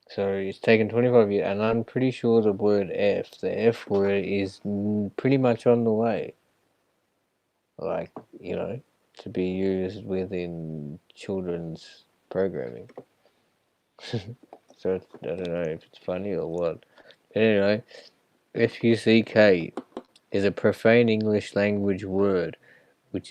So it's taken 25 years, and I'm pretty sure the word F, the F word, is pretty much on the way. Like, you know, to be used within children's programming. So I don't know if it's funny or what. But anyway, FUCK is a profane English language word which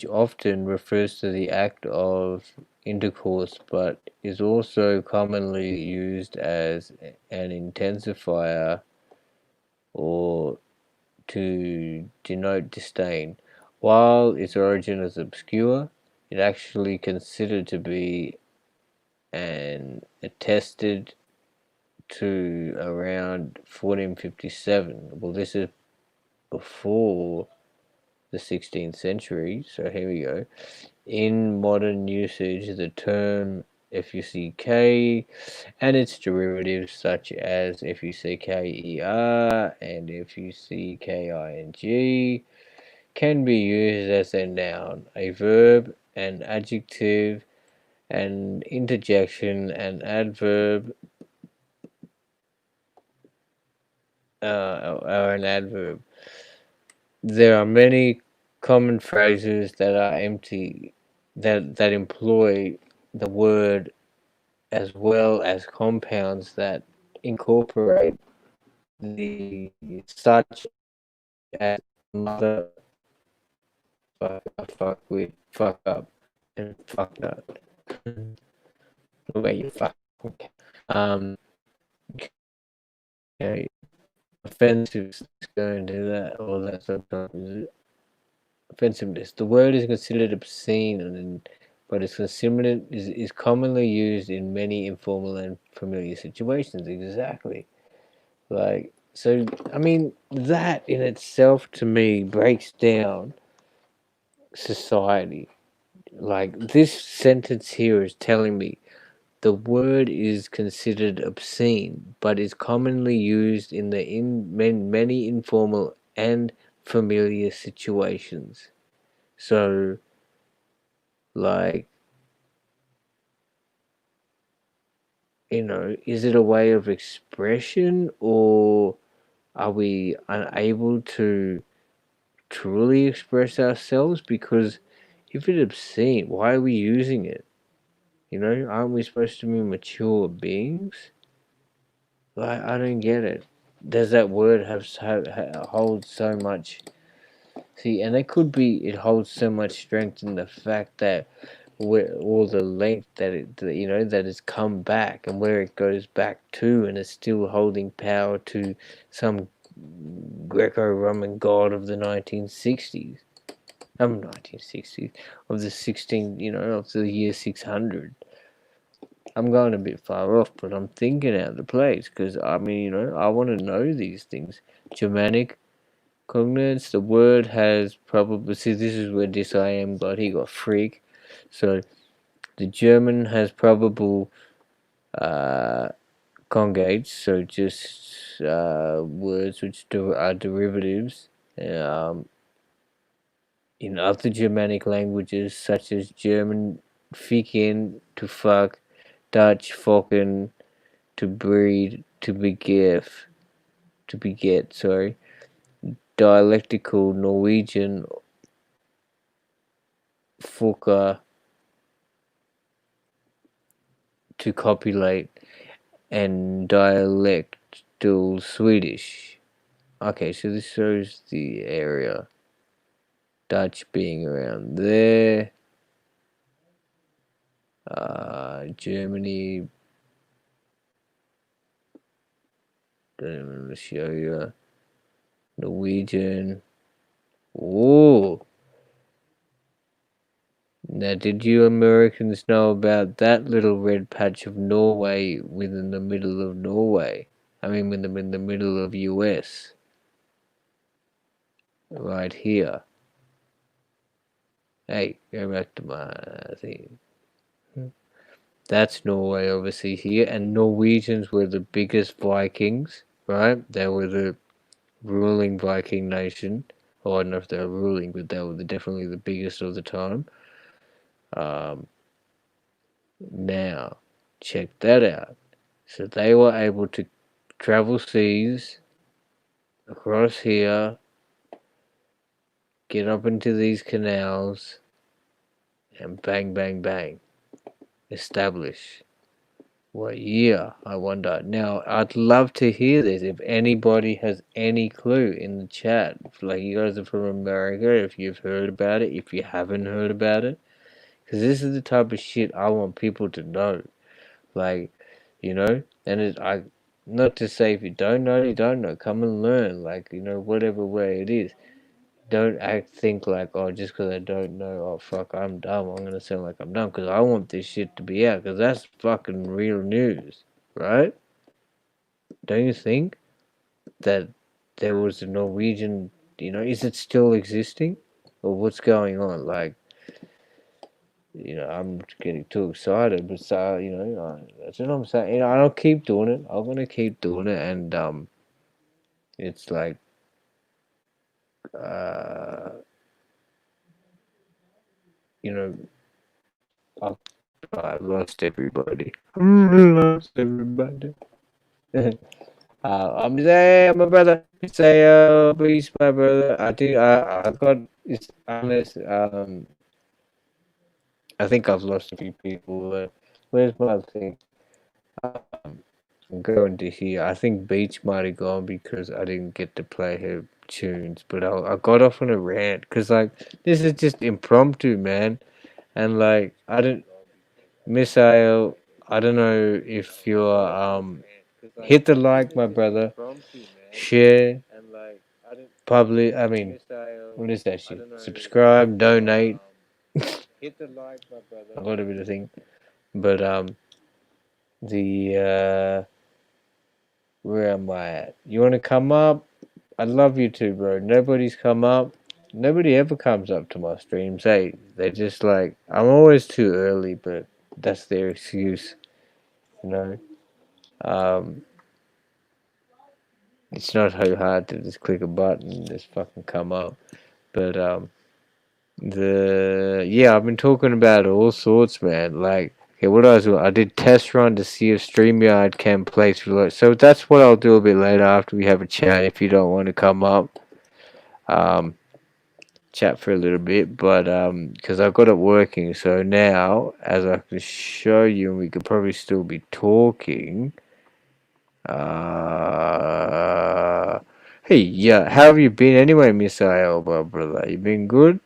often refers to the act of intercourse but is also commonly used as an intensifier or to denote disdain. While its origin is obscure, it actually considered to be and attested to around 1457. Well, this is before the 16th century, so here we go. In modern usage, the term FUCK and its derivatives such as FUCKER and FUCKING can be used as a noun, a verb, an adjective, an interjection, an adverb, or an adverb. There are many common phrases that are empty that employ the word as well as compounds that incorporate the such as mother, fuck with, fuck up, and fuck nut. The way you fuck. Okay. Okay. Offensive is going to that, or that sometimes offensiveness. The word is considered obscene, but it's considered is commonly used in many informal and familiar situations. Exactly. Like so, I mean, that in itself to me breaks down society. Like this sentence here is telling me the word is considered obscene, but is commonly used in many informal and familiar situations. So, like, is it a way of expression, or are we unable to truly express ourselves? Because if it's obscene, why are we using it? Aren't we supposed to be mature beings? Like, I don't get it. does that word hold so much? See, and it could be it holds so much strength in the fact that where all the length that that it's come back and where it goes back to, and it's still holding power to some Greco-Roman god of the 1960s. 1960s, of the 16, of the year 600. I'm going a bit far off, but I'm thinking out of the place because I mean, I want to know these things. Germanic cognates. The word has probably, see, this is where this I am got. He got freak. So the German has probable uh, conjugates, so just words which are derivatives. Um, in other Germanic languages, such as German, ficken, to fuck, Dutch, focken, to breed, to beget, sorry, dialectical Norwegian, fuka, to copulate, and dialectal Swedish. Okay, so this shows the area. Dutch being around there. Germany. Don't want to show you. Norwegian. Oh. Now, did you Americans know about that little red patch of Norway within the middle of Norway? I mean, in the middle of US. Right here. Hey, go back to my thing. That's Norway, obviously, here. And Norwegians were the biggest Vikings, right? They were the ruling Viking nation. Or I don't know if they were ruling, but they were definitely the biggest of the time. Um, Now, check that out. So they were able to travel seas across here, get up into these canals, and bang, bang, bang, establish. What year, I wonder? Now, I'd love to hear this. If anybody has any clue in the chat, if, like, you guys are from America, if you've heard about it, if you haven't heard about it, because this is the type of shit I want people to know. Like, and not to say if you don't know, you don't know. Come and learn, like, whatever way it is. Don't think like, oh, just because I don't know, oh, fuck, I'm dumb. I'm going to sound like I'm dumb because I want this shit to be out because that's fucking real news, right? Don't you think that there was a Norwegian, is it still existing? Or what's going on? Like, I'm getting too excited, but that's what I'm saying. I'll keep doing it. I'm gonna keep doing it, and it's like, uh, you know, I, I lost everybody. Lost everybody. I'm saying, my brother. Say, please, my brother. I think I got. It's unless I think I've lost a few people. Where's my thing? Um, I'm going to hear. I think Beach might have gone because I didn't get to play her tunes, but I got off on a rant because like this is just impromptu, man, and like I don't, Misael. I don't know if you're hit the like, my brother, share, public. I mean, what is that shit? Subscribe, donate. I got a bit of thing, but the where am I at? You want to come up? I love you too, bro. Nobody's come up. Nobody ever comes up to my streams. They just like, I'm always too early, but that's their excuse, you know. Um, it's not so hard to just click a button and just fucking come up. But I've been talking about all sorts, man. Like, okay, what I was doing, I did test run to see if StreamYard can play through. So that's what I'll do a bit later after we have a chat. If you don't want to come up, um, chat for a little bit, but because I've got it working, so now as I can show you, and we could probably still be talking. Hey, yeah, how have you been anyway, Miss Alba, brother? You been good?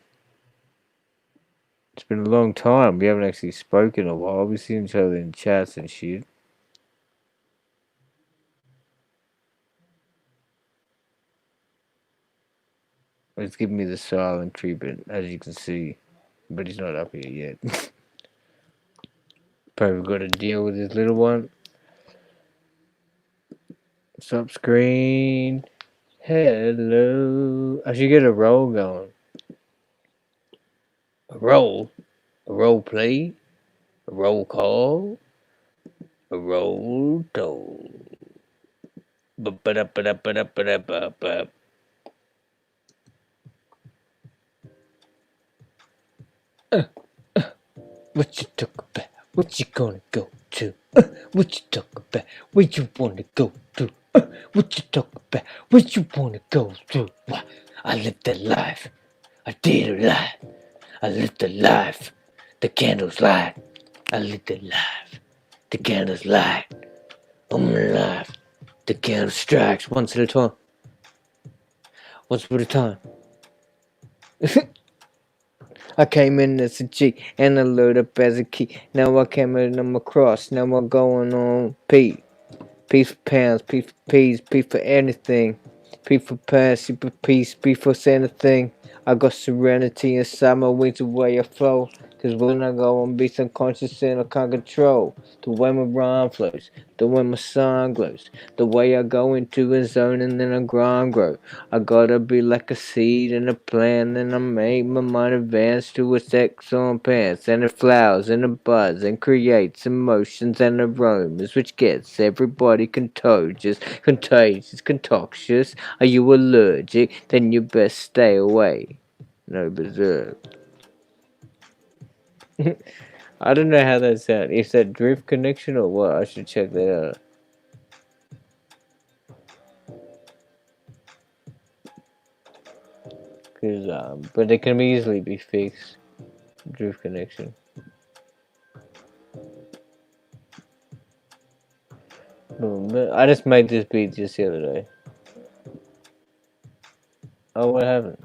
It's been a long time. We haven't actually spoken in a while. We see each other in chats and shit. He's giving me the silent treatment, as you can see. But he's not up here yet. Probably got to deal with his little one. Stop screen. Hello. I should get a roll going. A roll? A role play? A roll call? A roll toll. Ba-ba-da-ba-da-ba-da-ba-da-ba-ba. What you talk about? What you gonna go to? What you talk about? Where you wanna go to? What you talk about? Where you wanna go to? I lived that life. I did a life. I lived the life. The candles light. I lived the life. The candles light. I'm alive. The candle strikes once at a time. Once at a time. I came in as a G and I load up as a key. Now I came in on my cross. Now I'm going on P. P for pounds, P for P's, P for anything. P for pass, P for peace, P for anything. I got serenity inside my wings, the way I flow. Cause when I go on beats, I'm conscious and I can't control. The way my rhyme flows, the way my song glows. The way I go into a zone and then I grind grow. I gotta be like a seed and a plant, and I make my mind advance to its excellent pants, and it flowers and it buds and creates emotions and aromas, which gets everybody contagious, contagious. Are you allergic? Then you best stay away. No berserk. I don't know how that sounds. Is that drift connection or what? I should check that out. Cause but it can easily be fixed. Drift connection. I just made this beat just the other day. Oh, what happened?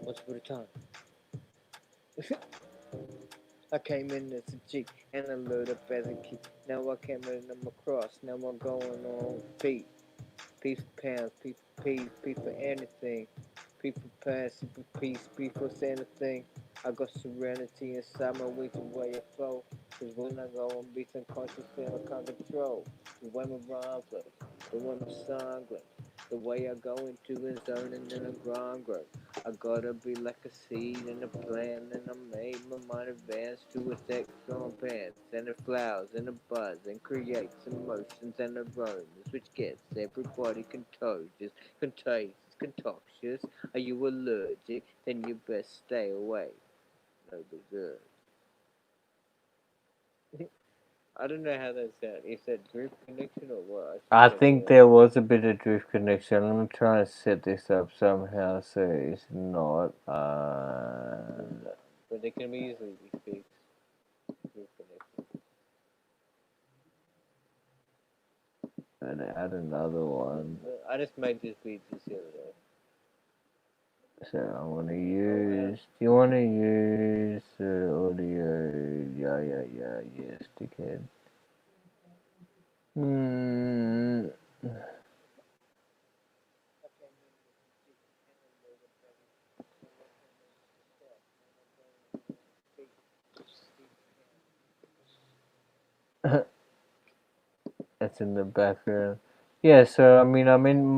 Once upon a time. I came in as a G and I load up as a key. Now I came in on my cross. Now I'm going on P. P for pounds, P for P's, P for anything. P for pass, P for peace, P for anything. I got serenity inside my wings, the way I flow. Cause when I go on beats, I'm conscious and I can't control. The way my rhyme flows, the way my song glows. The way I go into a zone and then I grind grow. I gotta be like a seed in a plant, and I made my mind advance to its excellent pants, and it flowers and it buds and creates emotions and aromas, which gets everybody contagious. Are you allergic? Then you best stay away. No berserk. I don't know how that sounds. Is that drift connection or what? I think there was a bit of drift connection. I'm trying to set this up somehow so it's not. But it can easily be fixed. Drift connection. And add another one. I just made this beat just the other day. So I want to use. Do you want to use audio? Yeah. Yes, dickhead. Hmm. That's in the background. Yeah, so I mean,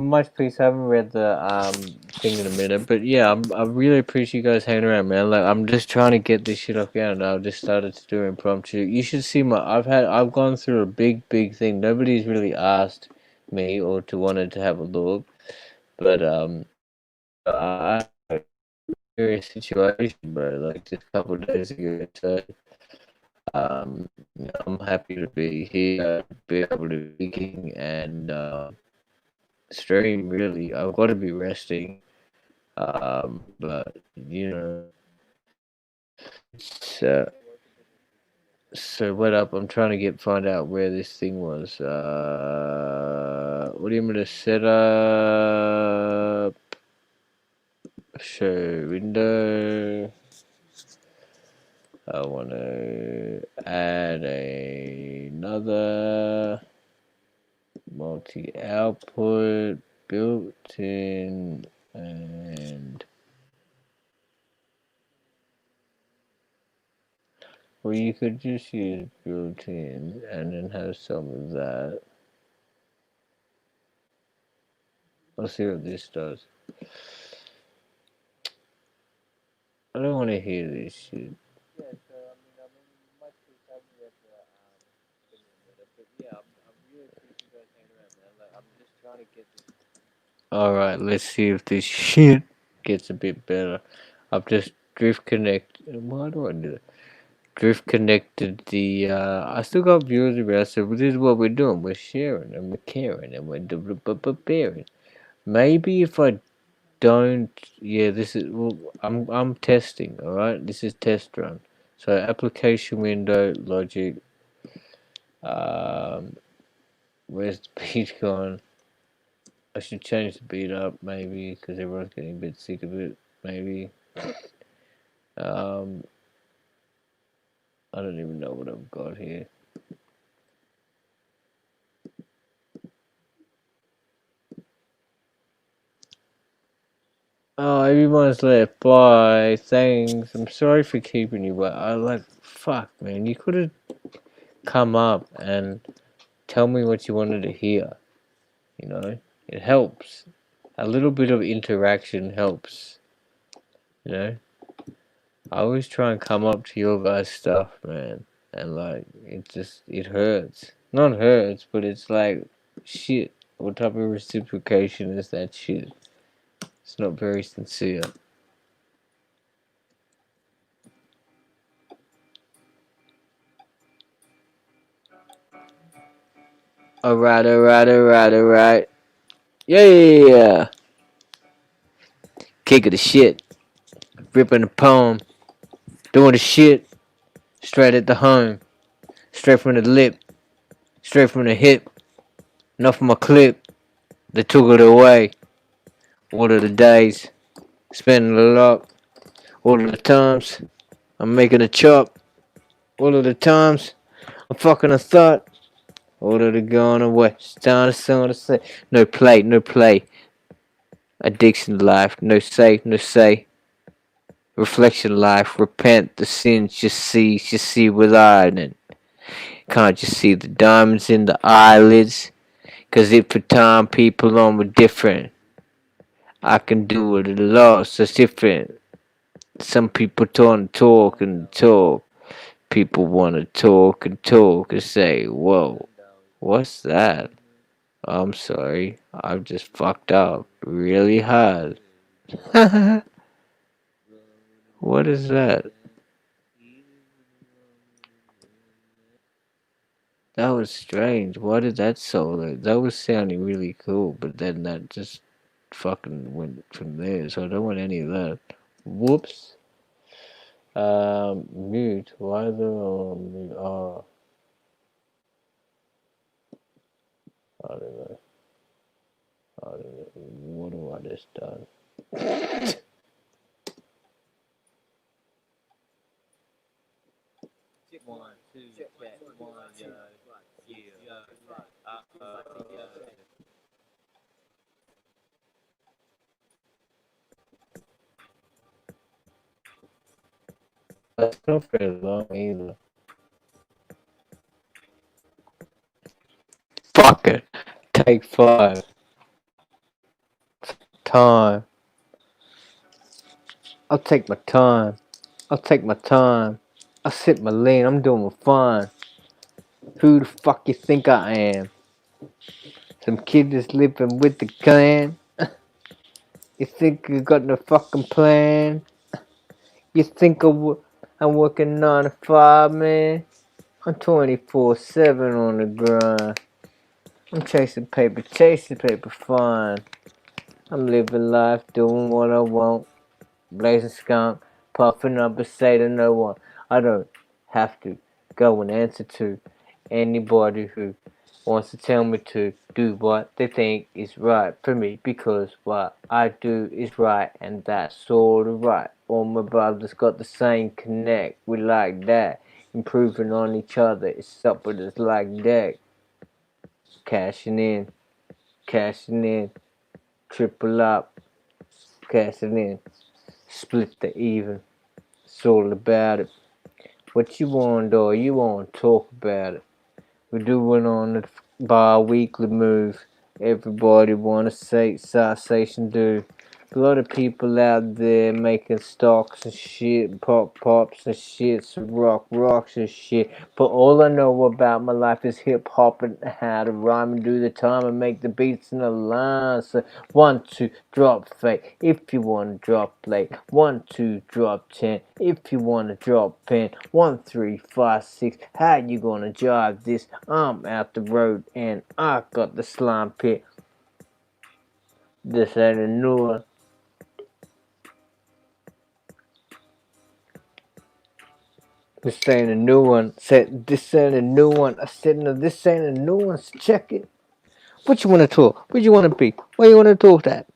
much please. I haven't read the thing in a minute, but yeah, I really appreciate you guys hanging around, man. Like, I'm just trying to get this shit off ground. I've just started to do impromptu. You should see I've gone through a big thing. Nobody's really asked me or to wanted to have a look, but I had a serious situation, bro. Like just a couple of days ago, so I'm happy to be here, be able to be speaking and stream. Really, I've got to be resting. But you know, So what up? I'm trying to find out where this thing was. What do you mean to set up? Show window. I want to add another multi-output built-in and or you could just use built-in and then have some of that. I'll see what this does. I don't want to hear this shit. Yeah, so much to tell me that but yeah, I'm really appreciating you guys hanging around, man. Like, I'm just trying to get this. Alright, let's see if this shit gets a bit better. I've just drift connect. Why do I do that? Drift connected the. I still got viewers around, so this is what we're doing. We're sharing and we're caring and we're bearing. Maybe if I don't, yeah, this is. Well, I'm testing. All right, this is test run. So application window logic. Where's the beat gone? I should change the beat up maybe because everyone's getting a bit sick of it. Maybe. I don't even know what I've got here. Oh, everyone's left. Bye. Thanks. I'm sorry for keeping you, but I fuck, man. You could have come up and tell me what you wanted to hear. You know, it helps. A little bit of interaction helps. You know, I always try and come up to your guys' stuff, man, and it hurts. Not hurts, but it's like shit. What type of reciprocation is that shit? It's not very sincere. Alright. Yeah. Kick of the shit. Ripping the poem. Doing the shit. Straight at the home. Straight from the lip. Straight from the hip. Enough of my clip. They took it away. All of the days. Spending a lot. All of the times. I'm making a chop. All of the times. I'm fucking a thought. All of the gone away. It's time to say. No play. Addiction life. No say. Reflection life, repent the sins you see with iron. Can't you see the diamonds in the eyelids? Cause if for time people on were different, I can do it a lot, so it's different. Some people talk and talk. People wanna talk and say, whoa, what's that? I'm sorry, I've just fucked up really hard. What is that? That was strange. Why did that solo? That was sounding really cool, but then that just fucking went from there. So I don't want any of that. Whoops. Mute. Why the mute? Oh, I don't know. What do I just done? One, two, check, one, yeah. That's not very long either. Fuck it. Take 5. Time. I'll take my time. I sit my lane. I'm doing fine. Who the fuck you think I am? Some kid that's living with the clan? You think you got no fucking plan? You think I'm working 9 to 5, man? I'm 24/7 on the grind. I'm chasing paper fine. I'm living life, doing what I want. Blazing skunk, puffing up a say to no one. I don't have to go and answer to anybody who wants to tell me to do what they think is right for me, because what I do is right, and that's sort of right. All my brothers got the same connect. We like that. Improving on each other. It's up with us like that. Cashing in, triple up, cashing in, split the even. It's all about it. What you want, or you want to talk about it. We're doing on the bi-weekly move. Everybody wanna say sensation do. A lot of people out there making stocks and shit, pops and shit, some rocks and shit. But all I know about my life is hip hop and how to rhyme and do the time and make the beats in the line. So 1, 2, drop fake. If you wanna drop late, 1, 2, drop 10. If you wanna drop pen, 1, 3, 5, 6. How you gonna jive this? I'm out the road and I got the slime pit. This ain't a new one. This ain't a new one. Said this ain't a new one. I said no, this ain't a new one. So check it. What you wanna talk? What you wanna be? Where you wanna talk that?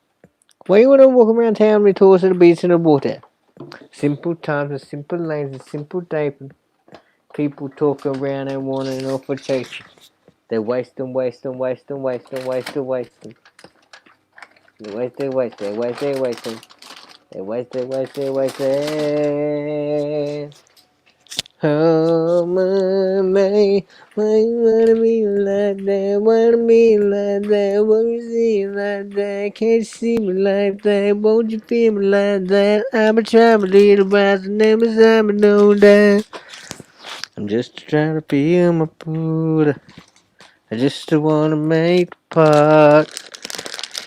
Where you wanna walk around town with tours to the beach and the water? Simple times and simple lanes and simple taping. People talk around and wanting off for chasing. They're wasting. They wasting. Oh my, why you wanna be like that? Wanna be like that? Wanna you see like that? Can't you see me like that? Won't you feel me like that? I'ma try my little best and never time I know that. I'm just trying to feel my food. I just wanna make part.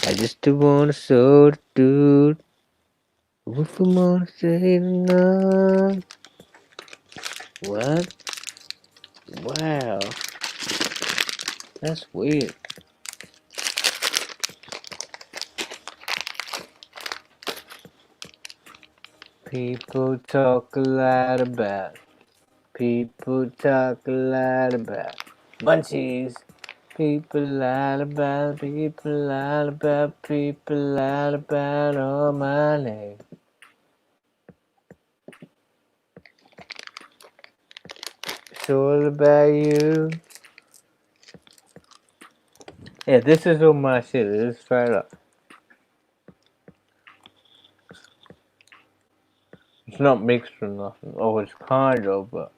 I just wanna show the dude. If I wanna say tonight. What? Wow. That's weird. People talk a lot about. People talk a lot about. Munchies. People lie about. People lie about. People lie about all my name. It's all about you. Yeah, this is all my shit. This is straight up. It's not mixed or nothing. Oh, it's kind of, but.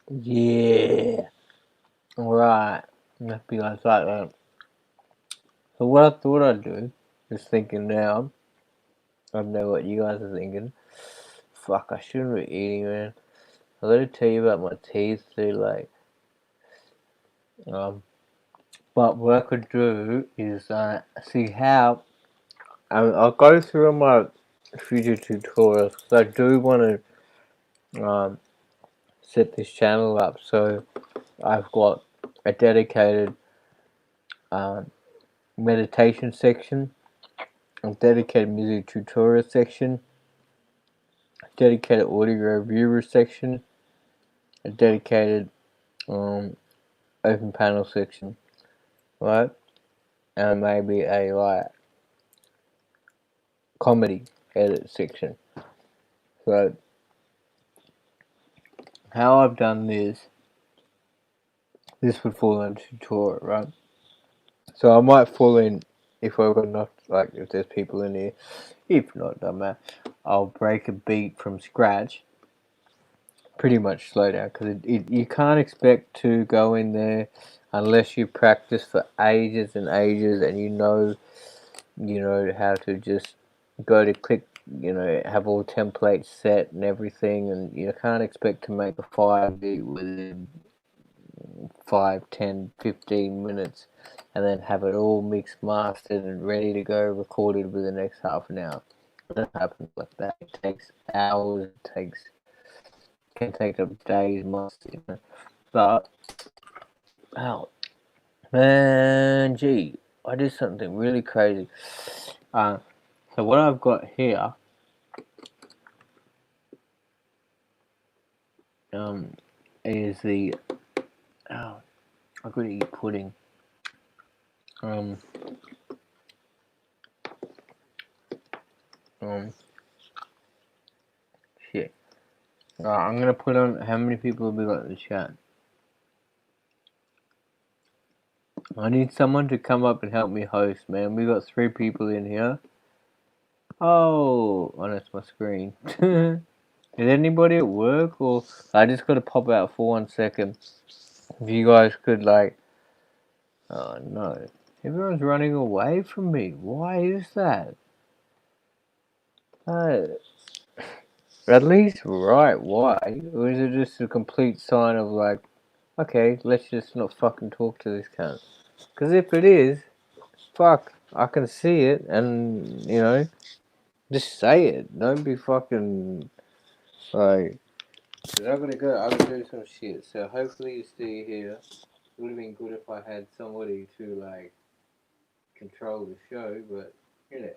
Yeah. Right. Must be like that. So what I thought I'd do, just thinking now, I don't know what you guys are thinking. Fuck, I shouldn't be eating, man. I gotta tell you about my teeth too, like, but what I could do is, see how, I'll go through my future tutorials, because I do want to, set this channel up, so I've got a dedicated, meditation section, a dedicated music tutorial section, a dedicated audio reviewer section, a dedicated open panel section, right? And maybe a like comedy edit section. So how I've done this would fall into tutorial, right? So I might fall in if I've got enough, like if there's people in here. If not, doesn't matter. I'll break a beat from scratch. Pretty much slow down, because you can't expect to go in there unless you practice for ages and ages and you know you know, how to just go to click, you know, have all templates set and everything, and you can't expect to make a 5 beat within 5, 10, 15 minutes and then have it all mixed, mastered and ready to go, recorded within the next half an hour. It doesn't happen like that. It takes hours, can take up days, months, you know. But, oh, man, gee, I did something really crazy. So what I've got here, is the, oh, I could eat pudding. Shit. I'm gonna put on how many people have we got in the chat. I need someone to come up and help me host, man. We got 3 people in here. Oh, that's my screen. Is anybody at work, or I just gotta pop out for 1 second? If you guys could, like, oh no, everyone's running away from me. Why is that? At least right, why? Or is it just a complete sign of like, okay, let's just not fucking talk to this cunt? Because if it is, fuck, I can see it, and you know, just say it. Don't be fucking like. Cause I'm gonna go. I'm gonna do some shit. So hopefully you stay here. It would have been good if I had somebody to like control the show, but you know.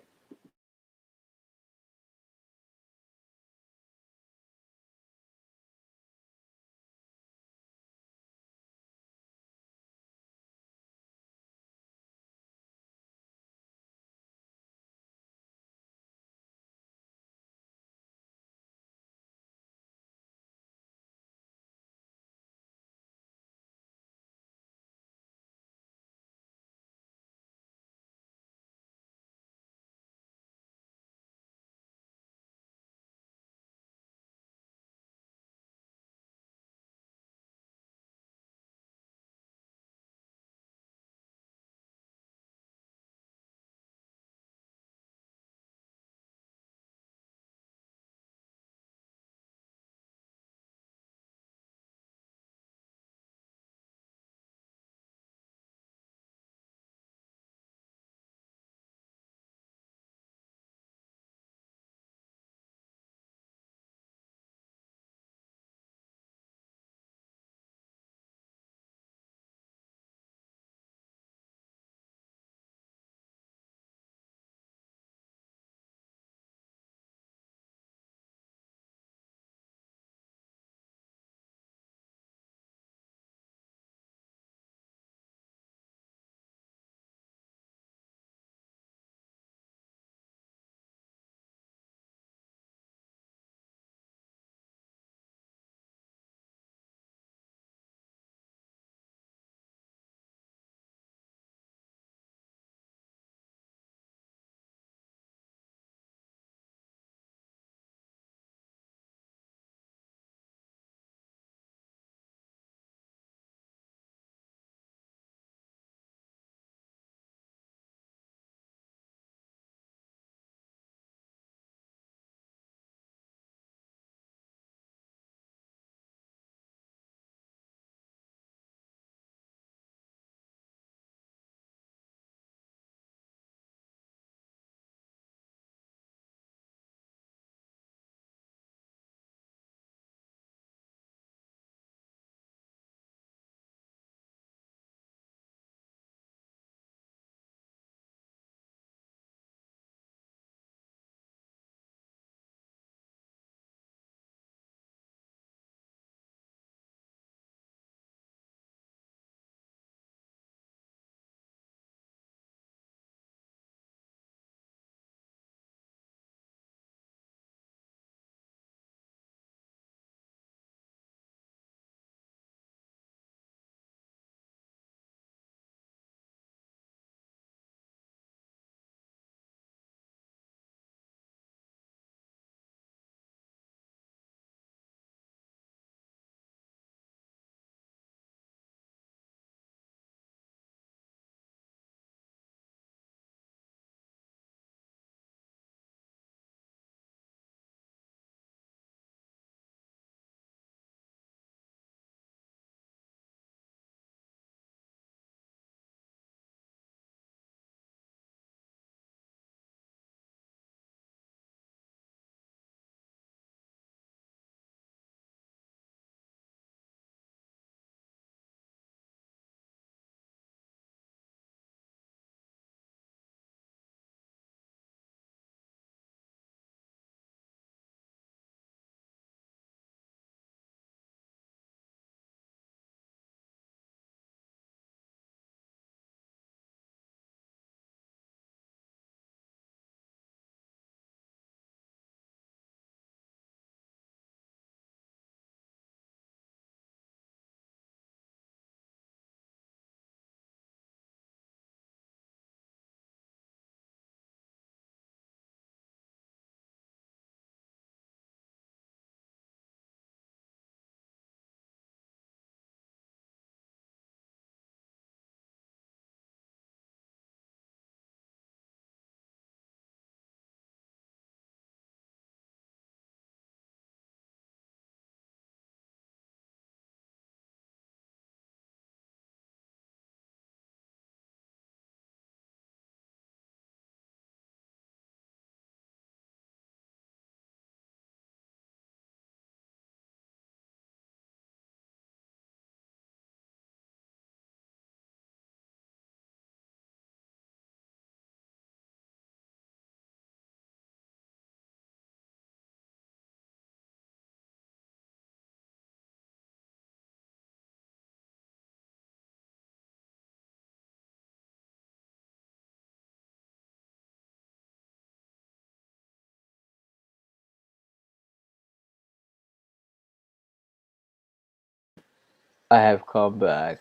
I have come back.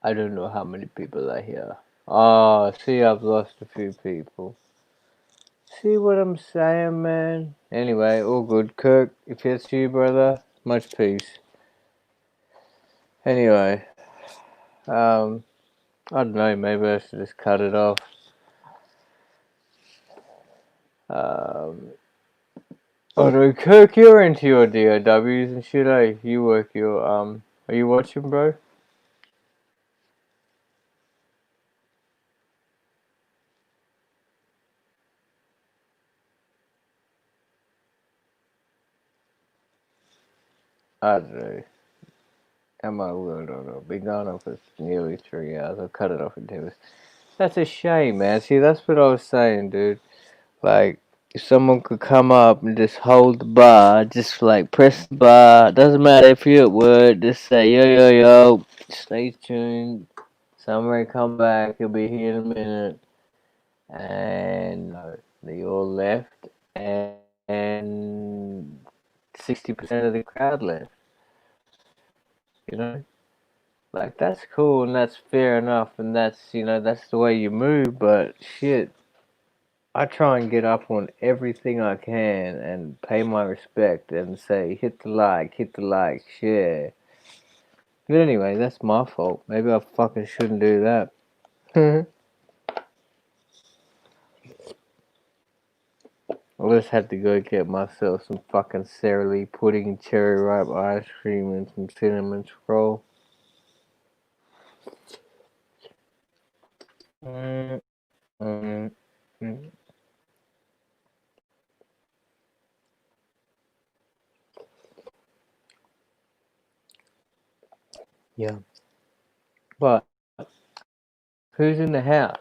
I don't know how many people are here. Oh, see, I've lost a few people. See what I'm saying, man? Anyway, all good. Kirk, if it's you, brother, much peace. Anyway, I don't know, maybe I should just cut it off. Oh no, Kirk, you're into your DOWs and shit, eh? You work your, are you watching, bro? I don't know. Am I will don't know. Been gone on for nearly 3 hours. I'll cut it off in 2 minutes. That's a shame, man. See, that's what I was saying, dude. Like, if someone could come up and just hold the bar, just like press the bar, doesn't matter if you're at work, just say, yo, yo, yo, stay tuned. Somebody come back, he'll be here in a minute. And they all left, and 60% of the crowd left. You know? Like, that's cool and that's fair enough, and that's, that's the way you move, but shit. I try and get up on everything I can and pay my respect and say, hit the like, share. But anyway, that's my fault. Maybe I fucking shouldn't do that. I just had to go get myself some fucking Sara Lee pudding, cherry ripe ice cream, and some cinnamon roll. Mm, mm, mm. Yeah. But who's in the house?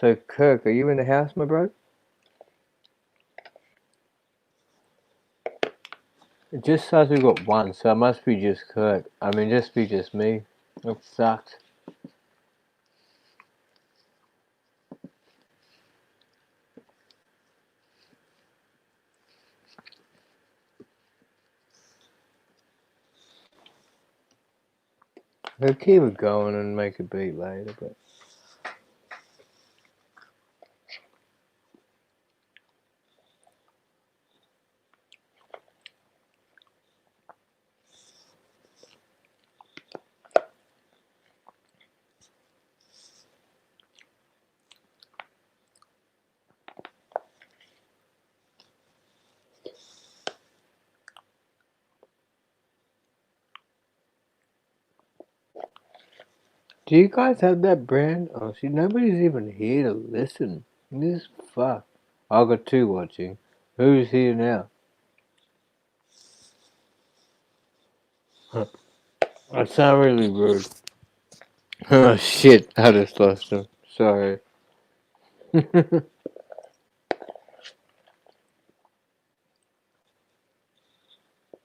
So, Kirk, are you in the house, my bro? It just says we got one, so it must be just Kirk. I mean, just be just me. It sucks. We'll keep it going and make a beat later, but do you guys have that brand? Oh, see, nobody's even here to listen. This fuck. I got two watching. Who's here now? Huh. I sound really rude. Oh shit, I just lost him. Sorry. I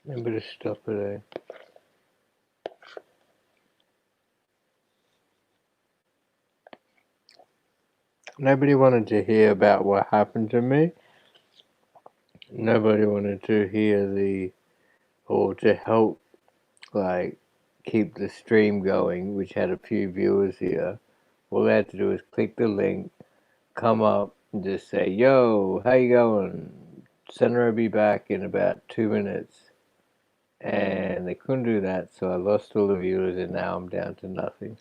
better stop it, eh? Nobody wanted to hear about what happened to me. Nobody wanted to hear or to help, like, keep the stream going, which had a few viewers here. All they had to do was click the link, come up, and just say, yo, how you going? Senator will be back in about 2 minutes. And they couldn't do that, so I lost all the viewers, and now I'm down to nothing.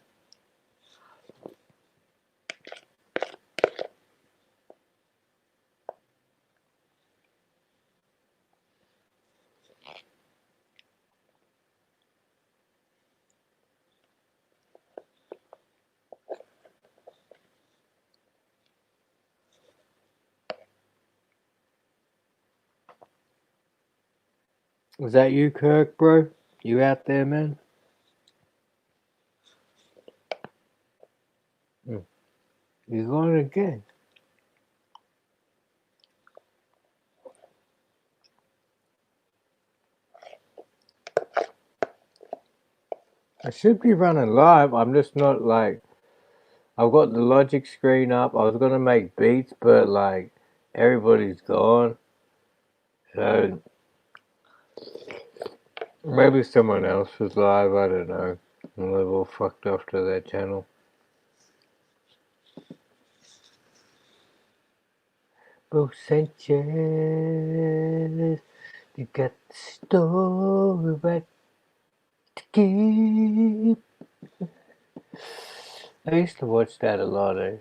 Was that you, Kirk, bro? You out there, man? You're going again. I should be running live. I'm just not like. I've got the logic screen up. I was gonna make beats, but like everybody's gone. So Maybe someone else was live, I don't know. And they've all fucked off to their channel. Both Sanchez, you got the story right to keep. I used to watch that a lot, eh?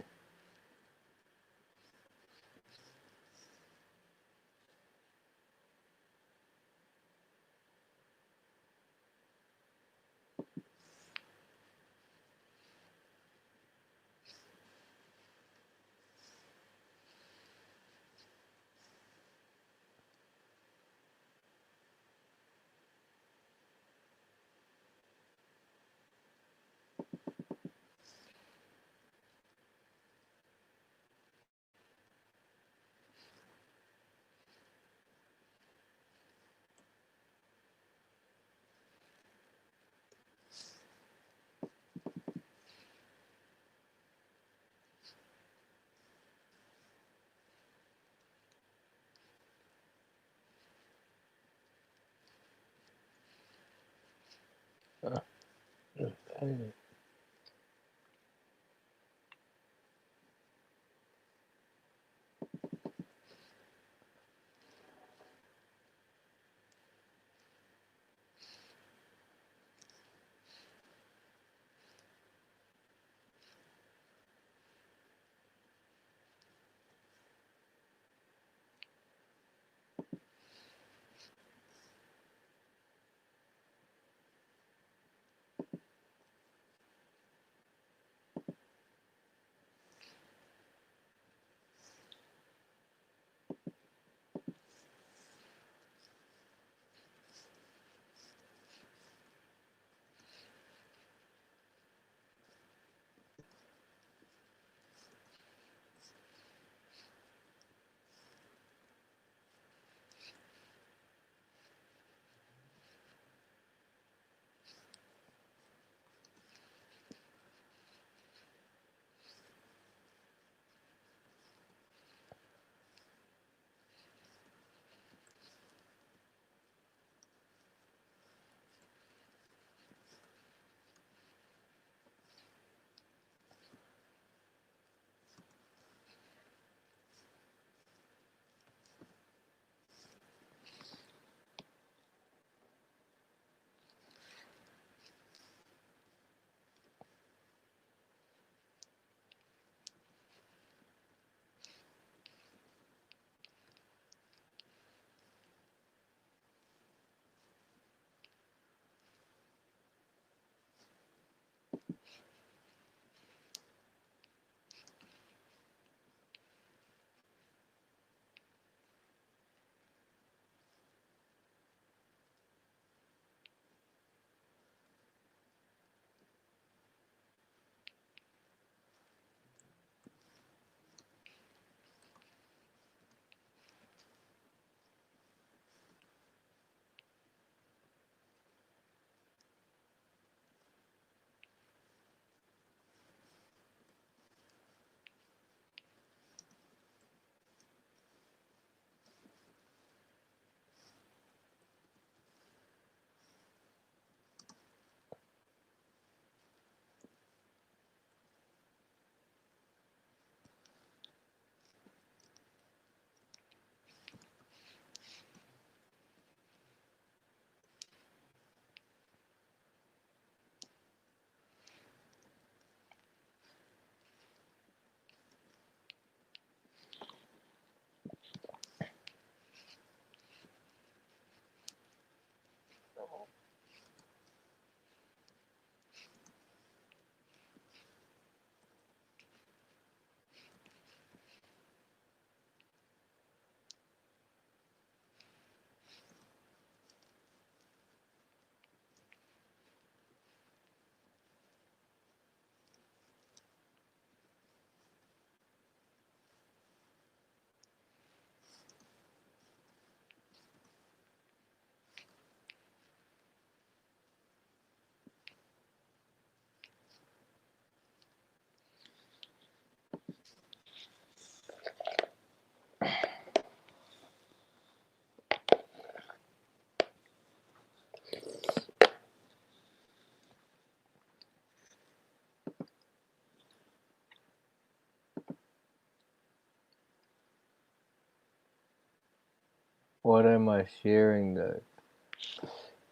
What am I sharing though?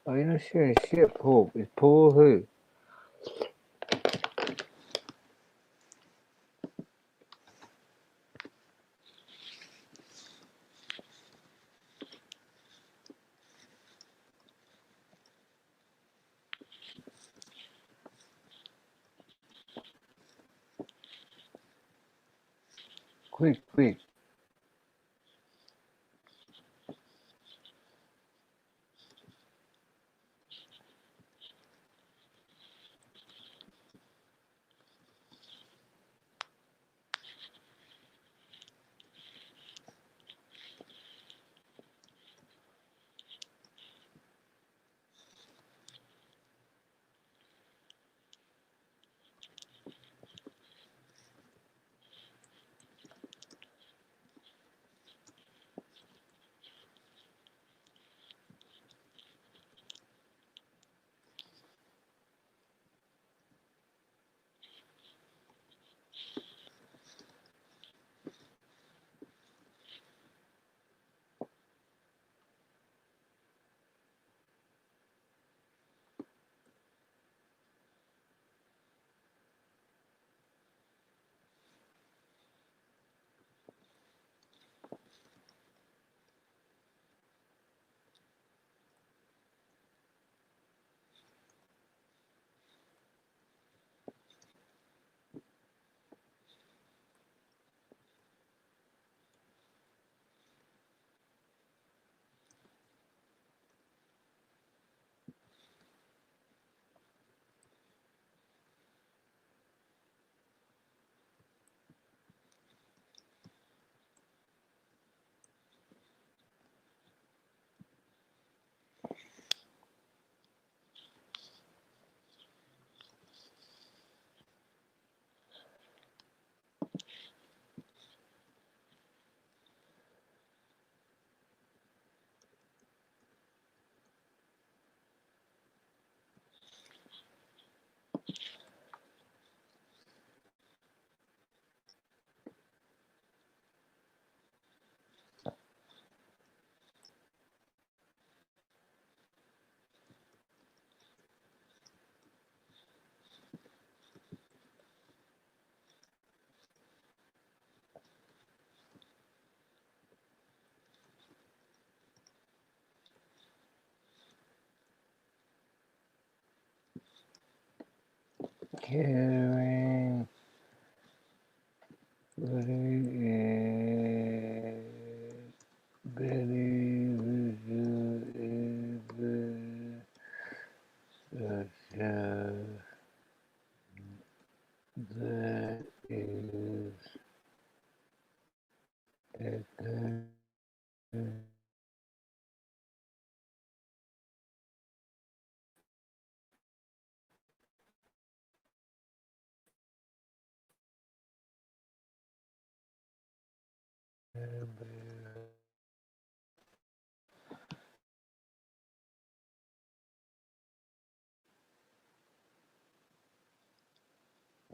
Oh, you're not sharing shit, Paul. Is Paul who? Quick, quick. Caring. That is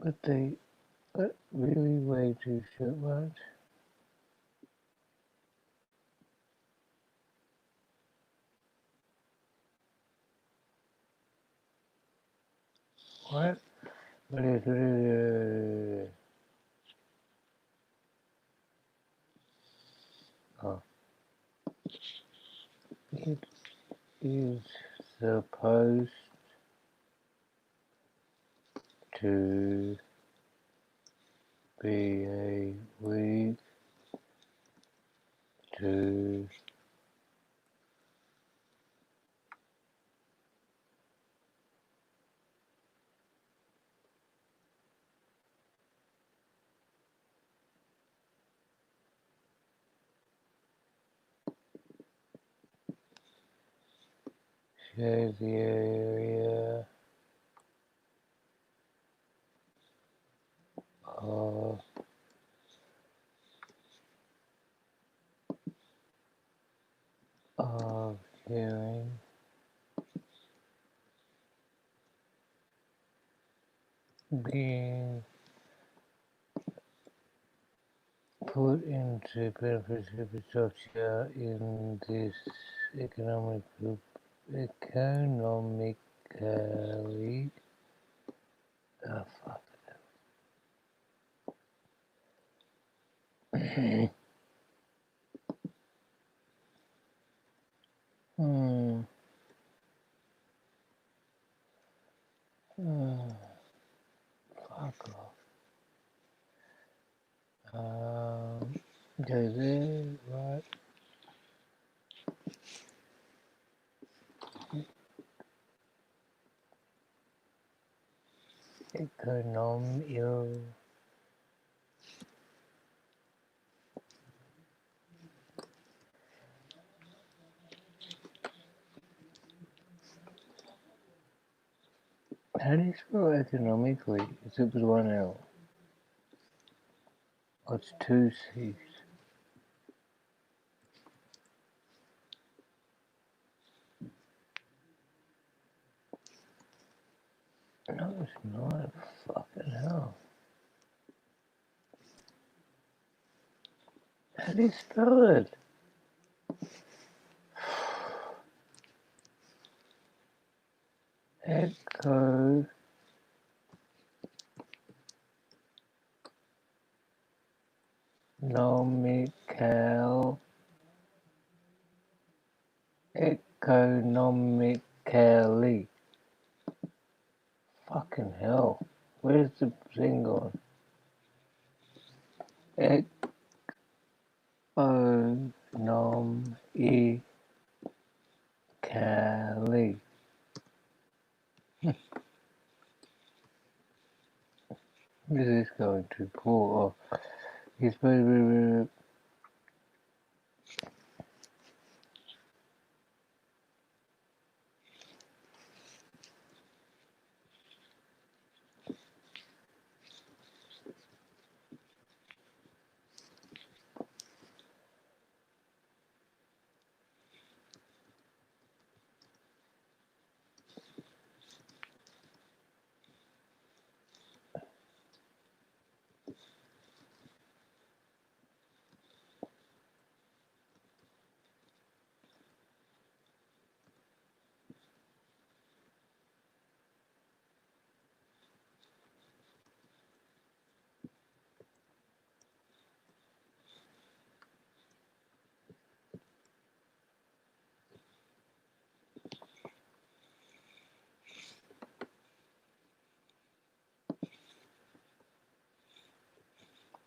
but they really way too short. What? What is it? Oh, it is supposed to be a week to show the area of hearing being put into benefits infrastructure in this economically. Oh, fuck. Hmm. Fuck off. Go there, right? Economical. How do you spell economically? Is it with one L? Oh, it's two C's. No, it's not. Fucking hell. How do you spell it? Economical. Economically. Fucking hell. Where's the thing gone? Economically. Where's this going to? Poor. Oh, he's supposed to be.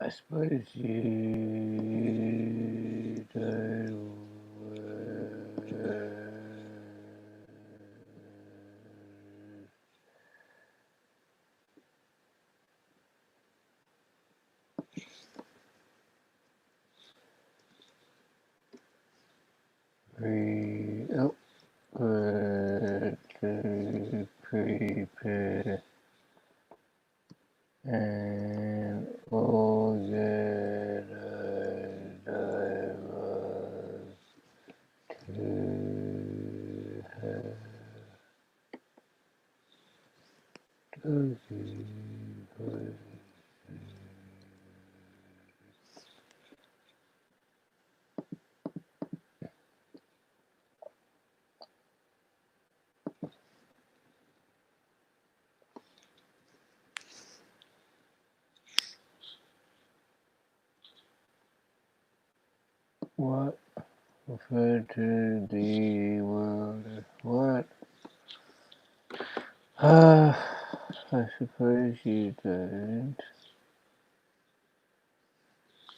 I suppose you don't to prepare and organize to have what refer to the world. What? I suppose you don't.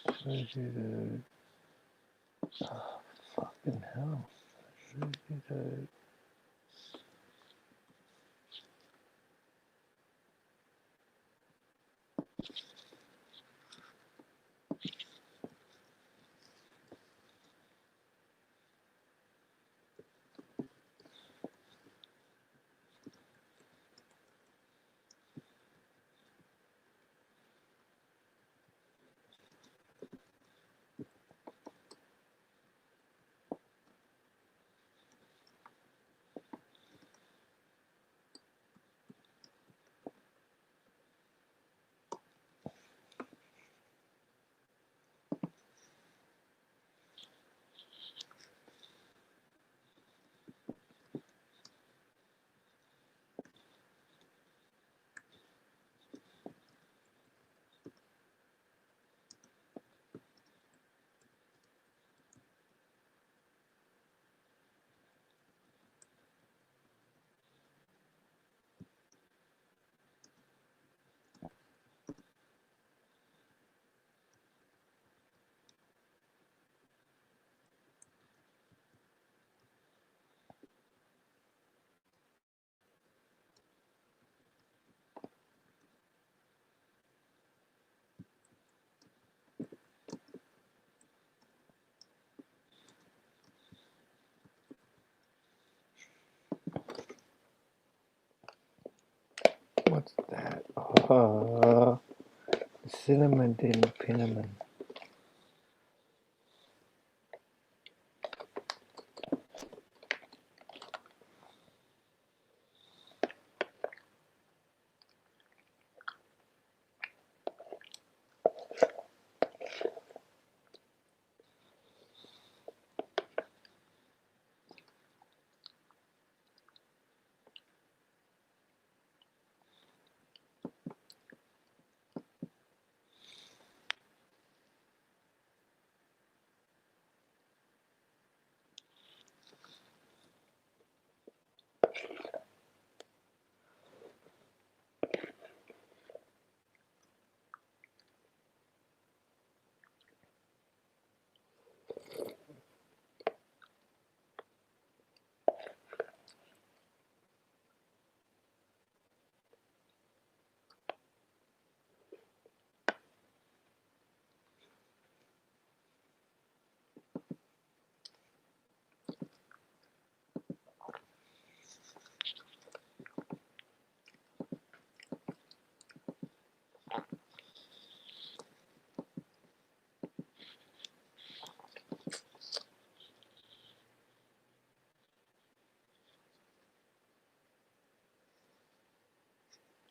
Suppose you don't. Oh, fucking hell. Suppose you don't. What's that? Oh, cinnamon didn't cinnamon.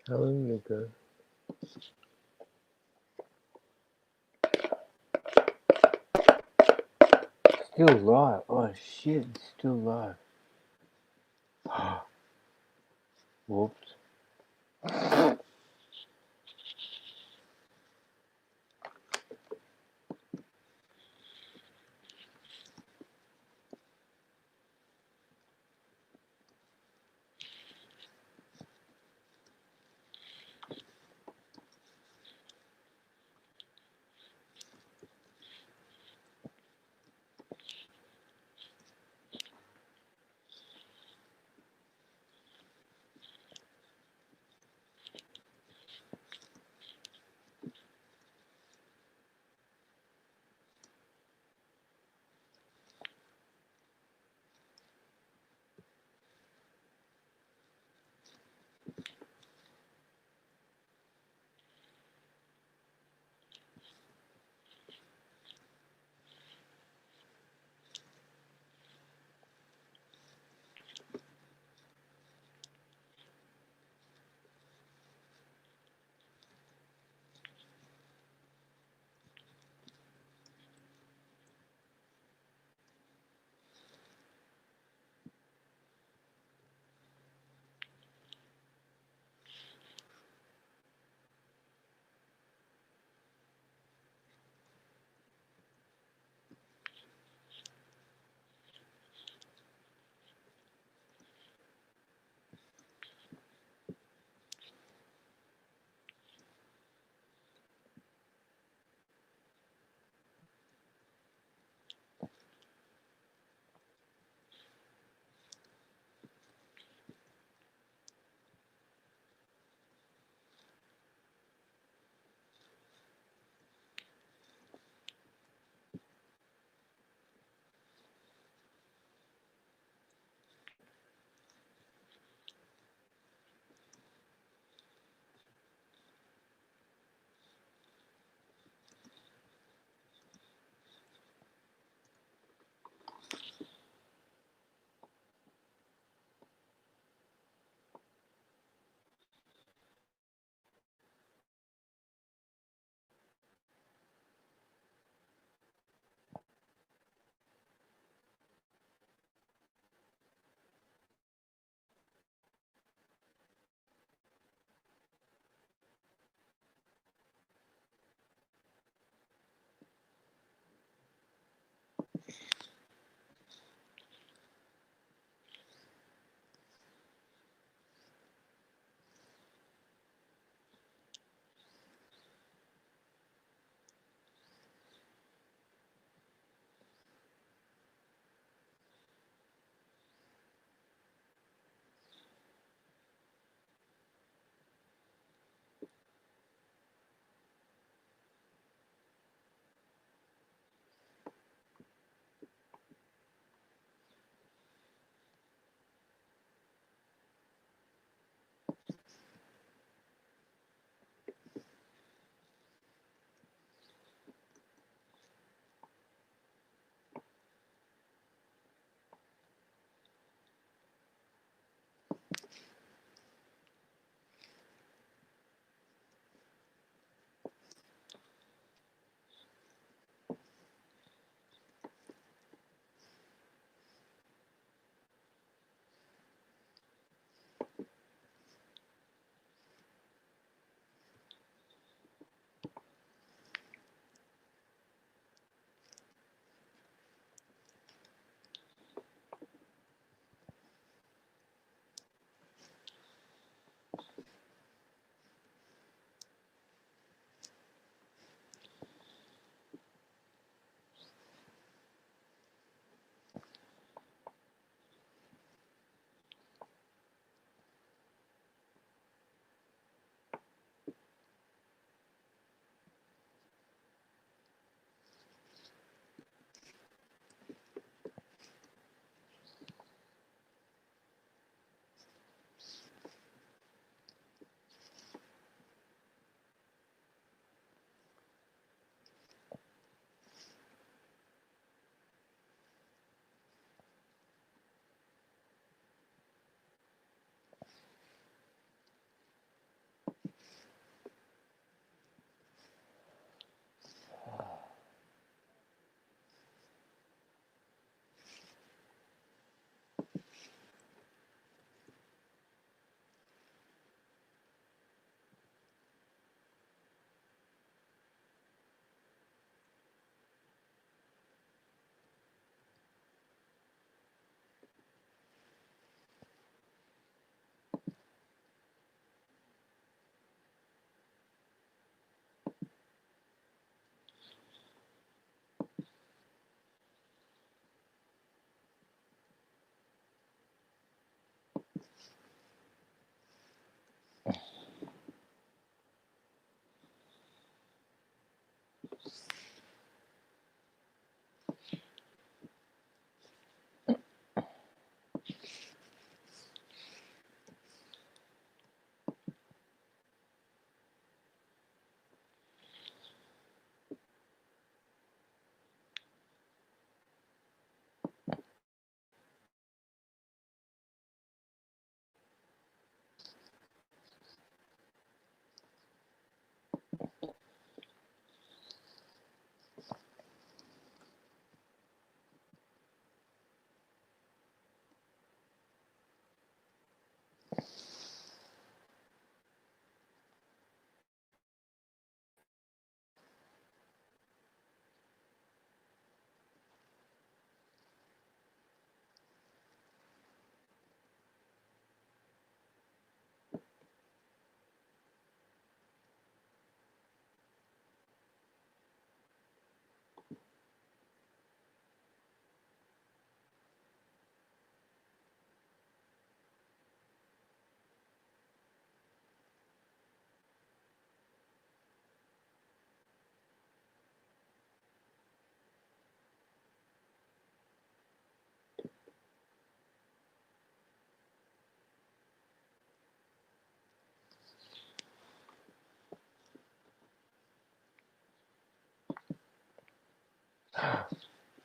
How long ago? Still live. Oh shit, it's still live. Whoops.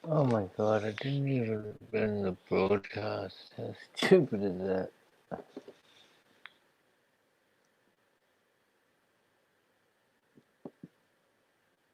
Oh my god, I didn't even end the broadcast. How stupid is that?